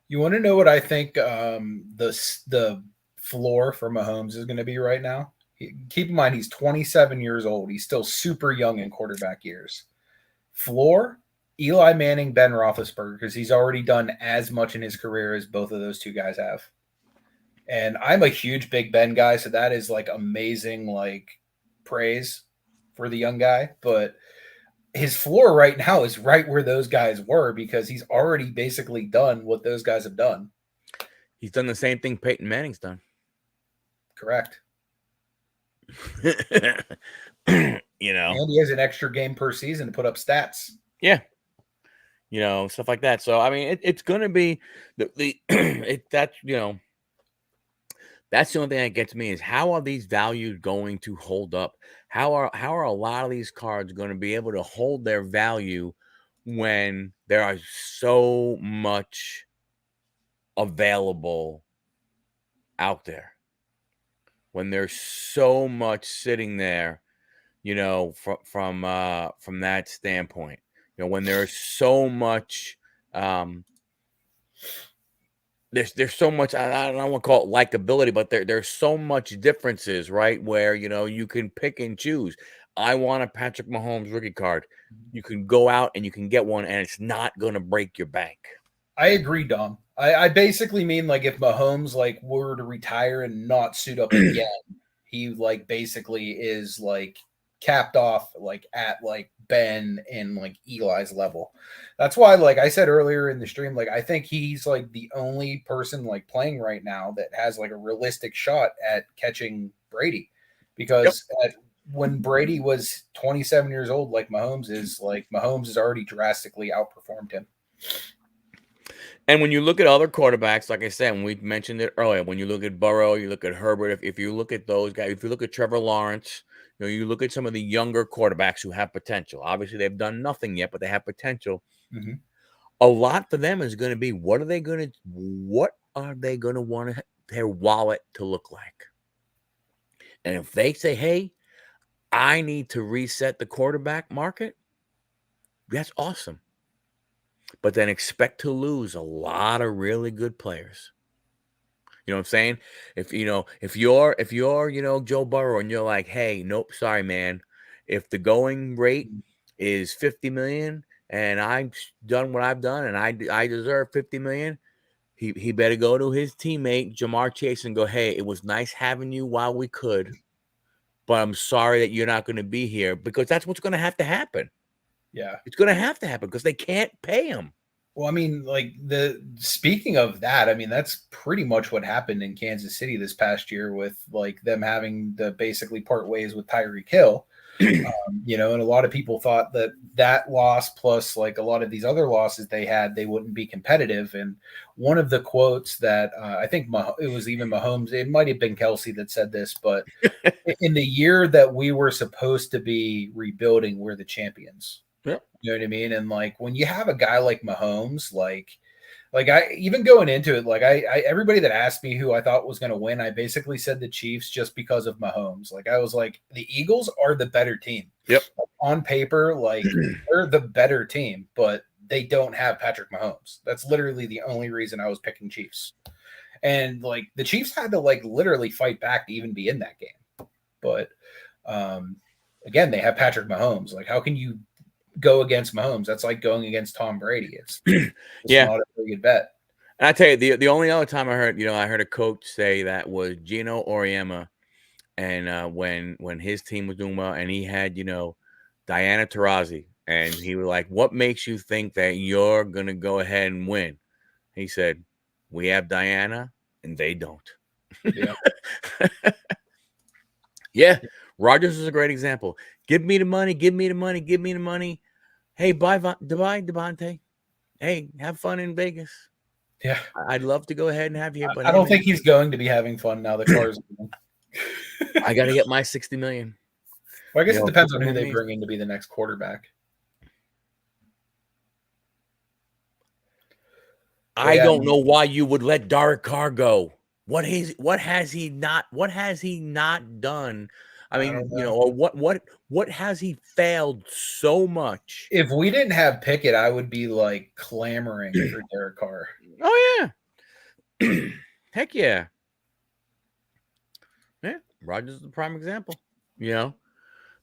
You want to know what I think the floor for Mahomes is going to be right now? Keep in mind, he's 27 years old. He's still super young in quarterback years. Floor, Eli Manning, Ben Roethlisberger, because he's already done as much in his career as both of those two guys have. And I'm a huge Big Ben guy, so that is like amazing, like praise for the young guy. But his floor right now is right where those guys were, because he's already basically done what those guys have done. He's done the same thing Peyton Manning's done. Correct. And he has an extra game per season to put up stats. Yeah. Stuff like that. So I mean, it's going to be that's the only thing that gets me is, how are these values going to hold up? How are a lot of these cards going to be able to hold their value when there are so much available out there? When there's so much sitting there, from that standpoint, when there's so much, there's so much, I don't want to call it likability, but there's so much differences, right? Where, you can pick and choose. I want a Patrick Mahomes rookie card. You can go out and you can get one, and it's not going to break your bank. I agree, Dom. I basically mean, like, if Mahomes were to retire and not suit up again, he basically is capped off like at like Ben and like Eli's level. That's why, like I said earlier in the stream, like I think he's like the only person like playing right now that has like a realistic shot at catching Brady, Yep. because when Brady was 27 years old, like Mahomes has already drastically outperformed him. And when you look at other quarterbacks, like I said, when we mentioned it earlier, when you look at Burrow, you look at Herbert, if you look at those guys, if you look at Trevor Lawrence, you look at some of the younger quarterbacks who have potential. Obviously, they've done nothing yet, but they have potential. Mm-hmm. A lot for them is going to be what are they going to want their wallet to look like? And if they say, hey, I need to reset the quarterback market, that's awesome. But then expect to lose a lot of really good players. You know what I'm saying? If you're Joe Burrow and you're like, hey, nope, sorry, man. If the going rate is 50 million and I've done what I've done and I deserve 50 million, he better go to his teammate Jamar Chase and go, hey, it was nice having you while we could, but I'm sorry that you're not going to be here, because that's what's going to happen. Yeah. It's going to have to happen because they can't pay him. Well, I mean, like speaking of that, I mean, that's pretty much what happened in Kansas City this past year with like them having to basically part ways with Tyreek Hill. And a lot of people thought that loss plus like a lot of these other losses they had, they wouldn't be competitive. And one of the quotes that I think it was even Mahomes, it might have been Kelsey that said this, but in the year that we were supposed to be rebuilding, we're the champions. Yeah. You know what I mean? And like when you have a guy like Mahomes, like I even going into it, like I everybody that asked me who I thought was going to win, I basically said the Chiefs just because of Mahomes. Like I was like, the Eagles are the better team. Yep. Like, on paper, like they're the better team, but they don't have Patrick Mahomes. That's literally the only reason I was picking Chiefs. And like the Chiefs had to like literally fight back to even be in that game. But again, they have Patrick Mahomes. Like how can you go against Mahomes? That's like going against Tom Brady. It's yeah, not a very good bet. And I tell you, the only other time I heard a coach say that was Gino Auriemma, and when his team was doing well, and he had Diana Taurasi, and he was like, "What makes you think that you're gonna go ahead and win?" He said, "We have Diana, and they don't." Yeah. Yeah, Rodgers is a great example. Give me the money. Give me the money. Give me the money. Hey, bye, Devontae. Hey, have fun in Vegas. Yeah. I'd love to go ahead and have you, but I don't think he's going to be having fun now the car's I got to get my 60 million. Well, I guess it depends on who they bring in to be the next quarterback. I don't know why you would let Derek Carr go. What has he not done? I mean, or what has he failed so much? If we didn't have Pickett, I would be like clamoring for Derek Carr. Oh yeah. Heck yeah. Yeah, Rodgers is the prime example,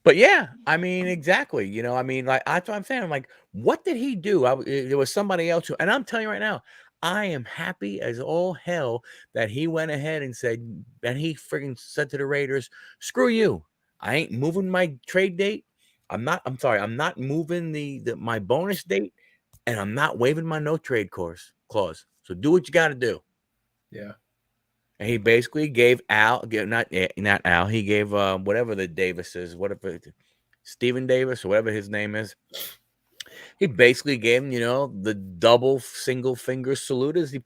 But yeah, I mean, exactly. I mean, like that's what I'm saying. I'm like, what did he do? There was somebody else and I'm telling you right now, I am happy as all hell that he went ahead and said, and he friggin' said to the Raiders, screw you. I ain't moving my trade date. I'm not moving my bonus date, and I'm not waiving my no trade clause. So do what you got to do. Yeah. And he basically gave not Al, he gave whatever the Davis is, whatever Stephen Davis or whatever his name is. He basically gave him, the double single finger salute as he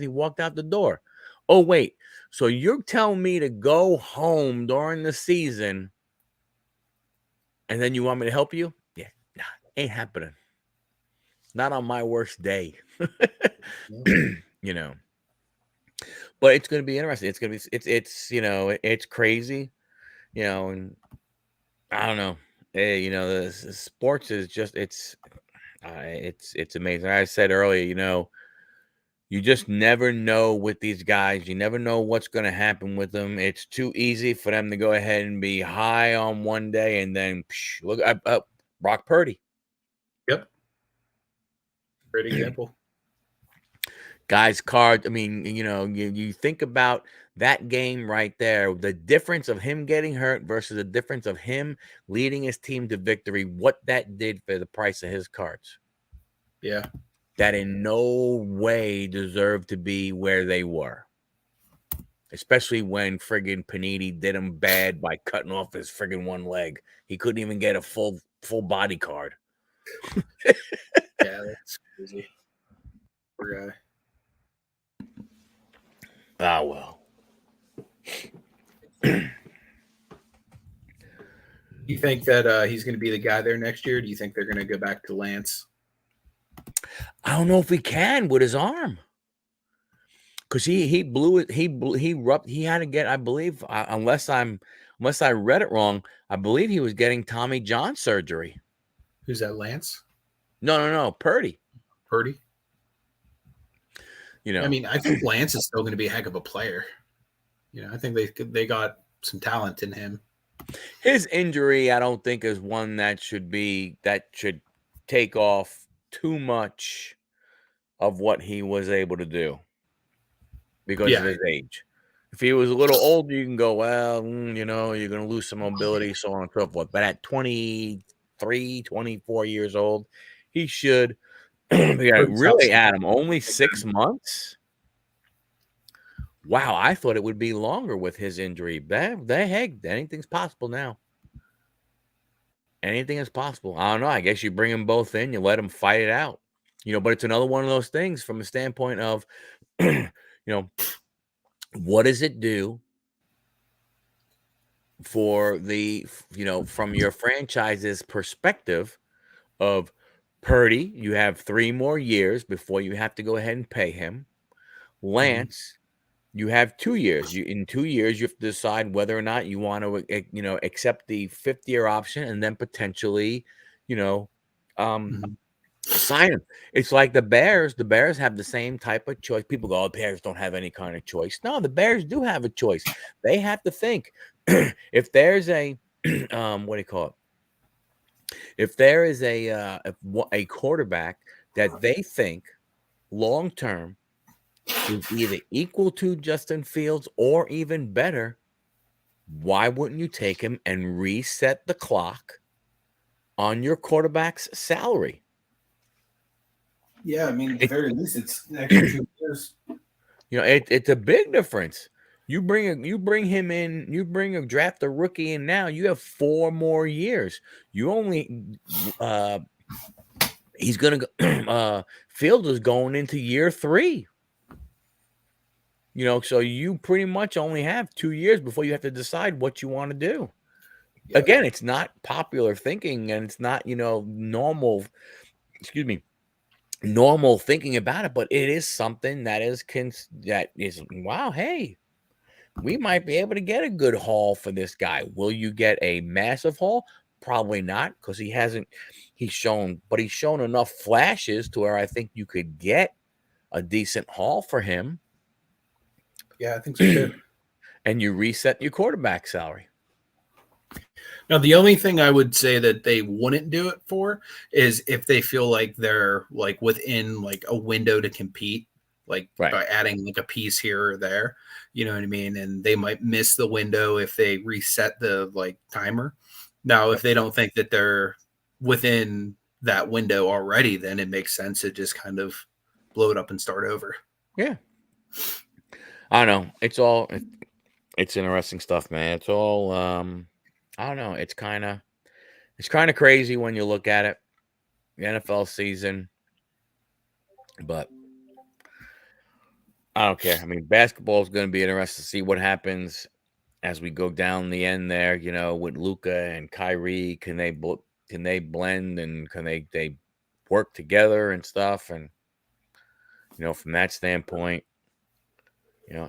walked out the door. Oh wait, so you're telling me to go home during the season, and then you want me to help you? Yeah, nah, ain't happening. Not on my worst day. But it's going to be interesting. It's going to be it's crazy, and I don't know. The sports is just it's amazing. I said earlier, you just never know with these guys. You never know what's going to happen with them. It's too easy for them to go ahead and be high on one day and then look up Brock Purdy. Yep. Great example. Guys, card. I mean, you think about that game right there, the difference of him getting hurt versus the difference of him leading his team to victory, what that did for the price of his cards. Yeah. That in no way deserved to be where they were. Especially when friggin' Panini did him bad by cutting off his friggin' one leg. He couldn't even get a full body card. Yeah, that's crazy. Poor guy. Ah, well. You think that he's going to be the guy there next year? Do you think they're going to go back to Lance? I don't know if he can with his arm. Because he blew it, he had to get, I believe, unless I read it wrong, I believe he was getting Tommy John surgery. Who's that, Lance? No, Purdy. Purdy? I mean, I think Lance is still going to be a heck of a player. I think they got some talent in him. His injury, I don't think, is one that should take off too much of what he was able to do because of his age. If he was a little older, you can go, well, you're going to lose some mobility, so on and so forth. But at 23, 24 years old, he should. Really, Adam, only 6 months? Wow, I thought it would be longer with his injury. Heck, anything's possible now. Anything is possible. I don't know. I guess you bring them both in, you let them fight it out. But it's another one of those things from a standpoint of, what does it do for from your franchise's perspective of Purdy? You have 3 more years before you have to go ahead and pay him. Lance, you have 2 years. In 2 years, you have to decide whether or not you want to, accept the 5th-year option and then potentially, sign him. It's like the Bears. The Bears have the same type of choice. People go, "Oh, the Bears don't have any kind of choice." No, the Bears do have a choice. They have to think if there's a what do you call it? If there is a quarterback that they think long term is either equal to Justin Fields or even better, why wouldn't you take him and reset the clock on your quarterback's salary? Yeah, I mean, at the very least, it's an extra 2 years. It's a big difference. You bring him in, draft a rookie in now, you have 4 more years. You only he's gonna go Fields is going into year 3. So you pretty much only have 2 years before you have to decide what you want to do. Yeah. Again, it's not popular thinking, and it's not, normal thinking about it, but it is something that is wow, hey, we might be able to get a good haul for this guy. Will you get a massive haul? Probably not, because he's shown enough flashes to where I think you could get a decent haul for him. Yeah, I think so too. And you reset your quarterback salary. Now, the only thing I would say that they wouldn't do it for is if they feel like they're like within like a window to compete, like by adding like a piece here or there, you know what I mean? And they might miss the window if they reset the like timer. Now, if they don't think that they're within that window already, then it makes sense to just kind of blow it up and start over. Yeah. I don't know. It's interesting stuff, man. It's all I don't know. It's kind of crazy when you look at it, the NFL season, but I don't care. I mean, basketball is going to be interesting to see what happens as we go down the end there. With Luka and Kyrie, can they blend and can they work together and stuff? And from that standpoint,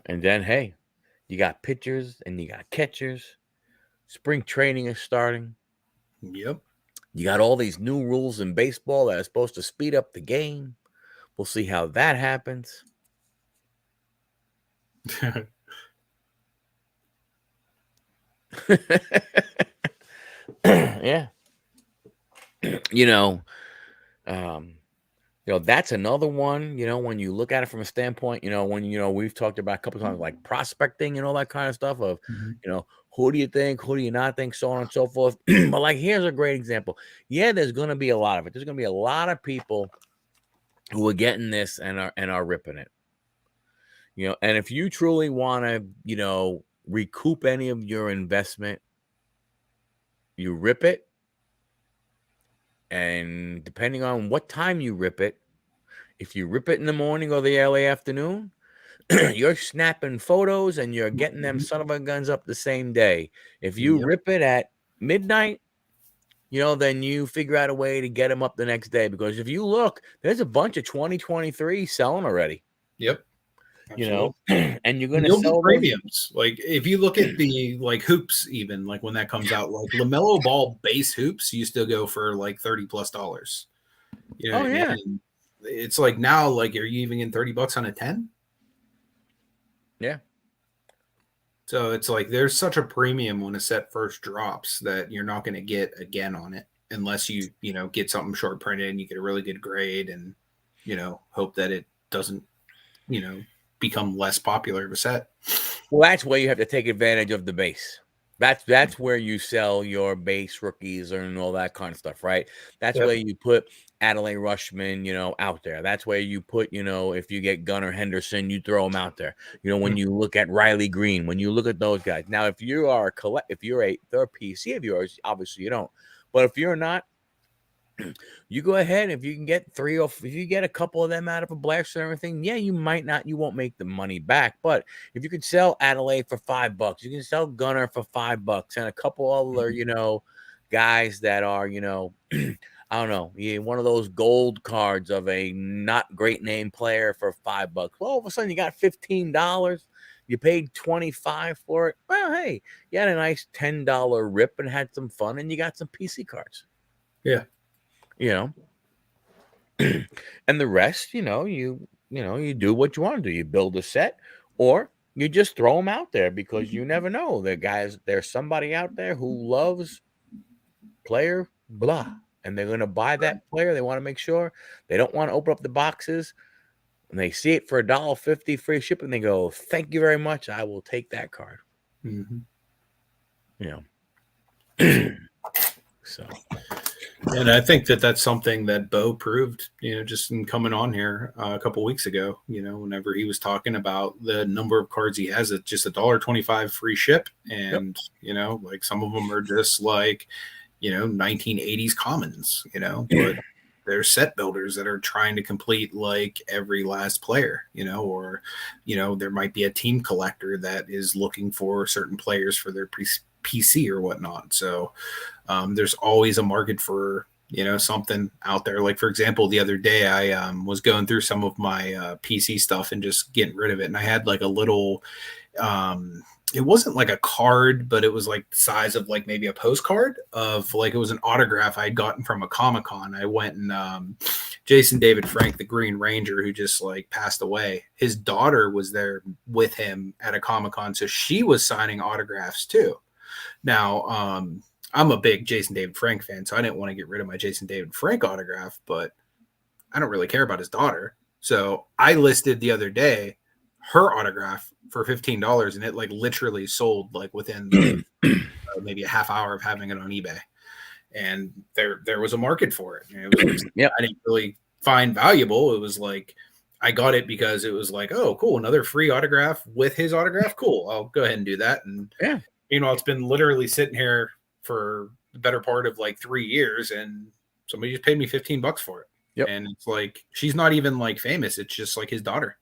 and then hey, you got pitchers and you got catchers. Spring training is starting. Yep. You got all these new rules in baseball that are supposed to speed up the game. We'll see how that happens. Yeah. That's another one, when you look at it from a standpoint, when, we've talked about a couple times like prospecting and all that kind of stuff of, Mhm. who do you think, who do you not think, so on and so forth. But like, here's a great example. Yeah, there's going to be a lot of it. There's going to be a lot of people who are getting this and are ripping it. And if you truly want to, recoup any of your investment, you rip it. And depending on what time you rip it, if you rip it in the morning or the early afternoon, you're snapping photos and you're getting them Mhm. son of a guns up the same day. If you Yep. rip it at midnight, then you figure out a way to get them up the next day. Because if you look, there's a bunch of 2023 selling already, Yep. Absolutely. and you're going And to you'll get sell those. premiums. Like if you look at the like hoops, even like when that comes out, like LaMelo Ball base hoops used to go for like $30+. You know Oh, what I mean? yeah. And it's like now, like, are you even getting $30 on a 10? Yeah. So it's like there's such a premium when a set first drops that you're not going to get again on it unless you get something short printed and you get a really good grade and hope that it doesn't you know become less popular of a set. Well, that's where you have to take advantage of the base. That's where you sell your base rookies and all that kind of stuff, right? That's where Yep. you put Adelaide Rushman, out there. That's where you put, if you get Gunnar Henderson, you throw him out there. When you look at Riley Green, when you look at those guys. Now, if you are if you're a third PC of yours, obviously you don't. But if you're not, you go ahead. If you can get if you get a couple of them out of a blast and everything, yeah, you won't make the money back. But if you could sell Adelaide for $5, you can sell Gunner for $5 and a couple other, guys that are, I don't know, one of those gold cards of a not great name player for $5. Well, all of a sudden you got $15. You paid 25 for it. Well, hey, you had a nice $10 rip and had some fun, and you got some PC cards. Yeah. You know, and the rest, you do what you want to do. You build a set, or you just throw them out there because you never know. There's somebody out there who loves player blah, and they're going to buy that player. They want to make sure they don't want to open up the boxes, and they see it for $1.50 free shipping. They go, "Thank you very much. I will take that card." Mm-hmm. You know, Absolutely. so And I think that that's something that Bo proved, just in coming on here a couple weeks ago. Whenever he was talking about the number of cards he has at just $1.25 free ship, yep. and like some of them are just like 1980s commons, but there's set builders that are trying to complete like every last player, or there might be a team collector that is looking for certain players for their PC or whatnot. So there's always a market for something out there. Like for example, the other day I was going through some of my PC stuff and just getting rid of it, and I had like a little. It wasn't like a card, but it was like the size of like maybe a postcard of like it was an autograph I had gotten from a Comic-Con. I went and Jason David Frank, the Green Ranger, who just like passed away. His daughter was there with him at a Comic-Con, so she was signing autographs too. Now, I'm a big Jason David Frank fan, so I didn't want to get rid of my Jason David Frank autograph, but I don't really care about his daughter. So I listed the other day her autograph for $15, and it like literally sold like within like maybe a half hour of having it on eBay. And there was a market for it. And it was like Yep. I didn't really find valuable. It was like I got it because it was like, oh, cool, another free autograph with his autograph. Cool, I'll go ahead and do that. And Yeah. it's been literally sitting here for the better part of like 3 years, and somebody just paid me $15 for it. Yep. And it's like she's not even like famous. It's just like his daughter.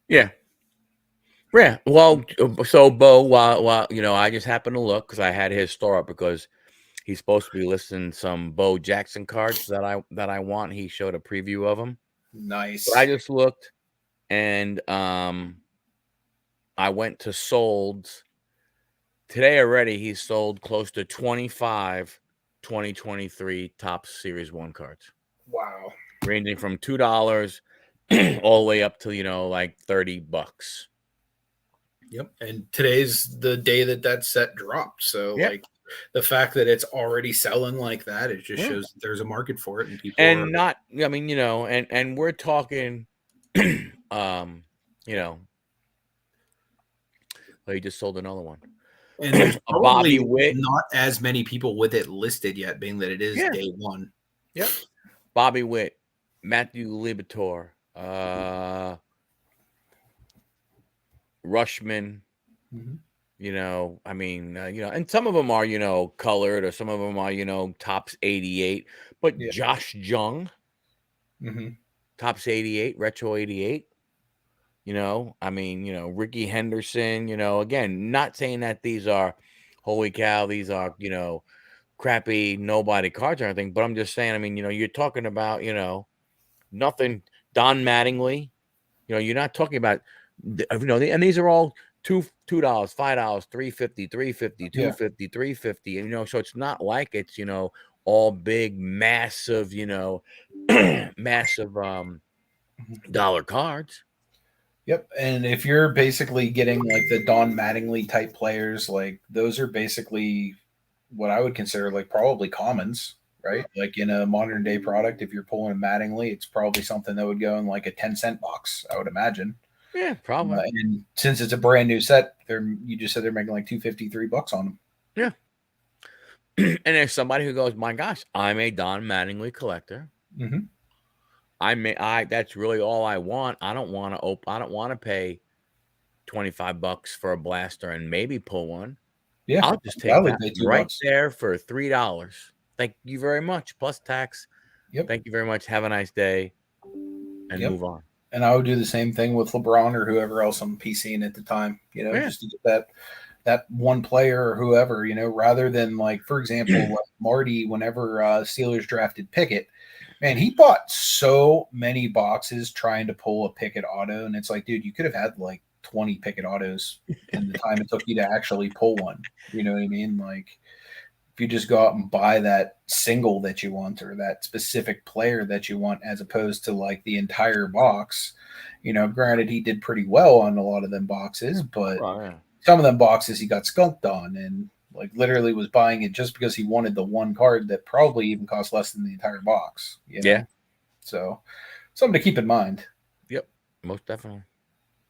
Yeah. Yeah. Well, so Bo, while I just happened to look because I had his store up because he's supposed to be listing some Bo Jackson cards that I want. He showed a preview of them. But I Nice. just looked, and I went to solds today already. He's sold close to 25 2023 top Series 1 cards, Wow. ranging from $2 all the way up to like $30. Yep. And today's the day that set dropped. So Yeah. like the fact that it's already selling like that, it just Yeah. shows that there's a market for it and people are. And not, I mean, and we're talking, um, you know, oh, he just sold another one. And there's A Bobby probably Witt. not as many people with it listed yet, being that it is Yeah. day one. Yep. Bobby Witt, Matthew Libertor, Rushman. Mhm. I mean, and some of them are, colored, or some of them are, tops 88. But Yeah. Josh Jung, Hmm. tops 88, retro 88. I mean, Ricky Henderson. Again, not saying that these are, holy cow, these are, crappy nobody cards or anything. But I'm just saying, I mean, you're talking about, nothing. Don Mattingly. You're not talking about, and these are all $2, $5, 350, 350, Yeah. 250, 350. So it's not like it's, all big, massive, massive Mhm. dollar cards. Yep. And if you're basically getting like the Don Mattingly type players, like those are basically what I would consider like probably commons, right? Like in a modern day product, if you're pulling a Mattingly, it's probably something that would go in like a 10-cent box, I would imagine. Yeah, probably. And since it's a brand new set, you just said they're making like $253 on them. Yeah. And there's somebody who goes, my gosh, I'm a Don Mattingly collector. Hmm. That's really all I want. I don't want to pay $25 for a blaster and maybe pull one. Yeah, I'll just take gladly that pay two right bucks. there for $3. Thank you very much. Plus tax. Yep, Thank you very much. Have a nice day and yep. move on. And I would do the same thing with LeBron or whoever else I'm PCing at the time. Yeah. Just to get that one player or whoever. Rather than like, for example, like Marty, whenever Steelers drafted Pickett, man, he bought so many boxes trying to pull a Pickett auto, and it's like, dude, you could have had like 20 Pickett autos in the time it took you to actually pull one. You know what I mean? Like, if you just go out and buy that single that you want or that specific player that you want, as opposed to like the entire box. Granted, he did pretty well on a lot of them boxes, but Oh, yeah. some of them boxes he got skunked on, and like literally was buying it just because he wanted the one card that probably even cost less than the entire box. Yeah. So something to keep in mind. Yep. Most definitely.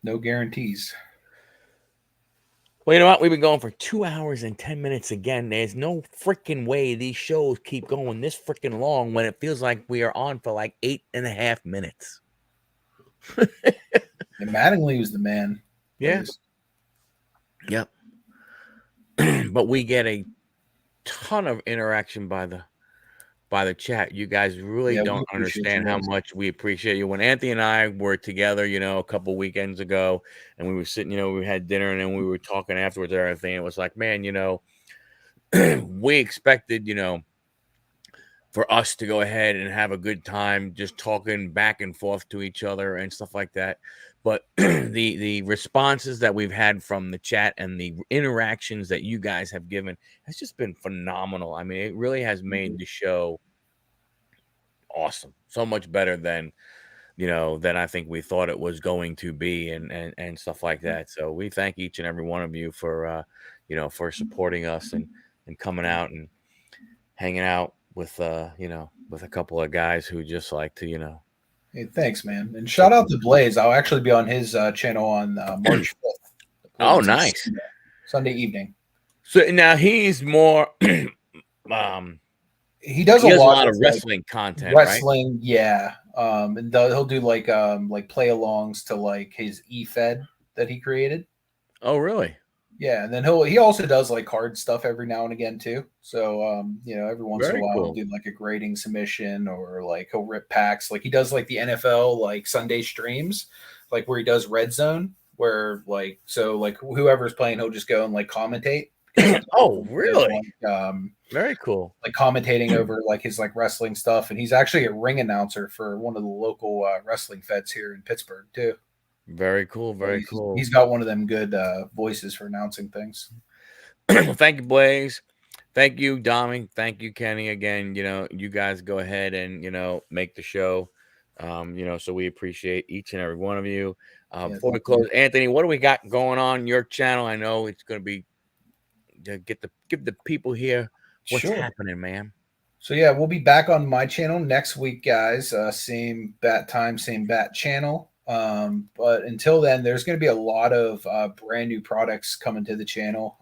No guarantees. Well, you know what? We've been going for 2 hours and 10 minutes again. There's no freaking way these shows keep going this freaking long when it feels like we are on for like 8.5 minutes. And Mattingly was the man. Yeah. Yep. But we get a ton of interaction by the chat. You guys really Yeah, we don't appreciate you understand how guys. much we appreciate you. When Anthony and I were together, a couple weekends ago, and we were sitting, we had dinner, and then we were talking afterwards and everything. It was like, man, we expected, for us to go ahead and have a good time just talking back and forth to each other and stuff like that. But the responses that we've had from the chat and the interactions that you guys have given has just been phenomenal. I mean, it really has made the show awesome. So much better than I think we thought it was going to be, and stuff like that. So we thank each and every one of you for supporting us and coming out and hanging out with with a couple of guys who just like to Hey, thanks, man. And shout support. out to Blaze. I'll actually be on his channel on March 5th. I believe Oh, it's a nice. Sunday evening. So now he's more um He does a he does a lot lot of of like wrestling content, right? wrestling, yeah. And he'll do like play alongs to like his E-Fed that he created. Oh, really? Yeah, and then he also does like card stuff every now and again too. So every once in a Very while he'll cool. do like a grading submission or like he'll rip packs. Like he does like the NFL like Sunday streams, like where he does red zone, where like whoever's playing, he'll just go and like commentate because he Oh, does really? Very cool. like commentating over like his like wrestling stuff, and he's actually a ring announcer for one of the local wrestling feds here in Pittsburgh too. Very cool. So Very cool. he's got one of them good voices for announcing things. Well, thank you, Blaze. Thank you, Dommy. Thank you, Kenny. Again, you guys go ahead and make the show. So we appreciate each and every one of you. Before we close, Anthony, what do we got going on your channel? I know it's going to be to give the people here what's happening, man. So yeah, we'll be back on my channel next week, guys. Same bat time, same bat channel. But until then, there's going to be a lot of brand new products coming to the channel.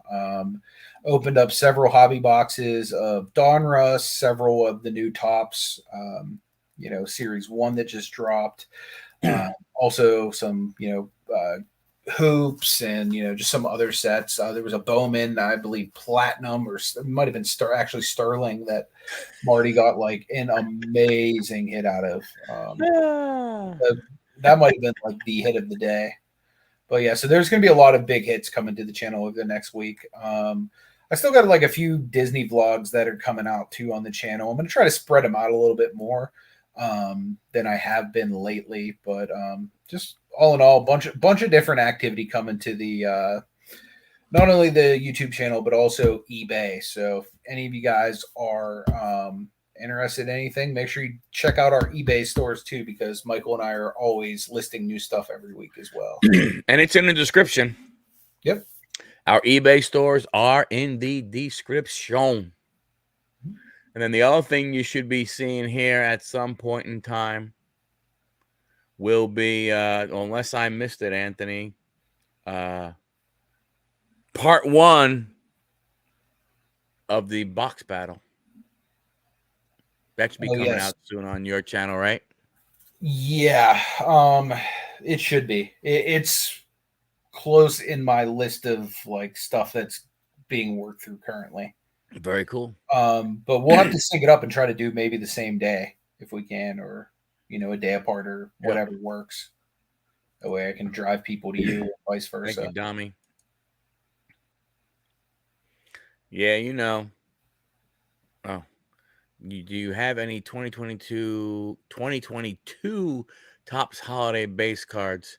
Opened up several hobby boxes of Donruss, several of the new tops. Series 1 that just dropped. Also some hoops and just some other sets. There was a Bowman, I believe platinum, or it might have been Sterling, that Marty got like an amazing hit out of. That might have been like the hit of the day. But yeah, so there's going to be a lot of big hits coming to the channel over the next week. I still got like a few Disney vlogs that are coming out too on the channel. I'm going to try to spread them out a little bit more than I have been lately. But just all in all, bunch of different activity coming to the not only the YouTube channel but also eBay. So if any of you guys are interested in anything, make sure you check out our eBay stores too, because Michael and I are always listing new stuff every week as well. And it's in the description. Yep. Our eBay stores are in the description. And then the other thing you should be seeing here at some point in time will be, unless I missed it, Anthony, part 1 of the box battle. That should be coming out soon on your channel, right? Yeah, it should be. It's close in my list of like stuff that's being worked through currently. Very cool. But we'll have to sync it up and try to do maybe the same day if we can, or a day apart, or whatever works. That way I can drive people to you, or vice versa. Thank you, dummy. Yeah, Oh, do you have any 2022 Topps Holiday base cards?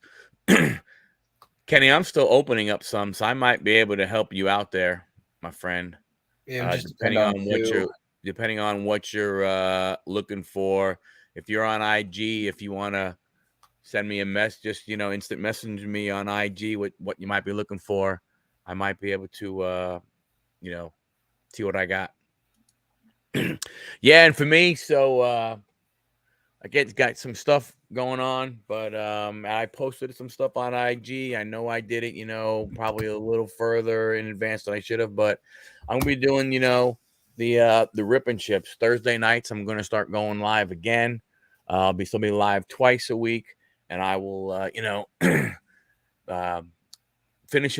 Kenny, I'm still opening up some, so I might be able to help you out there, my friend. Yeah, just depending on what you're looking for. If you're on IG, if you want to send me a message, just instant message me on IG with what you might be looking for. I might be able to see what I got. Yeah, and for me, so I got some stuff going on, but I posted some stuff on IG. I know I did it, probably a little further in advance than I should have, but I'm gonna be doing, the rip and chips Thursday nights. I'm gonna start going live again. I'll be live twice a week, and I will, I finished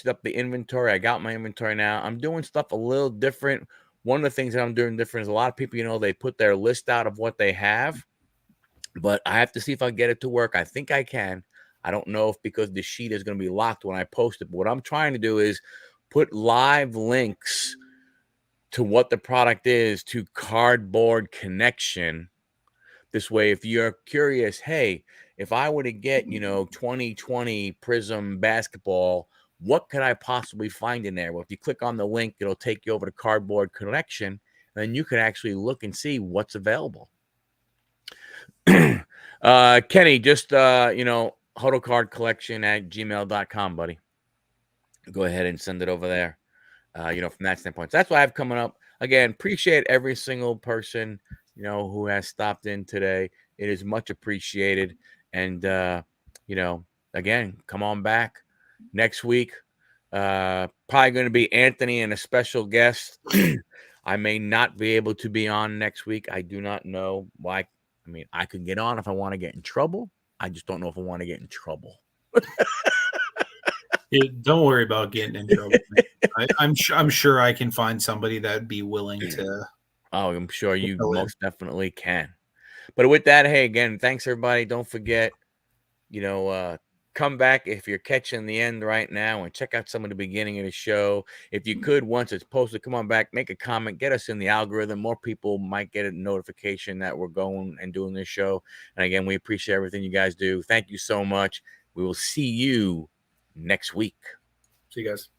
up the inventory. I got my inventory now. I'm doing stuff a little different. One of the things that I'm doing different is a lot of people, they put their list out of what they have, but I have to see if I get it to work. I think I can. I don't know if because the sheet is going to be locked when I post it. But what I'm trying to do is put live links to what the product is to Cardboard Connection. This way, if you're curious, hey, if I were to get, 2020 Prism basketball, what could I possibly find in there? Well, if you click on the link, it'll take you over to Cardboard Connection, and then you can actually look and see what's available. Kenny, just, huddlecardcollection@gmail.com, buddy. Go ahead and send it over there, from that standpoint. So that's what I have coming up. Again, appreciate every single person, who has stopped in today. It is much appreciated. And, again, come on back next week. Probably going to be Anthony and a special guest. I may not be able to be on next week. I do not know why. I mean, I could get on if I want to get in trouble. I just don't know if I want to get in trouble. Don't worry about getting in trouble. I'm sure I can find somebody that'd be willing to. Oh, I'm sure you most definitely can. But with that, hey, again, thanks everybody. Don't forget, come back if you're catching the end right now and check out some of the beginning of the show. If you could, once it's posted, come on back, make a comment, get us in the algorithm. More people might get a notification that we're going and doing this show. And again, we appreciate everything you guys do. Thank you so much. We will see you next week. See you guys.